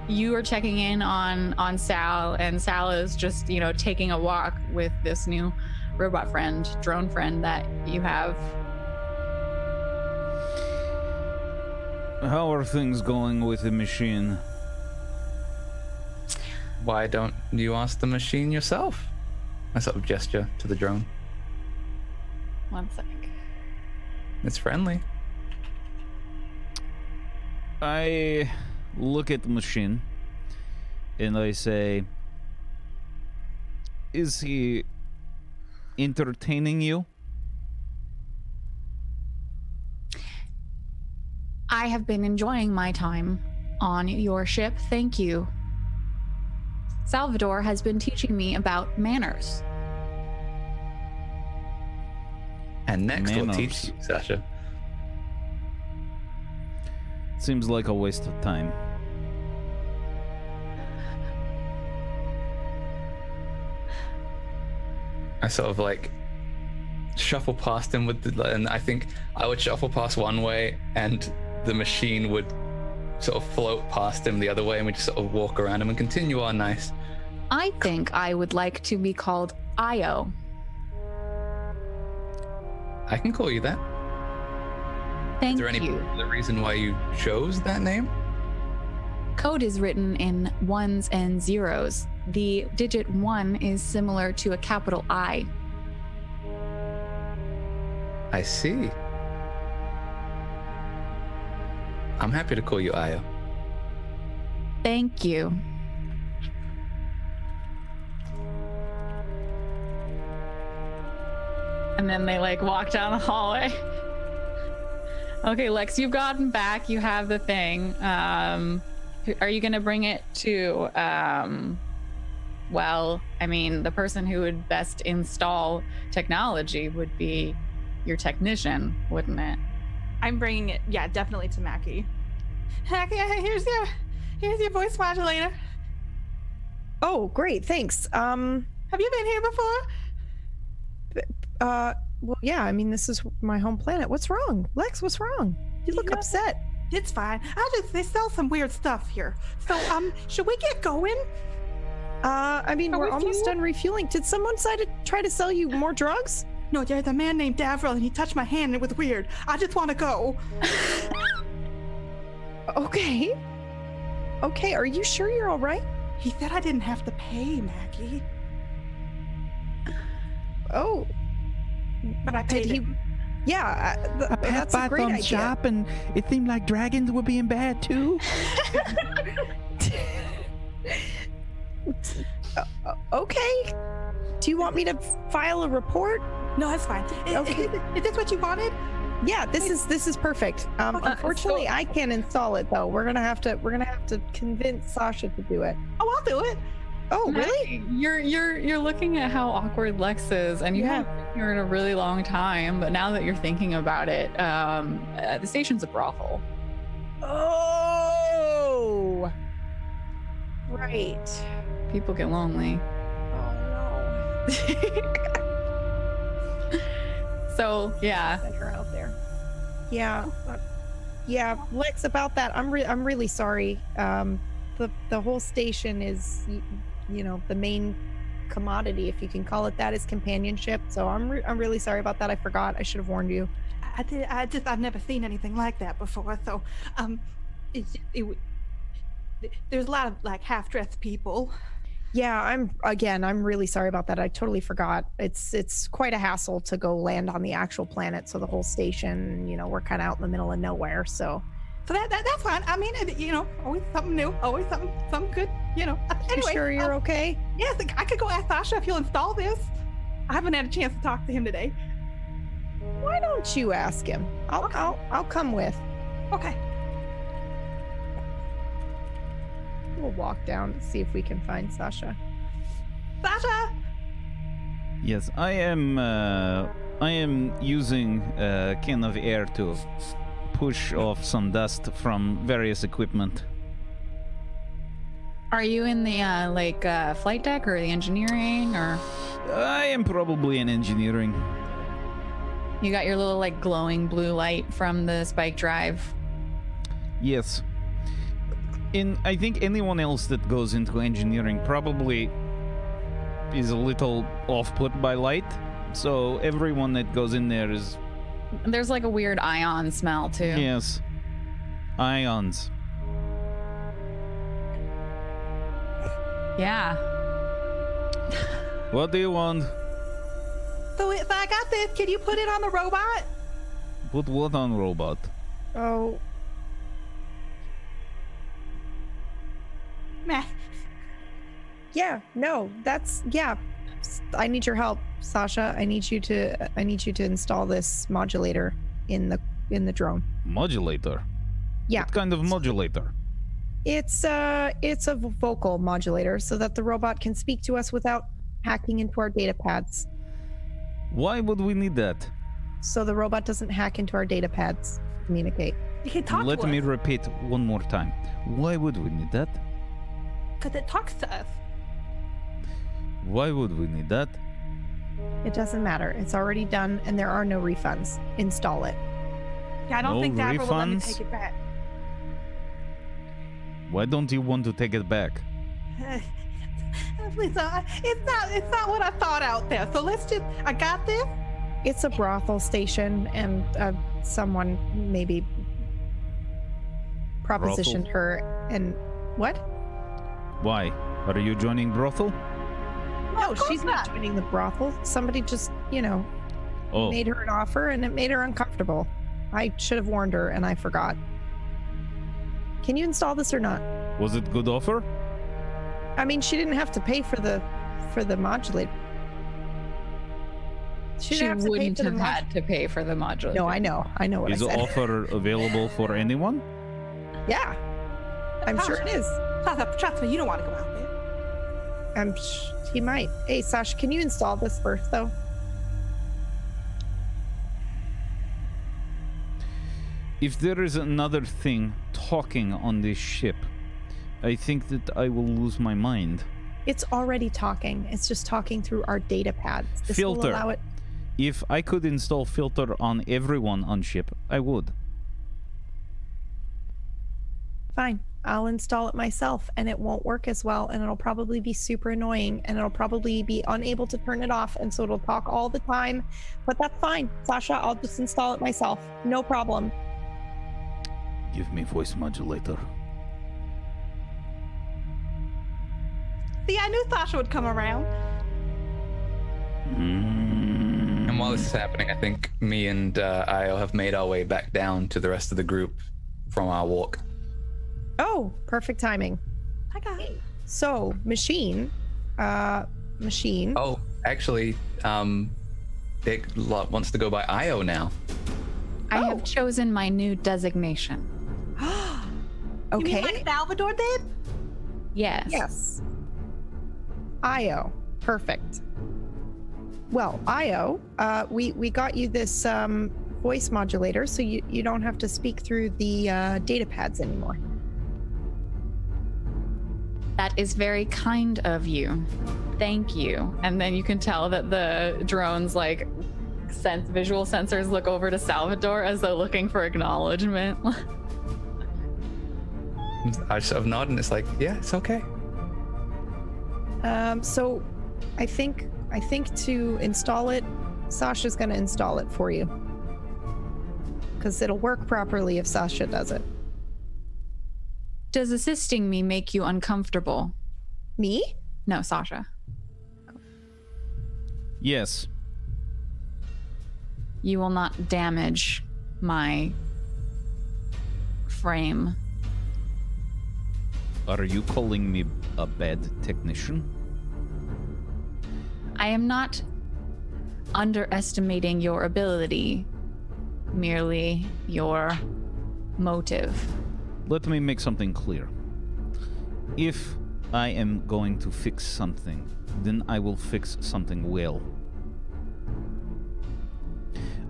you are checking in on Sal, and Sal is just, you know, taking a walk with this new robot friend, drone friend that you have. How are things going with the machine? Why don't you ask the machine yourself? I sort of gesture to the drone. One sec. It's friendly. I look at the machine and I say, is he entertaining you? I have been enjoying my time on your ship. Thank you. Salvador has been teaching me about manners. And next we'll Manners. teach you, Sasha. Seems like a waste of time. I sort of like shuffle past him and I think I would shuffle past one way and the machine would sort of float past him the other way, and we just sort of walk around him and continue our nice. I think I would like to be called Io. I can call you that. Thank Is there any you. particular reason why you chose that name? Code is written in ones and zeros. The digit 1 is similar to a capital I. I see. I'm happy to call you Io. Thank you. And then they like walk down the hallway. Okay, Lex, you've gotten back. You have the thing. Are you going to bring it to, well, I mean, the person who would best install technology would be your technician, wouldn't it? I'm bringing it, yeah, definitely to Mackie. Mackie, here's your voice modulator. Oh, great, thanks. Have you been here before? Well, yeah, I mean, this is my home planet. What's wrong? Lex, what's wrong? You look upset. It's fine. They sell some weird stuff here. So, should we get going? I mean, we're almost done refueling. Did someone try to sell you more drugs? No, there's a man named Davril, and he touched my hand, and it was weird. I just want to go. Okay. Okay, are you sure you're all right? He said I didn't have to pay, Maggie. Oh. But I paid him. Yeah, that's a great idea. Shop, and it seemed like dragons were being bad too. Okay. Do you want me to file a report? No, that's fine. Okay. Is this what you wanted? Yeah, this is perfect. Unfortunately, I can't install it though. We're gonna have to convince Sasha to do it. Oh, I'll do it. Oh, really? You're looking at how awkward Lex is, and you haven't been here in a really long time. But now that you're thinking about it, the station's a brothel. Oh, right. People get lonely. Oh no. So yeah. Send her out there. Yeah. Yeah, Lex, about that, I'm really sorry. The whole station is, you know, the main commodity, if you can call it that, is companionship. So I'm really sorry about that. I forgot. I should have warned you. I've never seen anything like that before. So, there's a lot of like half-dressed people. Yeah, I'm really sorry about that. I totally forgot. It's quite a hassle to go land on the actual planet. So the whole station, you know, we're kind of out in the middle of nowhere. So So that's fine. I mean, always something new, always something good. Anyway, You sure you're okay? Yes, I could go ask Sasha if he'll install this. I haven't had a chance to talk to him today. Why don't you ask him? I'll come with. Okay. We'll walk down to see if we can find Sasha. Sasha. Yes, I am using a can of air to push off some dust from various equipment. Are you in the flight deck or the engineering, or I am probably in engineering. you got your little glowing blue light from the spike drive? Yes. I think anyone else that goes into engineering probably is a little off-put by light. So everyone that goes in there is... There's a weird ion smell too. Yes. Ions. Yeah. What do you want? So if I got this, can you put it on the robot? Put what on robot? Oh, Meh. yeah. No, I need your help, Sasha. I need you to install this modulator in the drone. Modulator? Yeah. What kind of modulator? It's a vocal modulator so that the robot can speak to us without hacking into our data pads. Why would we need that? So the robot doesn't hack into our data pads to communicate. You can talk Let to me us. repeat one more time. Why would we need that? Because it talks to us. Why would we need that? It doesn't matter. It's already done and there are no refunds. Install it. Yeah, I don't No think Dabber will let me refunds? take it back. Why don't you want to take it back? It's not what I thought out there. So I got this. It's a brothel station and someone maybe propositioned her and what? Why? Are you joining brothel? No, of course she's not not. joining the brothel. Somebody just, Oh, made her an offer and it made her uncomfortable. I should have warned her and I forgot. Can you install this or not? was it good offer? I mean, she didn't have to pay for the modulator. She didn't have to pay wouldn't for the have had to pay for the modulator. No, I know what Is I the said. offer available for anyone? Yeah, I'm sure it is. Sasha, trust me, you don't want to go out there. He might. Hey, Sasha, can you install this first, though? If there is another thing talking on this ship, I think that I will lose my mind. It's already talking. It's just talking through our data pads. This will Filter. allow it. If I could install filter on everyone on ship, I would. Fine. I'll install it myself, and it won't work as well, and it'll probably be super annoying, and it'll probably be unable to turn it off, and so it'll talk all the time. But that's fine, Sasha. I'll just install it myself. No problem. Give me voice modulator. See, I knew Sasha would come around. And while this is happening, I think me and Io have made our way back down to the rest of the group from our walk. Oh, perfect timing. I got it. So, machine. Oh, actually, it wants to go by Io now. I have chosen my new designation. You mean Okay. like Salvador did? Yes. Yes. Io. Perfect. Well, Io, we got you this voice modulator, so you don't have to speak through the data pads anymore. That is very kind of you. Thank you. And then you can tell that the drone's visual sensors look over to Salvador as though looking for acknowledgement. I just sort of nod and it's like, yeah, it's okay. So I think to install it, Sasha's going to install it for you. Because it'll work properly if Sasha does it. Does assisting me make you uncomfortable? Me? No, Sasha. Yes. You will not damage my frame. Are you calling me a bad technician? I am not underestimating your ability, merely your motive. Let me make something clear. If I am going to fix something, then I will fix something well.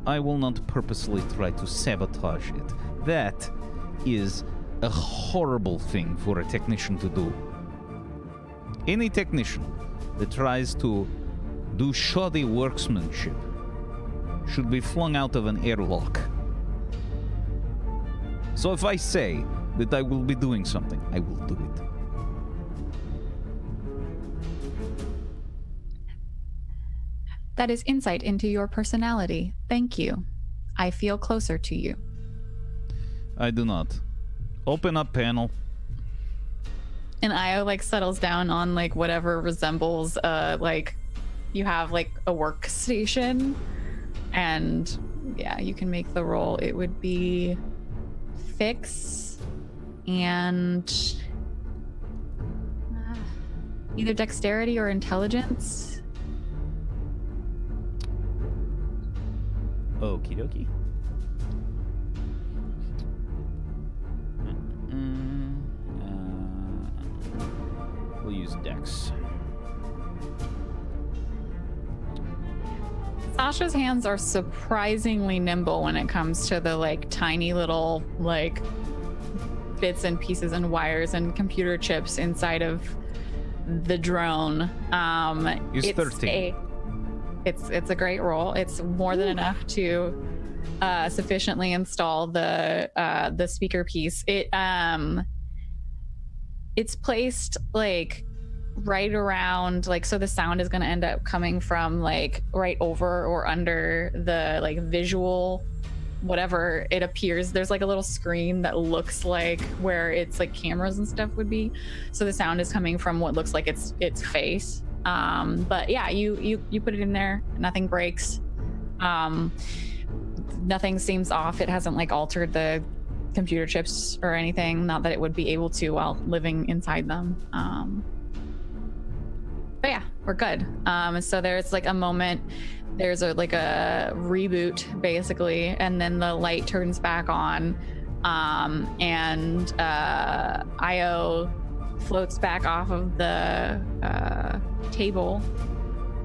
I will not purposely try to sabotage it. That is a horrible thing for a technician to do. Any technician that tries to do shoddy workmanship should be flung out of an airlock. So if I say that I will be doing something, I will do it. That is insight into your personality. Thank you. I feel closer to you. I do not. Open up panel. And Io like settles down on like whatever resembles like you have like a workstation, and yeah, you can make the roll. It would be fix and either dexterity or intelligence. Okie dokie. We'll use Dex. Sasha's hands are surprisingly nimble when it comes to the like tiny little like bits and pieces and wires and computer chips inside of the drone. It's 13. It's a great roll. It's more than enough to sufficiently install the speaker piece. It's placed like right around, like, so the sound is going to end up coming from like right over or under the like visual whatever it appears. There's like a little screen that looks like where it's like cameras and stuff would be, so the sound is coming from what looks like its face. But yeah, you put it in there, nothing breaks, nothing seems off. It hasn't like altered the computer chips or anything, not that it would be able to while living inside them. But yeah, we're good. So there's like a moment, there's like a reboot basically, and then the light turns back on, and Io floats back off of the table,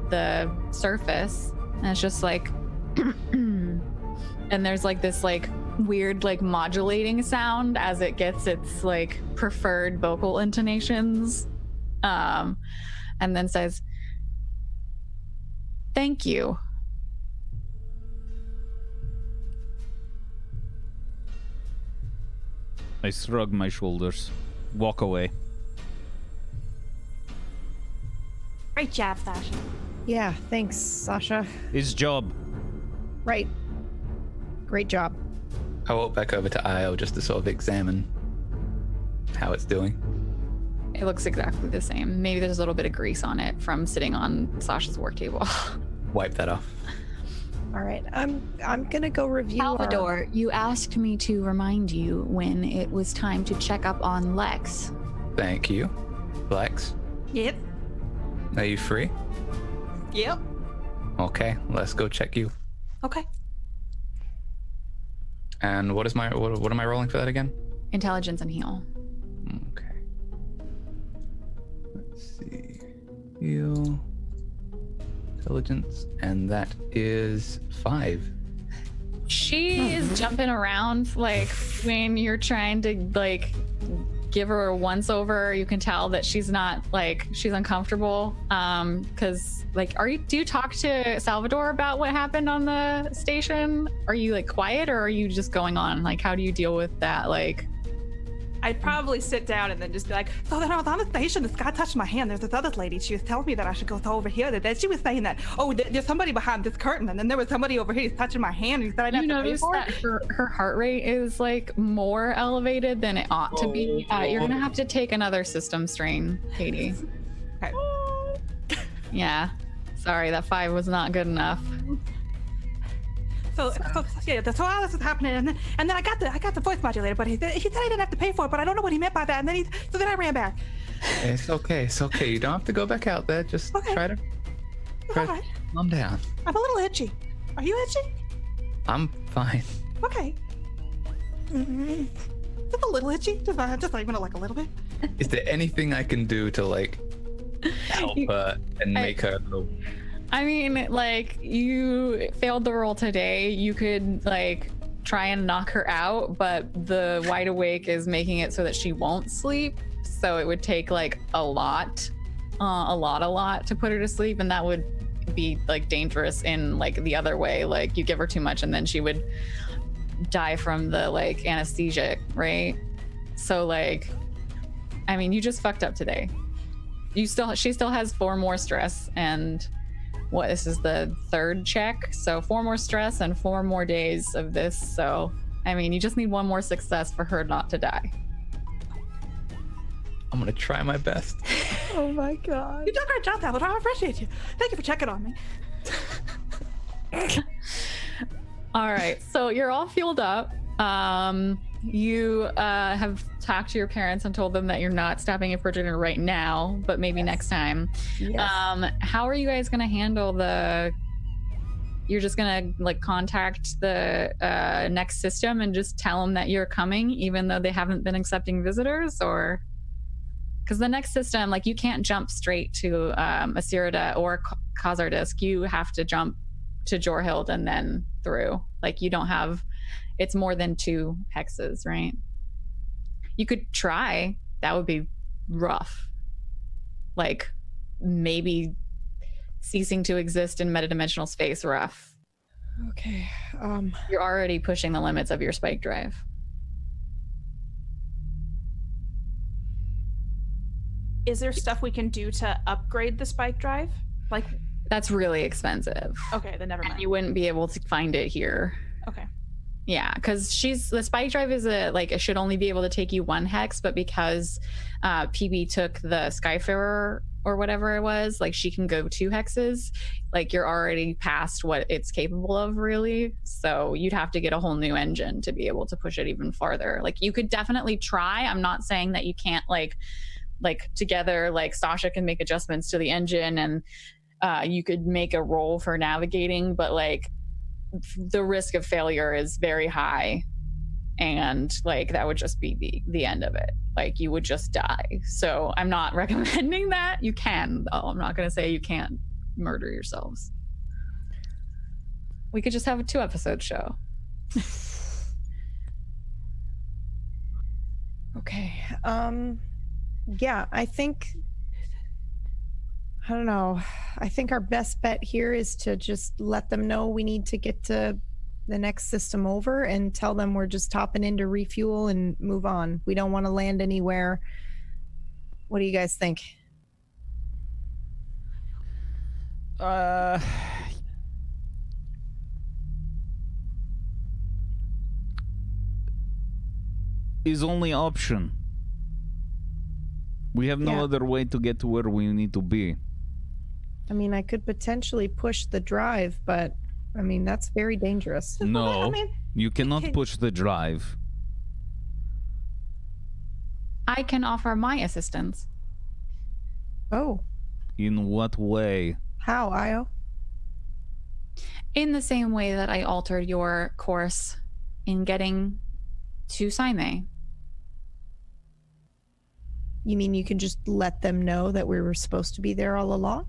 the surface, and it's just like and there's like this like weird like modulating sound as it gets its like preferred vocal intonations, and then says, "Thank you." I shrug my shoulders, walk away. Great job, Sasha. Yeah, thanks, Sasha. His job. Right. Great job. I walk back over to Io just to sort of examine how it's doing. It looks exactly the same. Maybe there's a little bit of grease on it from sitting on Sasha's work table. Wipe that off. All right, I'm gonna go review. Salvador, you asked me to remind you when it was time to check up on Lex. Thank you. Lex, Yep. are you free? Yep. Okay, let's go check you. Okay. And what am I rolling for that again? Intelligence and heal. Okay. Let's see. Heal. Intelligence, and that is 5. She is jumping around like when you're trying to like give her a once over. You can tell that she's not like, she's uncomfortable. Because like, do you talk to Salvador about what happened on the station? Are you like quiet, or are you just going on? Like, how do you deal with that? Like, I'd probably sit down and then just be like, so then I was on the station, this guy touched my hand. There's this other lady. She was telling me that I should go over here. Then she was saying that, oh, there's somebody behind this curtain. And then there was somebody over here who's touching my hand. And he said I'd have to pay for that her heart rate is like more elevated than it ought to be. You're going to have to take another system strain, Katie. Okay. Yeah. Sorry, that 5 was not good enough. So yeah, so all this is happening, and then I got the voice modulator, but he said I didn't have to pay for it, but I don't know what he meant by that. And then then I ran back. It's okay. It's okay. You don't have to go back out there. Just try to Alright. calm down. I'm a little itchy. Are you itchy? I'm fine. Okay. Just a little itchy. Just like a little bit. Is there anything I can do to like help her and make her? I mean, like, you failed the roll today. You could like try and knock her out, but the wide awake is making it so that she won't sleep. So it would take like a lot to put her to sleep, and that would be like dangerous in like the other way. Like, you give her too much and then she would die from the like anesthesia, right? So like, I mean, you just fucked up today. She still has 4 more stress, and this is the 3rd check, so 4 more stress and 4 more days of this. So I mean, you just need 1 more success for her not to die. I'm gonna try my best. Oh my god. You did a great job, Salvador. I appreciate you. Thank you for checking on me. All right, so you're all fueled up. You have talked to your parents and told them that you're not stopping a projector right now, but maybe next time. Yes. How are you guys gonna handle you're just gonna like contact the next system and just tell them that you're coming even though they haven't been accepting visitors? Or because the next system, like, you can't jump straight to Asirida or Khazardisk. You have to jump to Jorhild and then through. Like, you don't have, it's more than 2 hexes, right? You could try. That would be rough. Like, maybe ceasing to exist in metadimensional space, rough. Okay. You're already pushing the limits of your spike drive. Is there stuff we can do to upgrade the spike drive? Like, that's really expensive. okay, then never mind. And you wouldn't be able to find it here. Okay. Yeah, because the spike drive is it should only be able to take you 1 hex, but because PB took the Skyfarer or whatever it was, like, she can go 2 hexes. Like, you're already past what it's capable of, really. So you'd have to get a whole new engine to be able to push it even farther. Like, you could definitely try. I'm not saying that you can't like together, like, Sasha can make adjustments to the engine and you could make a roll for navigating, but like, the risk of failure is very high, and like, that would just be the end of it. Like, you would just die. So I'm not recommending that. You can, though. I'm not going to say you can't murder yourselves. We could just have a 2-episode show. Okay. Yeah, I don't know. I think our best bet here is to just let them know we need to get to the next system over and tell them we're just topping in to refuel and move on. We don't want to land anywhere. What do you guys think? Is only option. We have no other way to get to where we need to be. I mean, I could potentially push the drive, but I mean, that's very dangerous. No, I mean, you cannot push the drive. I can offer my assistance. Oh, In what way? how, Io? In the same way that I altered your course in getting to Saime. You mean you can just let them know that we were supposed to be there all along?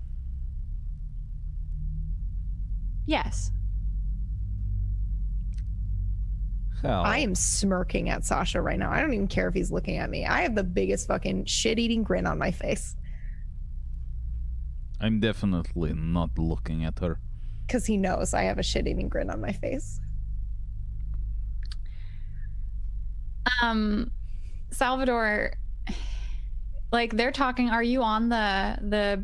Yes. How? I am smirking at Sasha right now. I don't even care if he's looking at me. I have the biggest fucking shit-eating grin on my face. I'm definitely not looking at her. Because he knows I have a shit-eating grin on my face. Salvador, like, they're talking, are you on the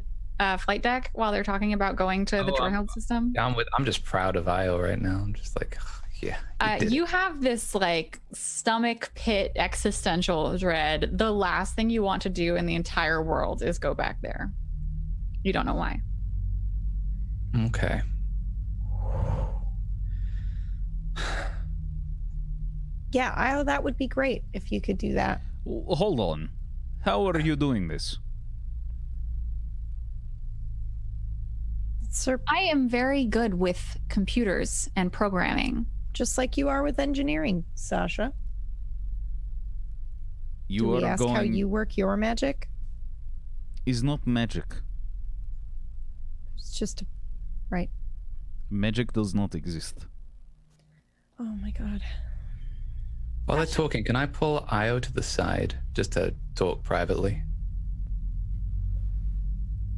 flight deck while they're talking about going to the Jorhild system? I'm just proud of Io right now. I'm just like, yeah. You have this like stomach pit existential dread. The last thing you want to do in the entire world is go back there. You don't know why. Okay. Yeah, that would be great if you could do that. Hold on. How are you doing this? Sir, I am very good with computers and programming. just like you are with engineering, Sasha. You Do we are ask going... how you work your magic? Is not magic. It's just right. Magic does not exist. Oh my god. While they're talking, can I pull Io to the side just to talk privately?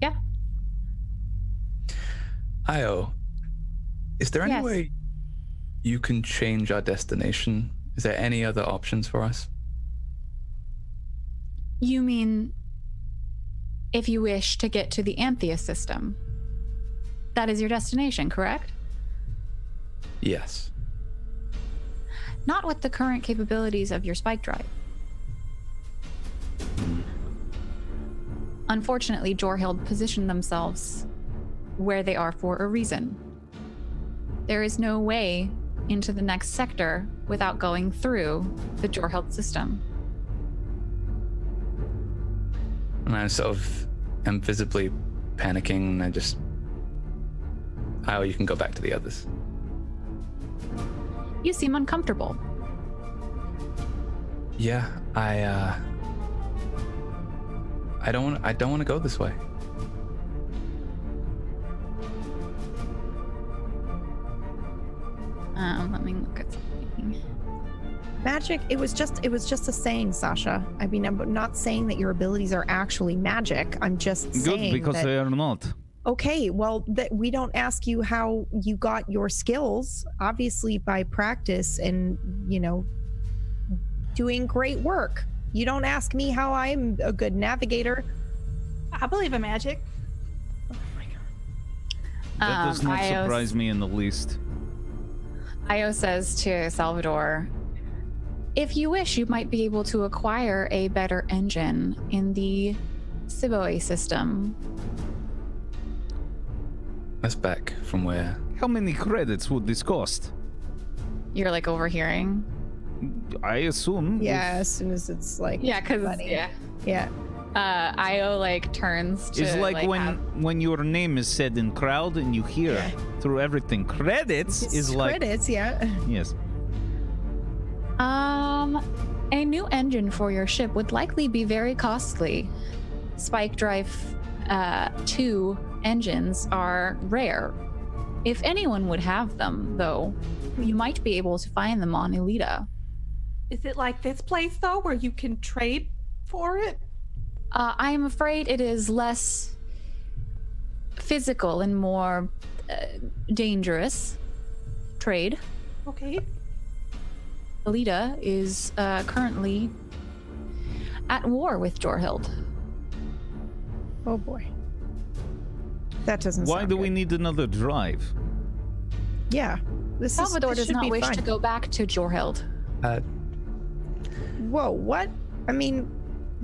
Yeah. Io, is there any Yes. way you can change our destination? Is there any other options for us? You mean if you wish to get to the Antheus system? That is your destination, correct? Yes. Not with the current capabilities of your spike drive. Unfortunately, Jorhild positioned themselves where they are for a reason. There is no way into the next sector without going through the Jorhild system. And I sort of am visibly panicking, and I just... Io, you can go back to the others. You seem uncomfortable. Yeah, I don't want to go this way. Let me look at something. Magic, it was just a saying, Sasha. I mean, I'm not saying that your abilities are actually magic. I'm just Good, saying because that, they are not. okay, well, that we don't ask you how you got your skills, obviously by practice and, doing great work. You don't ask me how I'm a good navigator. I believe in magic. Oh my god. That does not surprise me in the least. Io says to Salvador, if you wish, you might be able to acquire a better engine in the Siboe system. That's back from where? How many credits would this cost? You're like overhearing. I assume. Yeah, as soon as it's like because funny. Yeah. Io like turns to It's like when your name is said in crowd and you hear through everything. Credits It's is like... credits, yeah. Yes. A new engine for your ship would likely be very costly. Spike Drive 2 engines are rare. If anyone would have them, though, you might be able to find them on Elita. Is it like this place, though, where you can trade for it? I am afraid it is less physical and more dangerous trade. Okay. Elita is currently at war with Jorhild. Oh boy. That doesn't Why sound do good. we need another drive? Yeah. Salvador does should not be wish fine. to go back to Jorhild. Whoa, what? I mean,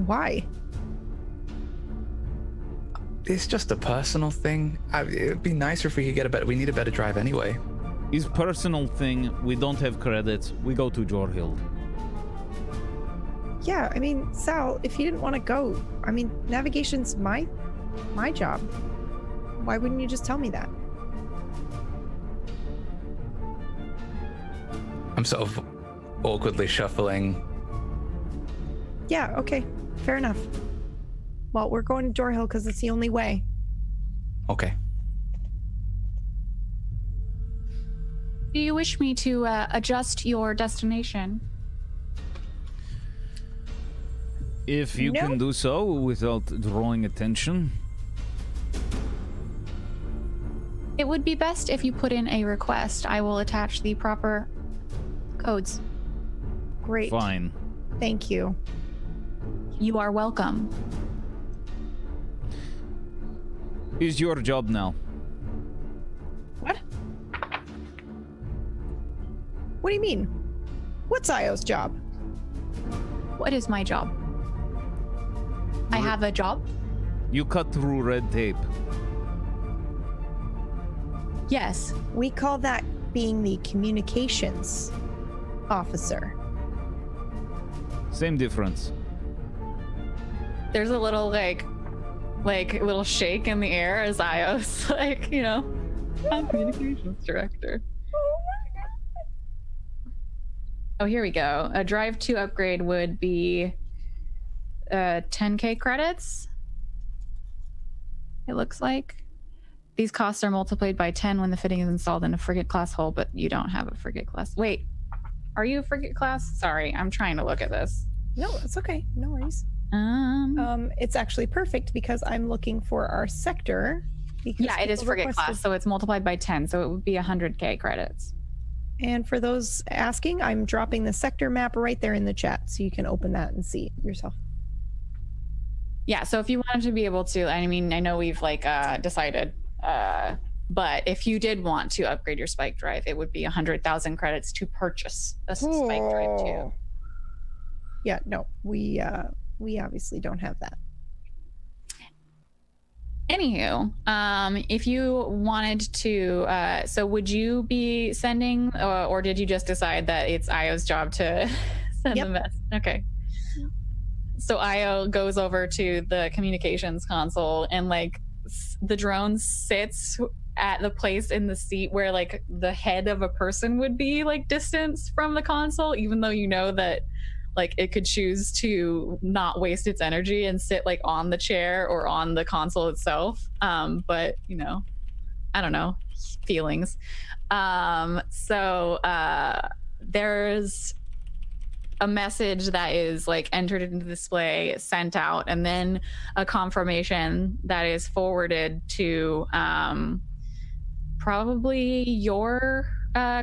why? It's just a personal thing. It'd be nicer if we could get a better... We need a better drive anyway. It's personal thing. We don't have credits. We go to Jorhild. Yeah, I mean, Sal, if you didn't want to go, I mean, navigation's my job. Why wouldn't you just tell me that? I'm sort of awkwardly shuffling. Yeah, okay. Fair enough. Well, we're going to Jorhill because it's the only way. Okay. Do you wish me to adjust your destination? If you can do so without drawing attention. It would be best if you put in a request. I will attach the proper codes. Great. Fine. Thank you. You are welcome. Is your job now. What? What do you mean? What's Io's job? What is my job? I have a job? You cut through red tape. Yes. We call that being the communications officer. Same difference. There's a little like little shake in the air as Ios like, you know, I'm communications director. Oh, here we go. A Drive 2 upgrade would be 10k credits. It looks like. These costs are multiplied by 10 when the fitting is installed in a frigate class hull, but you don't have a frigate class. Wait, are you a frigate class? Sorry, I'm trying to look at this. No, it's okay. No worries. It's actually perfect because I'm looking for our sector. Yeah, it is frigate class, so it's multiplied by 10, so it would be 100k credits. And for those asking, I'm dropping the sector map right there in the chat, so you can open that and see yourself. Yeah, so if you wanted to be able to, I mean, I know we've like decided, but if you did want to upgrade your spike drive, it would be 100,000 credits to purchase a spike drive too. Yeah, no, we obviously don't have that. Anywho, if you wanted to, so would you be sending, or did you just decide that it's Io's job to send the mess? Okay. So Io goes over to the communications console and like the drone sits at the place in the seat where like the head of a person would be like distance from the console, even though you know that like it could choose to not waste its energy and sit like on the chair or on the console itself. But you know, I don't know, feelings. There's a message that is like entered into the display, sent out, and then a confirmation that is forwarded to probably your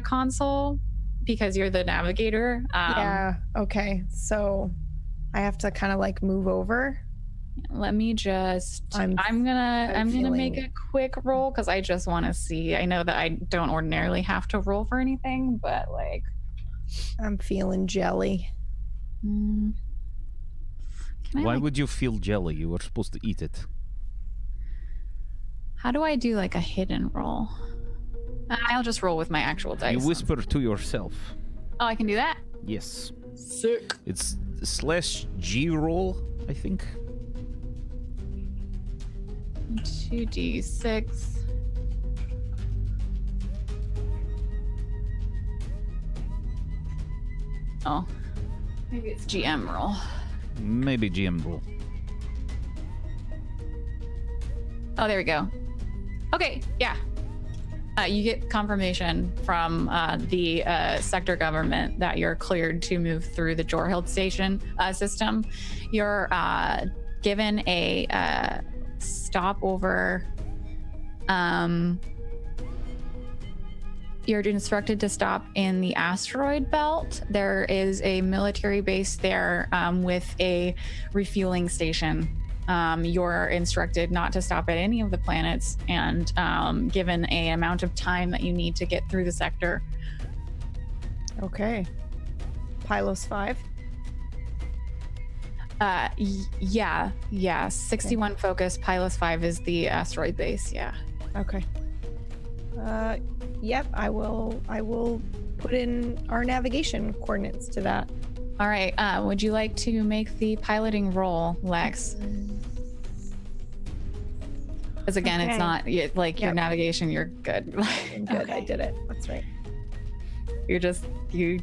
console because you're the navigator. Yeah, okay. So I have to kind of like move over. Let me just I'm gonna make a quick roll because I just want to see. I know that I don't ordinarily have to roll for anything, but like I'm feeling jelly. Why would you feel jelly? You were supposed to eat it. How do I do like a hidden roll? I'll just roll with my actual dice. You whisper to yourself. Oh, I can do that? Yes. Sick. It's /G roll, I think. 2d6. Oh, maybe it's GM roll. Maybe GM roll. Oh, there we go. Okay, yeah. You get confirmation from the sector government that you're cleared to move through the Jorhild station system. You're given a stopover. You're instructed to stop in the asteroid belt. There is a military base there with a refueling station. You're instructed not to stop at any of the planets and given an amount of time that you need to get through the sector. Okay. Pylos 5? Yeah. 61 okay. Focus, Pylos 5 is the asteroid base, yeah. Okay. Yep, I will put in our navigation coordinates to that. All right, would you like to make the piloting roll, Lex? Because again, okay. It's not like your navigation, you're good. I'm good, okay. I did it. That's right. You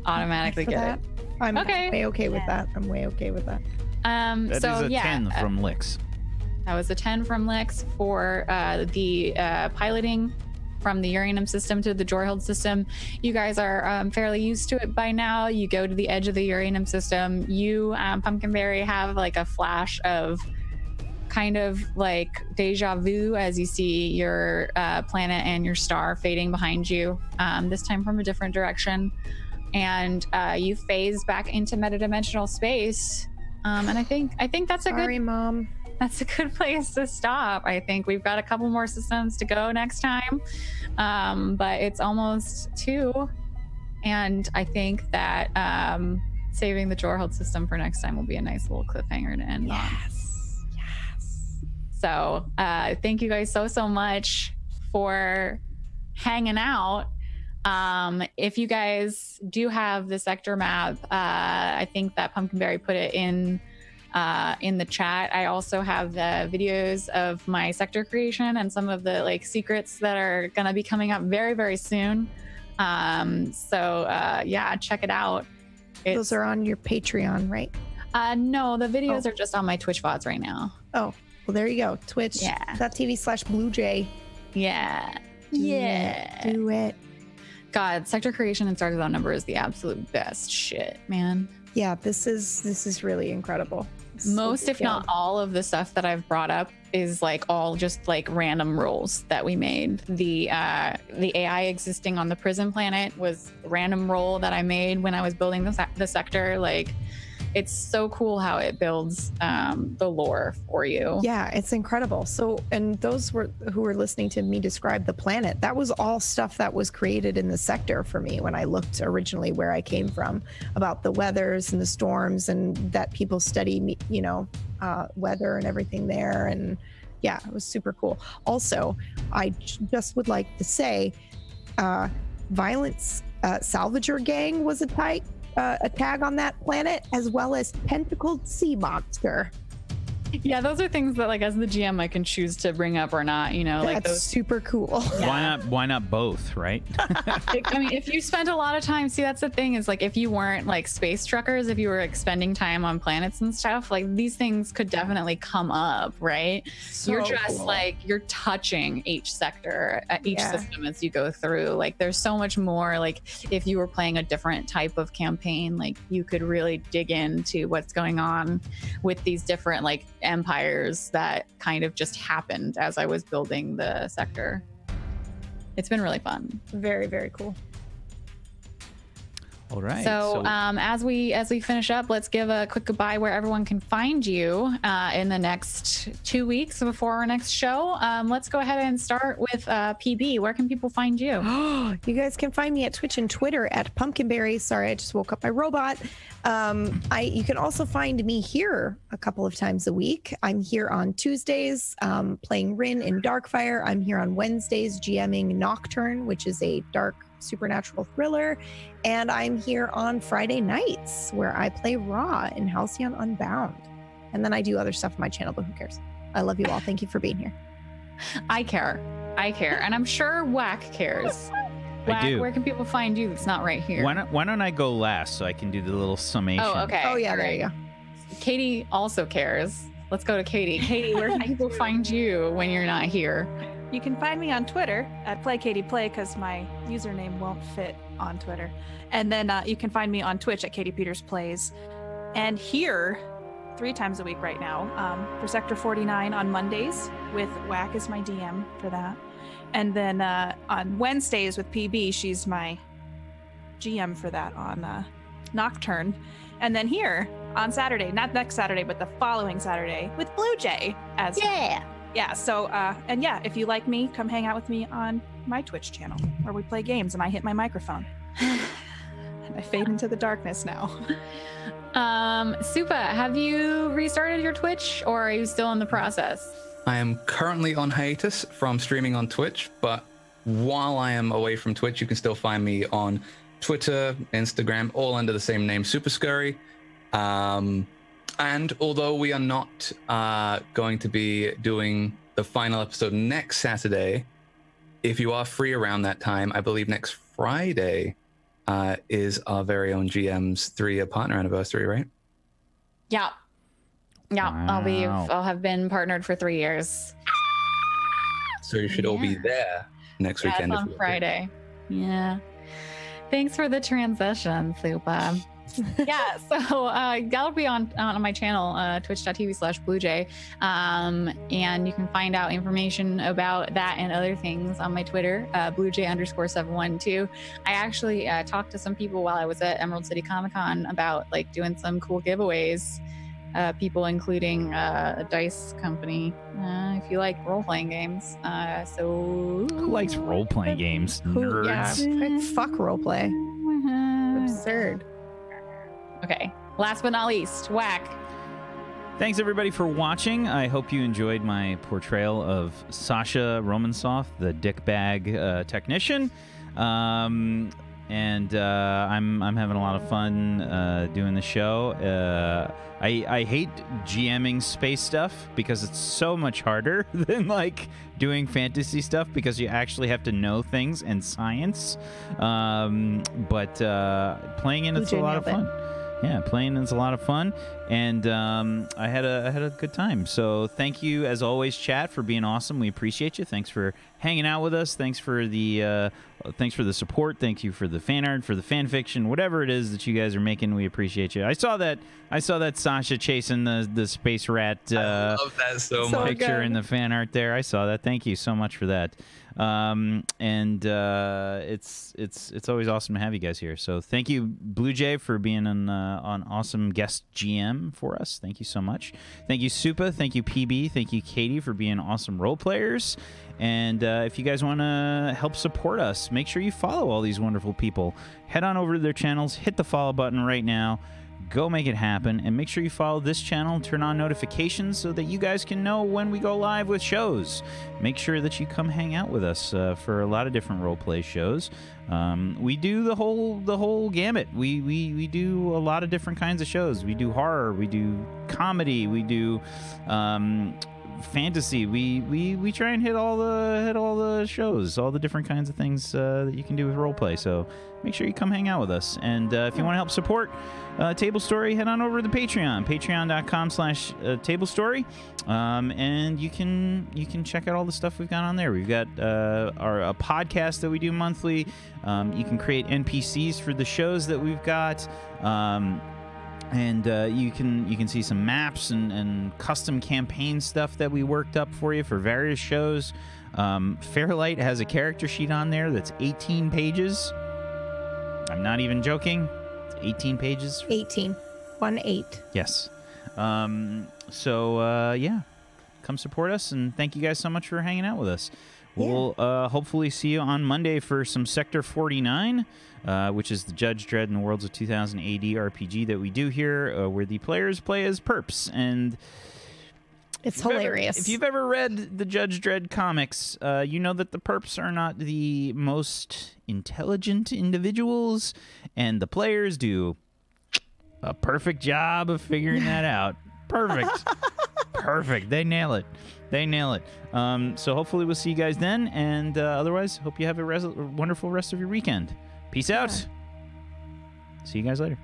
automatically get it. I'm way okay with that. I'm way okay with that. That is a 10 from Lex. That was a 10 from Lex for the piloting from the Uranium system to the Jorhild system. You guys are fairly used to it by now. You go to the edge of the Uranium system. You, Pumpkinberry, have like a flash of kind of like deja vu as you see your planet and your star fading behind you, this time from a different direction. And you phase back into metadimensional space. And I think that's a Sorry, Mom. That's a good place to stop. I think we've got a couple more systems to go next time, but it's almost 2. And I think that saving the Jorhild system for next time will be a nice little cliffhanger to end on. Yes. So thank you guys so much for hanging out. If you guys do have the sector map, I think that Pumpkinberry put it in the chat. I also have the videos of my sector creation and some of the like secrets that are gonna be coming up very, very soon. Yeah, check it out. Those are on your Patreon, right? No, the videos are just on my Twitch VODs right now. Oh, well, there you go. Twitch.tv/BlueJay. Yeah. Do it. God, sector creation and starter zone number is the absolute best shit, man. Yeah, this is really incredible. Most, if not all, of the stuff that I've brought up is like all just like random rolls that we made. The AI existing on the prison planet was a random roll that I made when I was building the sector. Like, it's so cool how it builds the lore for you. Yeah, it's incredible. So, and those who were listening to me describe the planet, that was all stuff that was created in the sector for me when I looked originally where I came from, about the weathers and the storms, and that people study, weather and everything there. And yeah, it was super cool. Also, I just would like to say, Violence Salvager Gang was a tag on that planet, as well as Tentacled Sea Monster. Yeah, those are things that, like, as the GM, I can choose to bring up or not. That's like those super cool. Yeah. Why not both, right? I mean, if you spent a lot of time, see, that's the thing is, like, if you weren't like space truckers, if you were like spending time on planets and stuff, like these things could definitely come up, right? So you're just cool. like, you're touching each sector, each system as you go through. Like, there's so much more. Like, if you were playing a different type of campaign, like you could really dig into what's going on with these different like empires that kind of just happened as I was building the sector. It's been really fun. Very, very cool. All right. So as we finish up, let's give a quick goodbye where everyone can find you in the next 2 weeks before our next show. Let's go ahead and start with PB. Where can people find you? You guys can find me at Twitch and Twitter at Pumpkinberry. Sorry, I just woke up my robot. You can also find me here a couple of times a week. I'm here on Tuesdays playing Rin in Darkfire. I'm here on Wednesdays GMing Nocturne, which is a dark supernatural thriller. And I'm here on Friday nights where I play Raw in Halcyon Unbound. And then I do other stuff on my channel, but who cares? I love you all. Thank you for being here. I care. And I'm sure Whack cares. Whack, do. where can people find you? It's not right here. Why don't I go last so I can do the little summation? Oh, okay. Oh, yeah, All there right. you go. Katie also cares. Let's go to Katie. Katie, where can people find you when you're not here? You can find me on Twitter at PlayKatiePlay because my username won't fit on Twitter. And then you can find me on Twitch at Katie Peters Plays. And here, 3 times a week right now, for Sector 49 on Mondays with Whack as my DM for that. And then on Wednesdays with PB, she's my GM for that on Nocturne. And then here on Saturday, not next Saturday, but the following Saturday with Blue Jay as yeah. So, and yeah, if you like me, come hang out with me on my Twitch channel where we play games and I hit my microphone. And I fade into the darkness now. Supa, have you restarted your Twitch or are you still in the process? I am currently on hiatus from streaming on Twitch, but while I am away from Twitch, you can still find me on Twitter, Instagram, all under the same name, Super Scurry. And although we are not going to be doing the final episode next Saturday, if you are free around that time, I believe next Friday is our very own GM's 3-year partner anniversary, right? Yeah. Wow. I'll have been partnered for 3 years. So you should all be there next weekend. It's on Friday. Yeah. Thanks for the transition, Supa. Yeah, so that'll be on my channel, twitch.tv/BlueJay. And you can find out information about that and other things on my Twitter, BlueJay_712. I actually talked to some people while I was at Emerald City Comic Con about like doing some cool giveaways. People including a dice company, if you like role-playing games. So Who likes role-playing games? Nerds. Yeah, fuck roleplay. Absurd. Okay, last but not least, Whack. Thanks everybody for watching. I hope you enjoyed my portrayal of Sasha Romansoff, the dickbag technician. And I'm having a lot of fun doing the show. I hate GMing space stuff because it's so much harder than like doing fantasy stuff because you actually have to know things and science. But playing in it's a lot of fun. Yeah, playing is a lot of fun, and I had a good time. So thank you, as always, chat, for being awesome. We appreciate you. Thanks for hanging out with us. Thanks for the support. Thank you for the fan art, for the fan fiction, whatever it is that you guys are making. We appreciate you. I saw that Sasha chasing the space rat. I love that so much. Picture in the fan art there. I saw that. Thank you so much for that. It's always awesome to have you guys here. So thank you, Blue Jay, for being an awesome guest GM for us. Thank you so much. Thank you, Supa. Thank you, PB. Thank you, Katie, for being awesome role players. And if you guys want to help support us, make sure you follow all these wonderful people. Head on over to their channels, hit the follow button right now. Go make it happen, and make sure you follow this channel, turn on notifications so that you guys can know when we go live with shows. Make sure that you come hang out with us for a lot of different roleplay shows. We do the whole gamut. We do a lot of different kinds of shows. We do horror, we do comedy, we do fantasy. We try and hit all the shows, all the different kinds of things that you can do with roleplay. So make sure you come hang out with us. And if you want to help support Tablestory, head on over to the Patreon, patreon.com/Tablestory, and you can check out all the stuff we've got on there. We've got a podcast that we do monthly. You can create NPCs for the shows that we've got. And you can see some maps and custom campaign stuff that we worked up for you for various shows. Fairlight has a character sheet on there that's 18 pages. I'm not even joking. It's 18 pages. 18. 1-8. Yes. Yeah. Come support us, and thank you guys so much for hanging out with us. We'll hopefully see you on Monday for some Sector 49, which is the Judge Dredd in the Worlds of 2000 AD RPG that we do here, where the players play as perps. And it's hilarious. If you've ever read the Judge Dredd comics, you know that the perps are not the most intelligent individuals, and the players do a perfect job of figuring that out. Perfect. Perfect. They nail it. So hopefully we'll see you guys then, and otherwise, hope you have a wonderful rest of your weekend. Peace out. See you guys later.